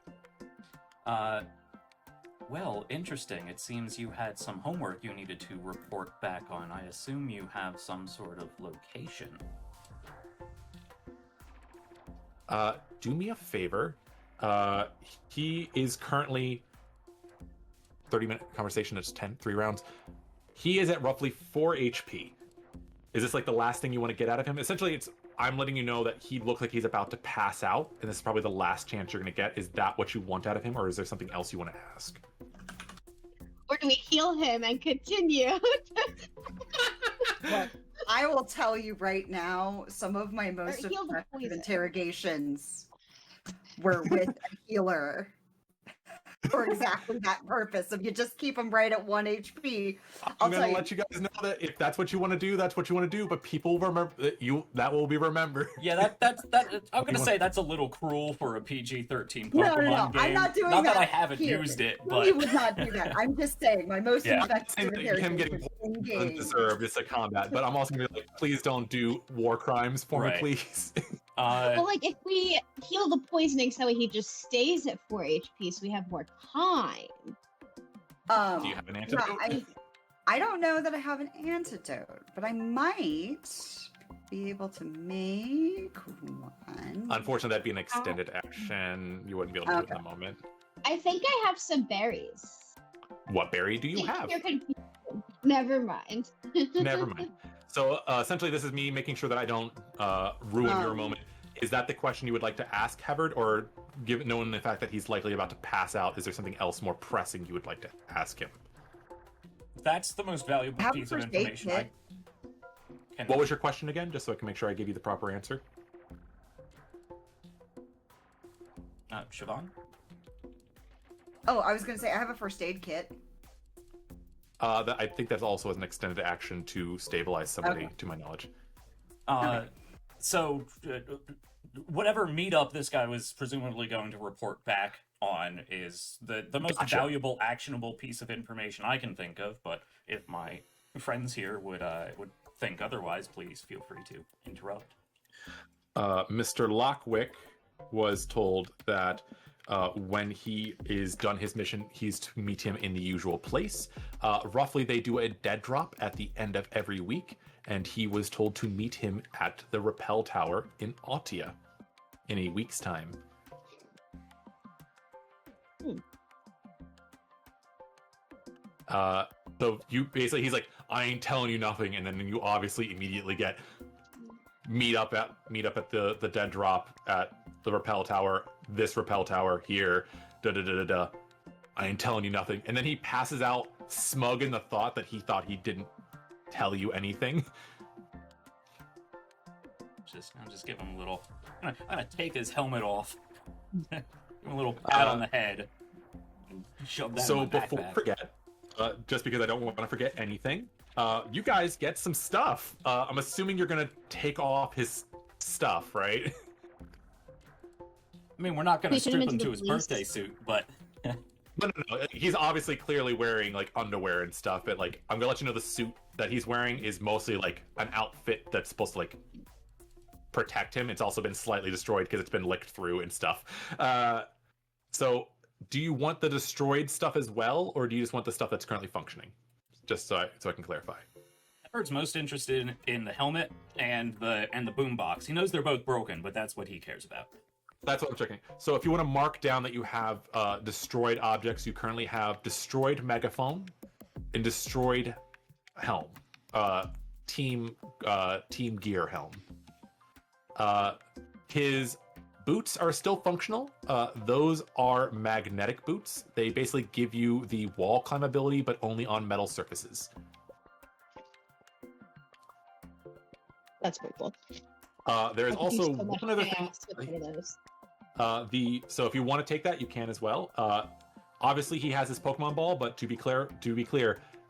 Well, interesting. It seems you had some homework you needed to report back on. I assume you have some sort of location. Do me a favor. He is currently 30-minute conversation. It's 3 rounds. He is at roughly 4 HP. Is this like the last thing you want to get out of him? Essentially, I'm letting you know that he looks like he's about to pass out, and this is probably the last chance you're going to get. Is that what you want out of him, or is there something else you want to ask? Or do we heal him and continue? Well, I will tell you right now, some of my most Or heal the effective poison. interrogations were with a healer for exactly that purpose. If you just keep them right at 1 HP, I'm going to let you guys know that if that's what you want to do, that's what you want to do. But people remember that will be remembered. Yeah, that's I'm going to say that's a little cruel for a PG-13 Pokemon no, game. I'm not doing not that. that I haven't Here. used it, We but would not do that. I'm just saying my most effective him getting interrogations in game. undeserved is a combat, but I'm also going to be like, please don't do war crimes for me, please. Well, like, if we heal the poisoning so he just stays at 4 HP so we have more time. Do you have an antidote? I don't know that I have an antidote, but I might be able to make one. Unfortunately, that'd be an extended action. You wouldn't be able to do it in the moment. I think I have some berries. What berry do you have? You're confused. Never mind. Never mind. So essentially, this is me making sure that I don't ruin your moment. Is that the question you would like to ask Hevard, or knowing the fact that he's likely about to pass out, is there something else more pressing you would like to ask him? That's the most valuable piece of information. What was your question again, just so I can make sure I give you the proper answer? Siobhan? Oh, I was going to say, I have a first aid kit. I think that's also an extended action to stabilize somebody, to my knowledge. So, whatever meetup this guy was presumably going to report back on is the most valuable, actionable piece of information I can think of. But if my friends here would think otherwise, please feel free to interrupt. Mr. Lockwick was told that when he is done his mission, he's to meet him in the usual place. Roughly, they do a dead drop at the end of every week, and he was told to meet him at the Rappel Tower in Autia in a week's time. So you basically, he's like, I ain't telling you nothing, and then you obviously immediately get meet up at the dead drop at the Rappel Tower, this Rappel Tower here, I ain't telling you nothing. And then he passes out, smug in the thought that he thought he didn't tell you anything. I'm just giving him a little. I'm gonna take his helmet off. Give him a little pat on the head. And shove that in my before backpack. I forget, just because I don't want to forget anything, you guys get some stuff. I'm assuming you're gonna take off his stuff, right? I mean, we're not gonna strip him to the his police. birthday suit, but No. He's obviously clearly wearing like underwear and stuff, but like I'm gonna let you know the suit that he's wearing is mostly like an outfit that's supposed to like protect him. It's also been slightly destroyed because it's been licked through and stuff. So do you want the destroyed stuff as well, or do you just want the stuff that's currently functioning? Just so I can clarify. Edward's most interested in the helmet and the boombox. He knows they're both broken, but that's what he cares about. That's what I'm checking. So if you want to mark down that you have destroyed objects, you currently have destroyed megaphone and destroyed helm. Team gear helm. His boots are still functional. Those are magnetic boots. They basically give you the wall climb ability, but only on metal surfaces. That's pretty cool. There is I could use also so much one other thing. chaos with one of those. So if you want to take that, you can as well. Obviously, he has his Pokemon Ball, but to be clear,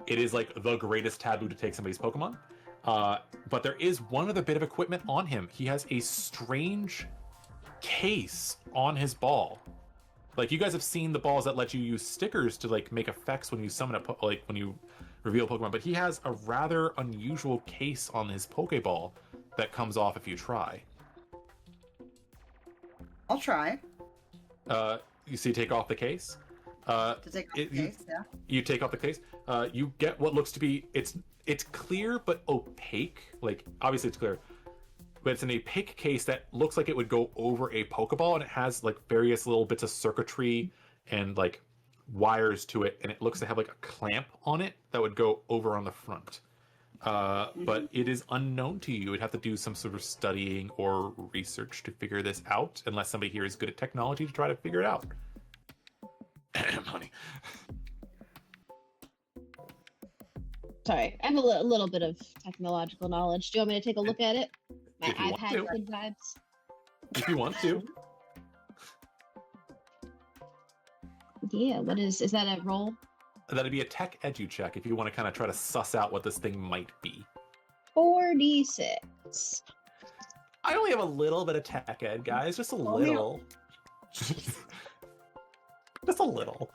it is like the greatest taboo to take somebody's Pokemon. But there is one other bit of equipment on him. He has a strange case on his ball. Like, you guys have seen the balls that let you use stickers to like make effects when you summon when you reveal Pokemon. But he has a rather unusual case on his Pokeball that comes off if you try. I'll try. You take off the case. To take off the case, yeah. You take off the case. You get what looks to be it's clear but opaque. Like, obviously it's clear, but it's an opaque case that looks like it would go over a Pokeball, and it has like various little bits of circuitry and like wires to it, and it looks to have like a clamp on it that would go over on the front. But it is unknown to you. You would have to do some sort of studying or research to figure this out, unless somebody here is good at technology to try to figure it out. Honey. Sorry, I have a little bit of technological knowledge. Do you want me to take a look at it? My If you want iPad to. kid vibes. If you want to. Yeah, is that a roll? That'd be a tech edu check if you want to kind of try to suss out what this thing might be. 46. I only have a little bit of tech ed, guys. Just a little. Just a little.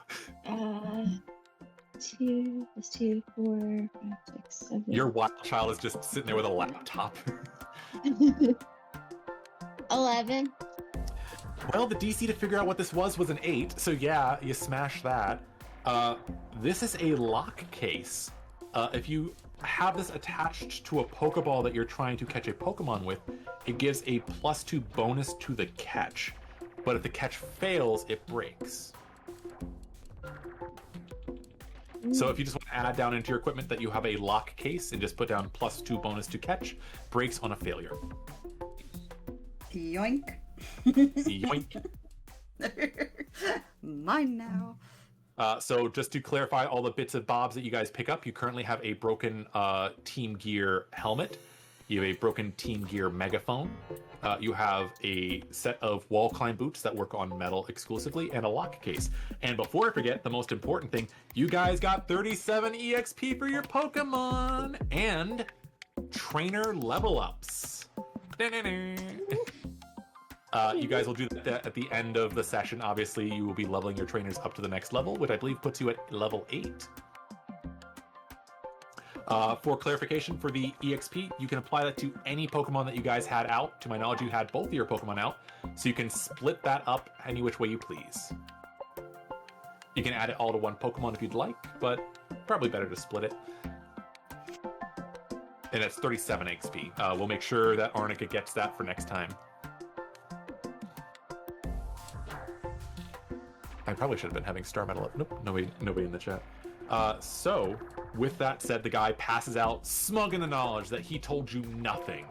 2 plus 2, 4, 5, 6, 7. Your wild child is just sitting there with a laptop. 11. Well, the DC to figure out what this was an 8, so yeah, you smash that. This is a lock case. If you have this attached to a Pokeball that you're trying to catch a Pokemon with, it gives a +2 bonus to the catch. But if the catch fails, it breaks. So if you just want to add down into your equipment that you have a lock case and just put down +2 bonus to catch, breaks on a failure. Yoink. Yoink. Mine now. So just to clarify all the bits and bobs that you guys pick up, you currently have a broken Team Gear helmet. You have a broken Team Gear megaphone. You have a set of wall climb boots that work on metal exclusively, and a lock case. And before I forget, the most important thing, you guys got 37 EXP for your Pokemon and trainer level ups. You guys will do that at the end of the session. Obviously, you will be leveling your trainers up to the next level, which I believe puts you at level 8. For clarification, for the EXP, you can apply that to any Pokemon that you guys had out. To my knowledge, you had both of your Pokemon out, so you can split that up any which way you please. You can add it all to one Pokemon if you'd like, but probably better to split it. And that's 37 XP. We'll make sure that Arnica gets that for next time. I probably should have been having Starmetal up. Nope, nobody in the chat. So, with that said, the guy passes out, smug in the knowledge that he told you nothing.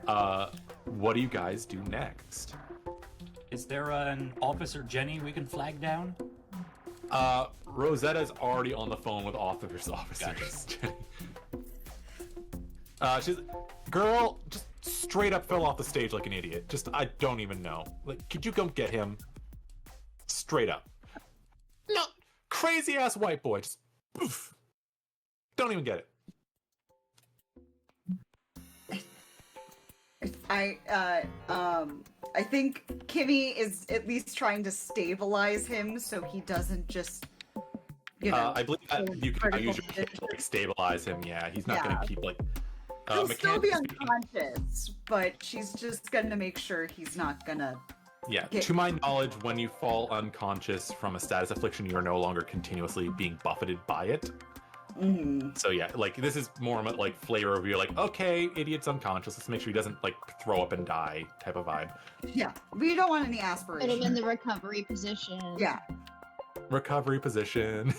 What do you guys do next? Is there an Officer Jenny we can flag down? Rosetta's already on the phone with officers. She's, girl, just straight up fell off the stage like an idiot. Just, I don't even know. Like, could you come get him? Straight up. No, crazy ass white boy. Just poof. Don't even get it. I think Kimi is at least trying to stabilize him so he doesn't just, you know. I believe that you can use your kick to like stabilize him. Yeah, he's not going to keep like. He'll still be unconscious, but she's just gonna make sure he's not gonna. Yeah, to my knowledge, when you fall unconscious from a status affliction, you are no longer continuously being buffeted by it. Mm-hmm. So yeah, like this is more like flavor of you're like, okay, idiot's unconscious. Let's make sure he doesn't like throw up and die type of vibe. Yeah, we don't want any Put aspiration. him in the recovery position. Yeah. Recovery position.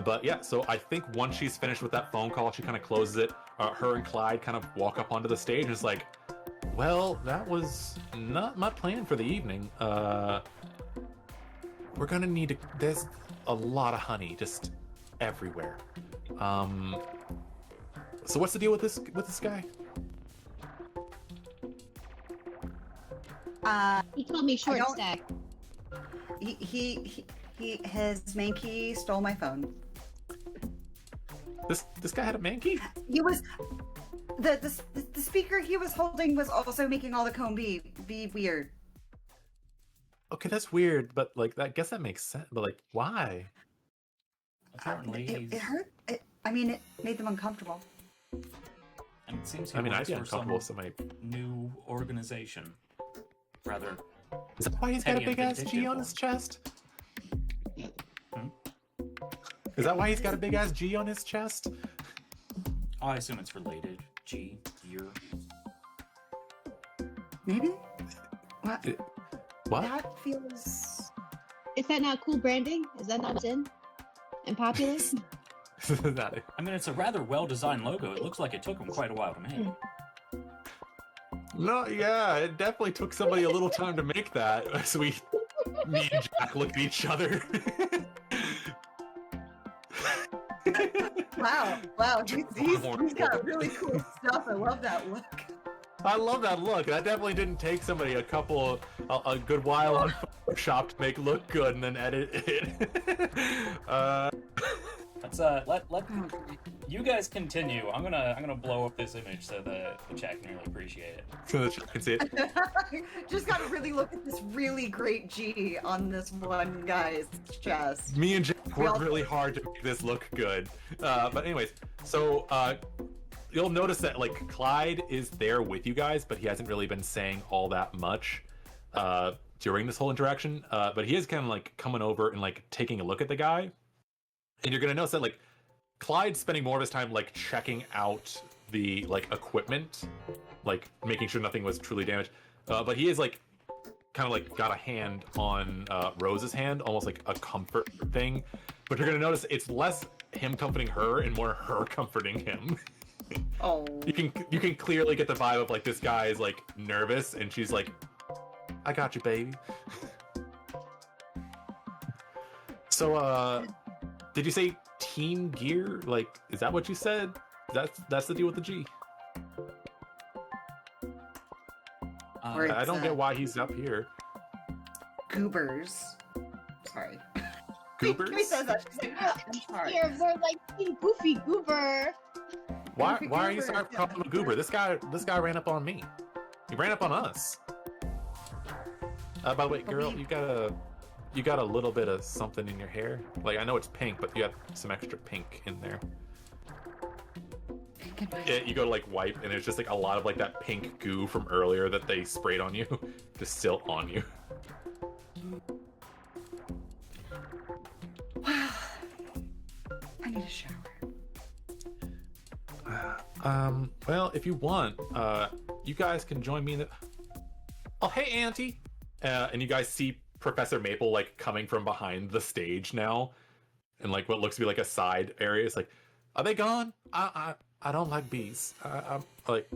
But yeah, so I think once she's finished with that phone call, she kind of closes it. her and Clyde kind of walk up onto the stage and it's like, well, that was not my plan for the evening. We're gonna need to, there's a lot of honey just everywhere. So what's the deal with this guy? He told me short stack. His Mankey stole my phone. This guy had a Mankey? He was the speaker he was holding was also making all the comb be weird. Okay, that's weird, but like I guess that makes sense. But like, why? Apparently, It hurt. It made them uncomfortable. And it seems I'd be works for uncomfortable with somebody. new organization. Rather, Is that why he's got a Petty and big ass G vindictive on his one. chest? Hmm? Is that why he's got a big ass G on his chest? I assume it's related. G, year. Maybe. What? What? That feels. Is that not cool branding? Is that not in and popular? Not it. I mean, it's a rather well-designed logo. It looks like it took him quite a while to make. No, yeah, it definitely took somebody a little time to make that. So me and Jack look at each other. Wow, he's got really cool stuff. I love that look. I love that look. That definitely didn't take somebody a good while on Photoshop to make look good and then edit it. Let's let you guys continue. I'm gonna blow up this image so the chat can really appreciate it. So that you can see it. Just gotta really look at this really great G on this one guy's chest. Me and Jack worked really hard to make this look good. But anyways, so you'll notice that like Clyde is there with you guys, but he hasn't really been saying all that much during this whole interaction. But he is kind of like coming over and like taking a look at the guy. And you're gonna notice that like Clyde's spending more of his time like checking out the like equipment, like making sure nothing was truly damaged. But he is like kind of like got a hand on Rose's hand, almost like a comfort thing. But you're gonna notice it's less him comforting her and more her comforting him. Oh. You can clearly get the vibe of like this guy is like nervous and she's like, I got you, baby. So did you say Team Gear? Like, is that what you said? That's the deal with the G. I don't get why he's up here. Goobers. Sorry. Goobers? Kimi says that. She's like, I'm sorry. Here, we're like Team Goofy Goober. Why Goofy are you Goober, sorry for calling him a goober? This guy ran up on me. He ran up on us. By the way, girl, you got a little bit of something in your hair. Like, I know it's pink, but you got some extra pink in there. You go to like wipe, and it's just like a lot of like that pink goo from earlier that they sprayed on you, just still on you. Wow. I need a shower. Well, if you want, you guys can join me in the... Oh, hey, Auntie! And you guys see Professor Maple, like, coming from behind the stage now. And, like, what looks to be, like, a side area. It's like, are they gone? I don't like bees. I'm like...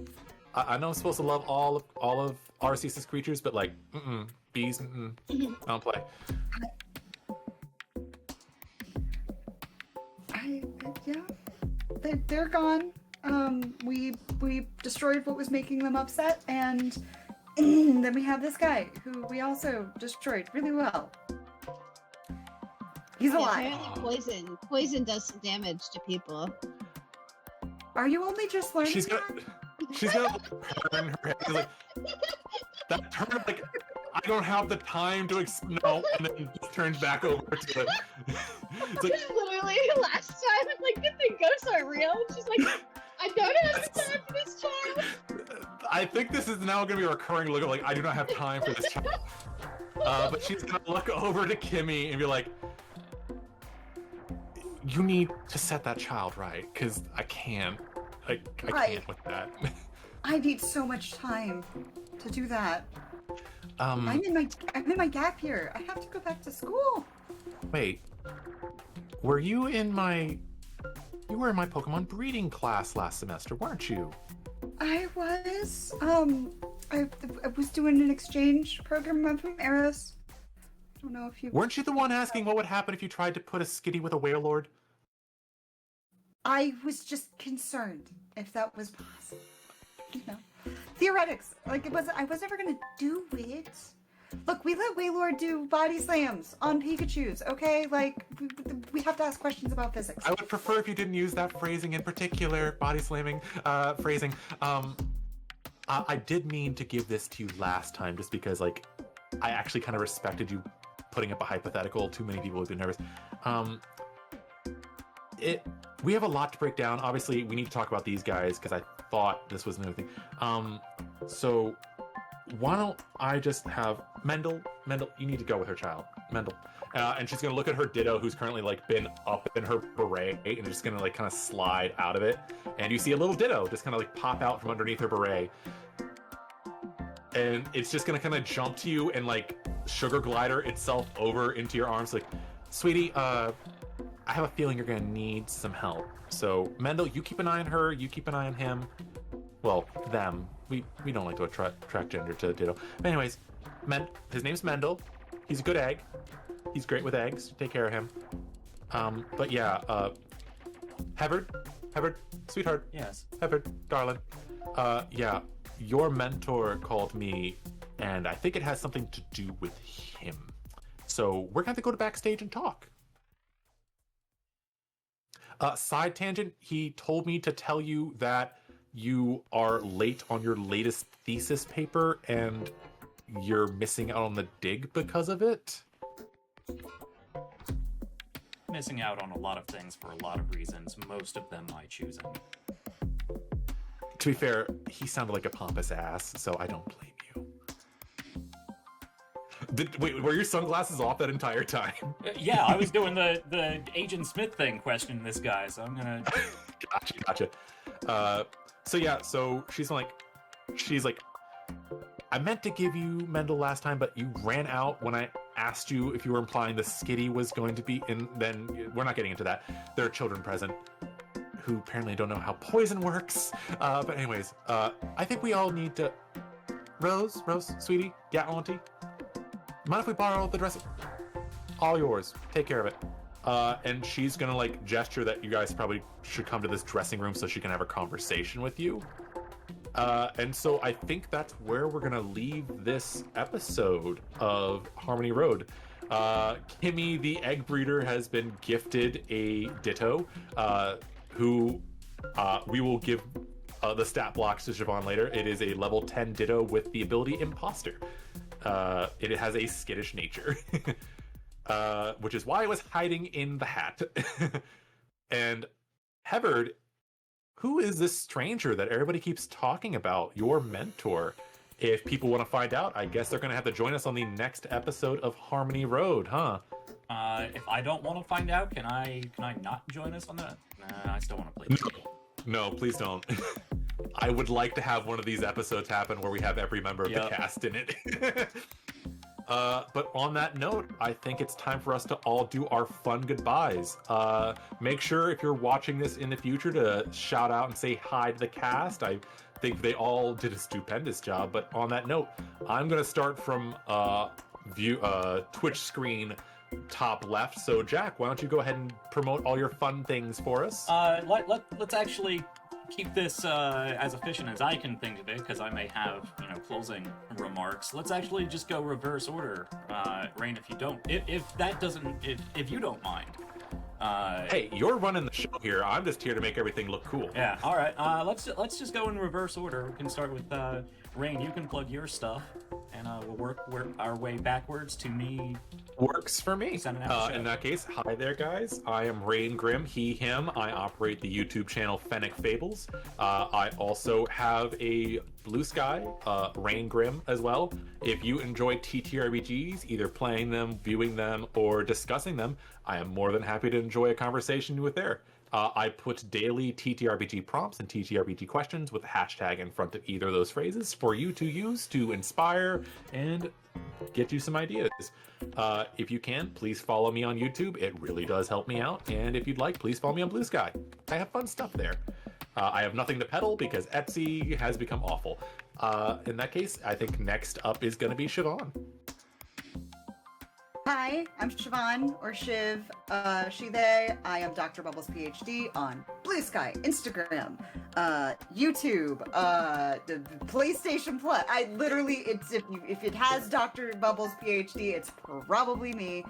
I know I'm supposed to love all of Arceus's creatures, but, like, bees, I don't play. Yeah. They're gone. We destroyed what was making them upset, and then we have this guy who we also destroyed really well. He's alive. Apparently poison does some damage to people. Are you only just learning? She's gonna turn her head. She's like, that turn, like, I don't have the time to no, and then just turns back over to the. It's like, Literally, last time, I'm like, good thing ghosts aren't real. And she's like, I don't have the time for this child. I think this is now going to be a recurring look of like, I do not have time for this child. But she's going to look over to Kimi and be like, you need to set that child right, because I can't. I can't with that. I need so much time to do that. I'm in my gap year. I have to go back to school. Wait. Were you in my You were in my Pokemon breeding class last semester, weren't you? I was. I was doing an exchange program from Eris. I don't know if you. Weren't you the one asking what would happen if you tried to put a skitty with a Wailord? I was just concerned if that was possible. You know, theoretics. Like I was never gonna do it. Look, we let Wailord do body slams on Pikachu's, okay? Like, we have to ask questions about physics. I would prefer if you didn't use that phrasing in particular, body slamming phrasing. I did mean to give this to you last time just because, like, I actually kind of respected you putting up a hypothetical. Too many people would be nervous. We have a lot to break down. Obviously, we need to talk about these guys because I thought this was another thing. So why don't I just have Mendel, you need to go with her child, Mendel. And she's gonna look at her Ditto, who's currently like been up in her beret, and just gonna like kind of slide out of it. And you see a little Ditto just kind of like pop out from underneath her beret. And it's just gonna kind of jump to you and like sugar glider itself over into your arms. Like, sweetie, I have a feeling you're gonna need some help. So Mendel, you keep an eye on her, you keep an eye on him. Well, them. We don't like to attract gender to Ditto. But anyways, his name's Mendel. He's a good egg. He's great with eggs. Take care of him. But yeah, Hevard, sweetheart. Yes. Hevard, darling. Yeah, your mentor called me, and I think it has something to do with him. So we're gonna have to go to backstage and talk. Side tangent, he told me to tell you that you are late on your latest thesis paper and you're missing out on the dig because of it. Missing out on a lot of things for a lot of reasons, most of them my choosing. To be fair, he sounded like a pompous ass, so I don't blame you. Wait, were your sunglasses off that entire time? Yeah, I was doing the Agent Smith thing questioning this guy, so I'm gonna... Gotcha. So yeah, so she's like, I meant to give you Mendel last time, but you ran out when I asked you if you were implying the skitty was going to be in, then we're not getting into that. There are children present who apparently don't know how poison works. But anyways, I think we all need to... Rose, sweetie, yeah, auntie. Mind if we borrow the dressing? All yours. Take care of it. And she's gonna like gesture that you guys probably should come to this dressing room so she can have a conversation with you. And so I think that's where we're gonna leave this episode of Harmony Road. Kimi, the egg breeder, has been gifted a Ditto, who we will give the stat blocks to Siobhan later. It is a level 10 Ditto with the ability Imposter. It has a skittish nature. Which is why I was hiding in the hat. And Hevard, who is this stranger that everybody keeps talking about? Your mentor. If people want to find out, I guess they're going to have to join us on the next episode of Harmony Road, huh? If I don't want to find out, can I not join us on that? Nah, I still want to play. No, please don't. I would like to have one of these episodes happen where we have every member of the cast in it. But on that note, I think it's time for us to all do our fun goodbyes. Make sure if you're watching this in the future to shout out and say hi to the cast. I think they all did a stupendous job. But on that note, I'm going to start from Twitch screen top left. So Jack, why don't you go ahead and promote all your fun things for us? Let's actually keep this as efficient as I can think of it, because I may have, closing remarks. Let's actually just go reverse order, Rayne, if you don't, if you don't mind. Hey, you're running the show here. I'm just here to make everything look cool. Yeah. All right. Let's just go in reverse order. We can start with Rayne. You can plug your stuff, and we'll work our way backwards to me. Works for me. In that case, hi there, guys. I am Rayne Grimm, he, him. I operate the YouTube channel Fennec Fables. I also have a Blue Sky, Rayne Grimm, as well. If you enjoy TTRPGs, either playing them, viewing them, or discussing them, I am more than happy to enjoy a conversation with there. I put daily TTRPG prompts and TTRPG questions with a hashtag in front of either of those phrases for you to use to inspire and get you some ideas. If you can, please follow me on YouTube. It really does help me out. And if you'd like, please follow me on Blue Sky. I have fun stuff there. I have nothing to peddle because Etsy has become awful. In that case, I think next up is going to be Siobhan. Hi, I'm Siobhan, or Shiv, she, they. I am Dr. Bubbles PhD on Blue Sky, Instagram, YouTube, the PlayStation Plus. I literally, it's if it has Dr. Bubbles PhD, it's probably me.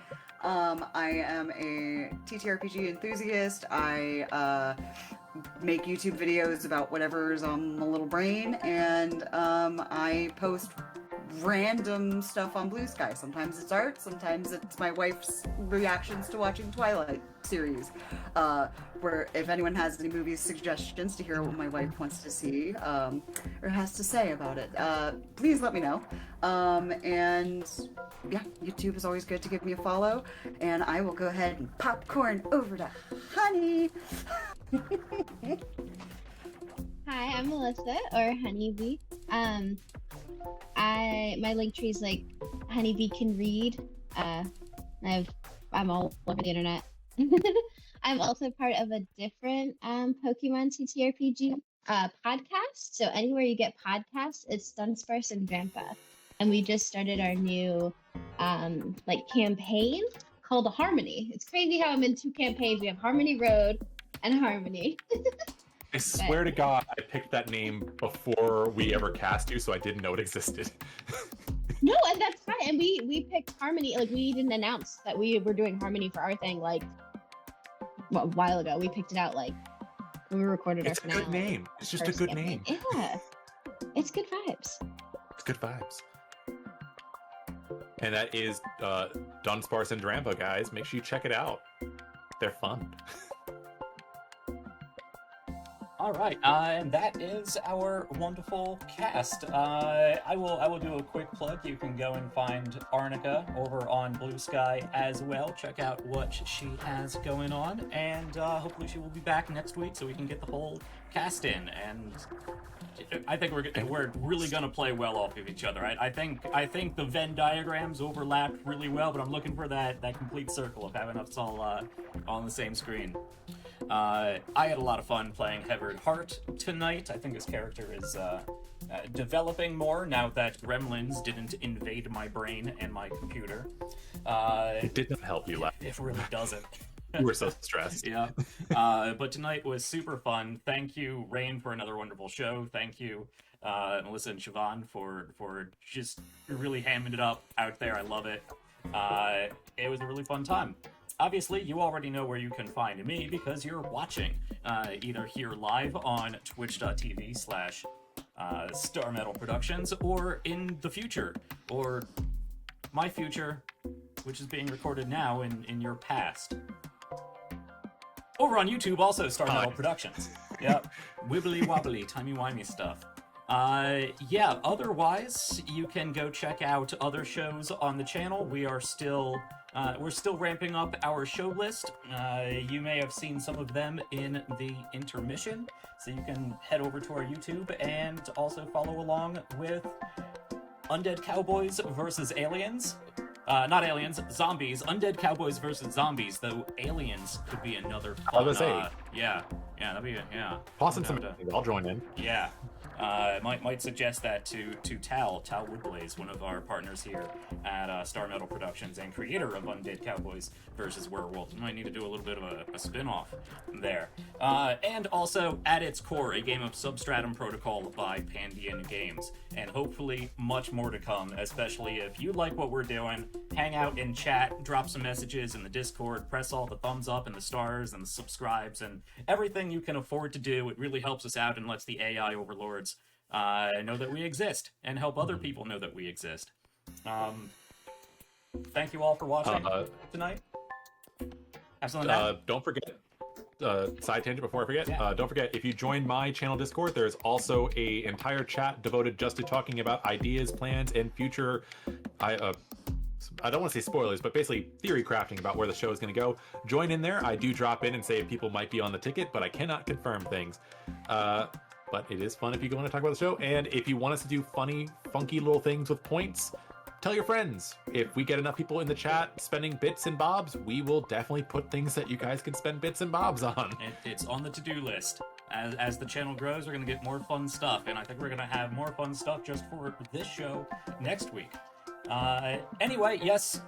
I am a TTRPG enthusiast. I make YouTube videos about whatever's on my little brain, and I post random stuff on Blue Sky. Sometimes it's art, sometimes it's my wife's reactions to watching Twilight series. Where if anyone has any movie suggestions to hear what my wife wants to see or has to say about it, please let me know. And yeah, YouTube is always good to give me a follow, and I will go ahead and popcorn over to Honey. Hi, I'm Melissa, or Honeybee. My link tree is like Honeybee can read. I'm all over the internet. I'm also part of a different Pokemon TTRPG podcast. So anywhere you get podcasts, it's Dunsparce and Grandpa. And we just started our new campaign called Harmony. It's crazy how I'm in two campaigns. We have Harmony Road and Harmony. I swear to God, I picked that name before we ever cast you, so I didn't know it existed. No, and that's fine. And we picked Harmony. Like, we didn't announce that we were doing Harmony for our thing, a while ago. We picked it out, when we recorded our finale. It's a good name. It's just a good name. Yeah. It's good vibes. It's good vibes. And that is Dunsparce and Drampa, guys. Make sure you check it out. They're fun. All right, and that is our wonderful cast. I will do a quick plug. You can go and find Arnica over on Blue Sky as well. Check out what she has going on, and hopefully she will be back next week so we can get the whole cast in. And I think we're really gonna play well off of each other. I think the Venn diagrams overlapped really well, but I'm looking for that complete circle of having us all on the same screen. I had a lot of fun playing Hevard Hart tonight. I think his character is developing more now that gremlins didn't invade my brain and my computer. It did not help you last. It really doesn't. You were so stressed. Yeah. But tonight was super fun. Thank you, Rayne, for another wonderful show. Thank you, Melissa and Siobhan, for just really hamming it up out there. I love it. It was a really fun time. Obviously, you already know where you can find me because you're watching, either here live on twitch.tv/Starmetal Productions, or in the future, or my future, which is being recorded now in your past. Over on YouTube, also Starmetal Productions. Yep, wibbly wobbly, timey-wimey stuff. Yeah, otherwise, you can go check out other shows on the channel. We're still ramping up our show list. You may have seen some of them in the intermission, so you can head over to our YouTube and also follow along with Undead Cowboys versus Aliens. Not aliens, zombies. Undead Cowboys versus zombies, though aliens could be another fun. I was gonna say. Yeah, that'd be Tossing some. I'll join in. Yeah. Might suggest that to Tal Woodblaze, one of our partners here at Starmetal Productions and creator of Undead Cowboys versus Werewolves. We might need to do a little bit of a spin-off there. And also, at its core, a game of Substratum Protocol by Pandian Games. And hopefully much more to come, especially if you like what we're doing. Hang out and chat, drop some messages in the Discord, press all the thumbs up and the stars and the subscribes and everything you can afford to do. It really helps us out and lets the AI overlords know that we exist and help other people know that we exist. Thank you all for watching tonight. Have something to add? Don't forget, side tangent before I forget, Yeah. don't forget, if you join my channel Discord, there's also a entire chat devoted just to talking about ideas, plans, and future I don't want to say spoilers, but basically theory crafting about where the show is going to go. Join in there. I do drop in and say people might be on the ticket, but I cannot confirm things. But it is fun if you want to talk about the show. And if you want us to do funny, funky little things with points, tell your friends. If we get enough people in the chat spending bits and bobs, we will definitely put things that you guys can spend bits and bobs on. It's on the to-do list. As the channel grows, we're going to get more fun stuff, and I think we're going to have more fun stuff just for this show next week. Anyway, yes,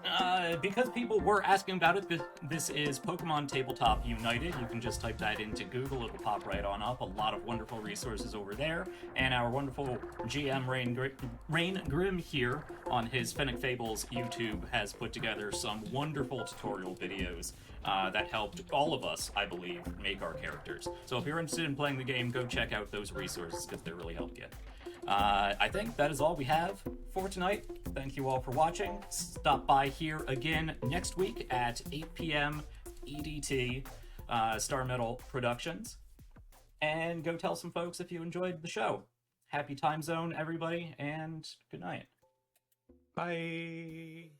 because people were asking about it, this is Pokemon Tabletop United. You can just type that into Google, it'll pop right on up. A lot of wonderful resources over there, and our wonderful GM Rayne Grimm here on his Fennec Fables YouTube has put together some wonderful tutorial videos that helped all of us, I believe, make our characters. So if you're interested in playing the game, go check out those resources because they really helped you. I think that is all we have for tonight. Thank you all for watching. Stop by here again next week at 8 p.m. EDT, Starmetal Productions. And go tell some folks if you enjoyed the show. Happy time zone, everybody, and good night. Bye.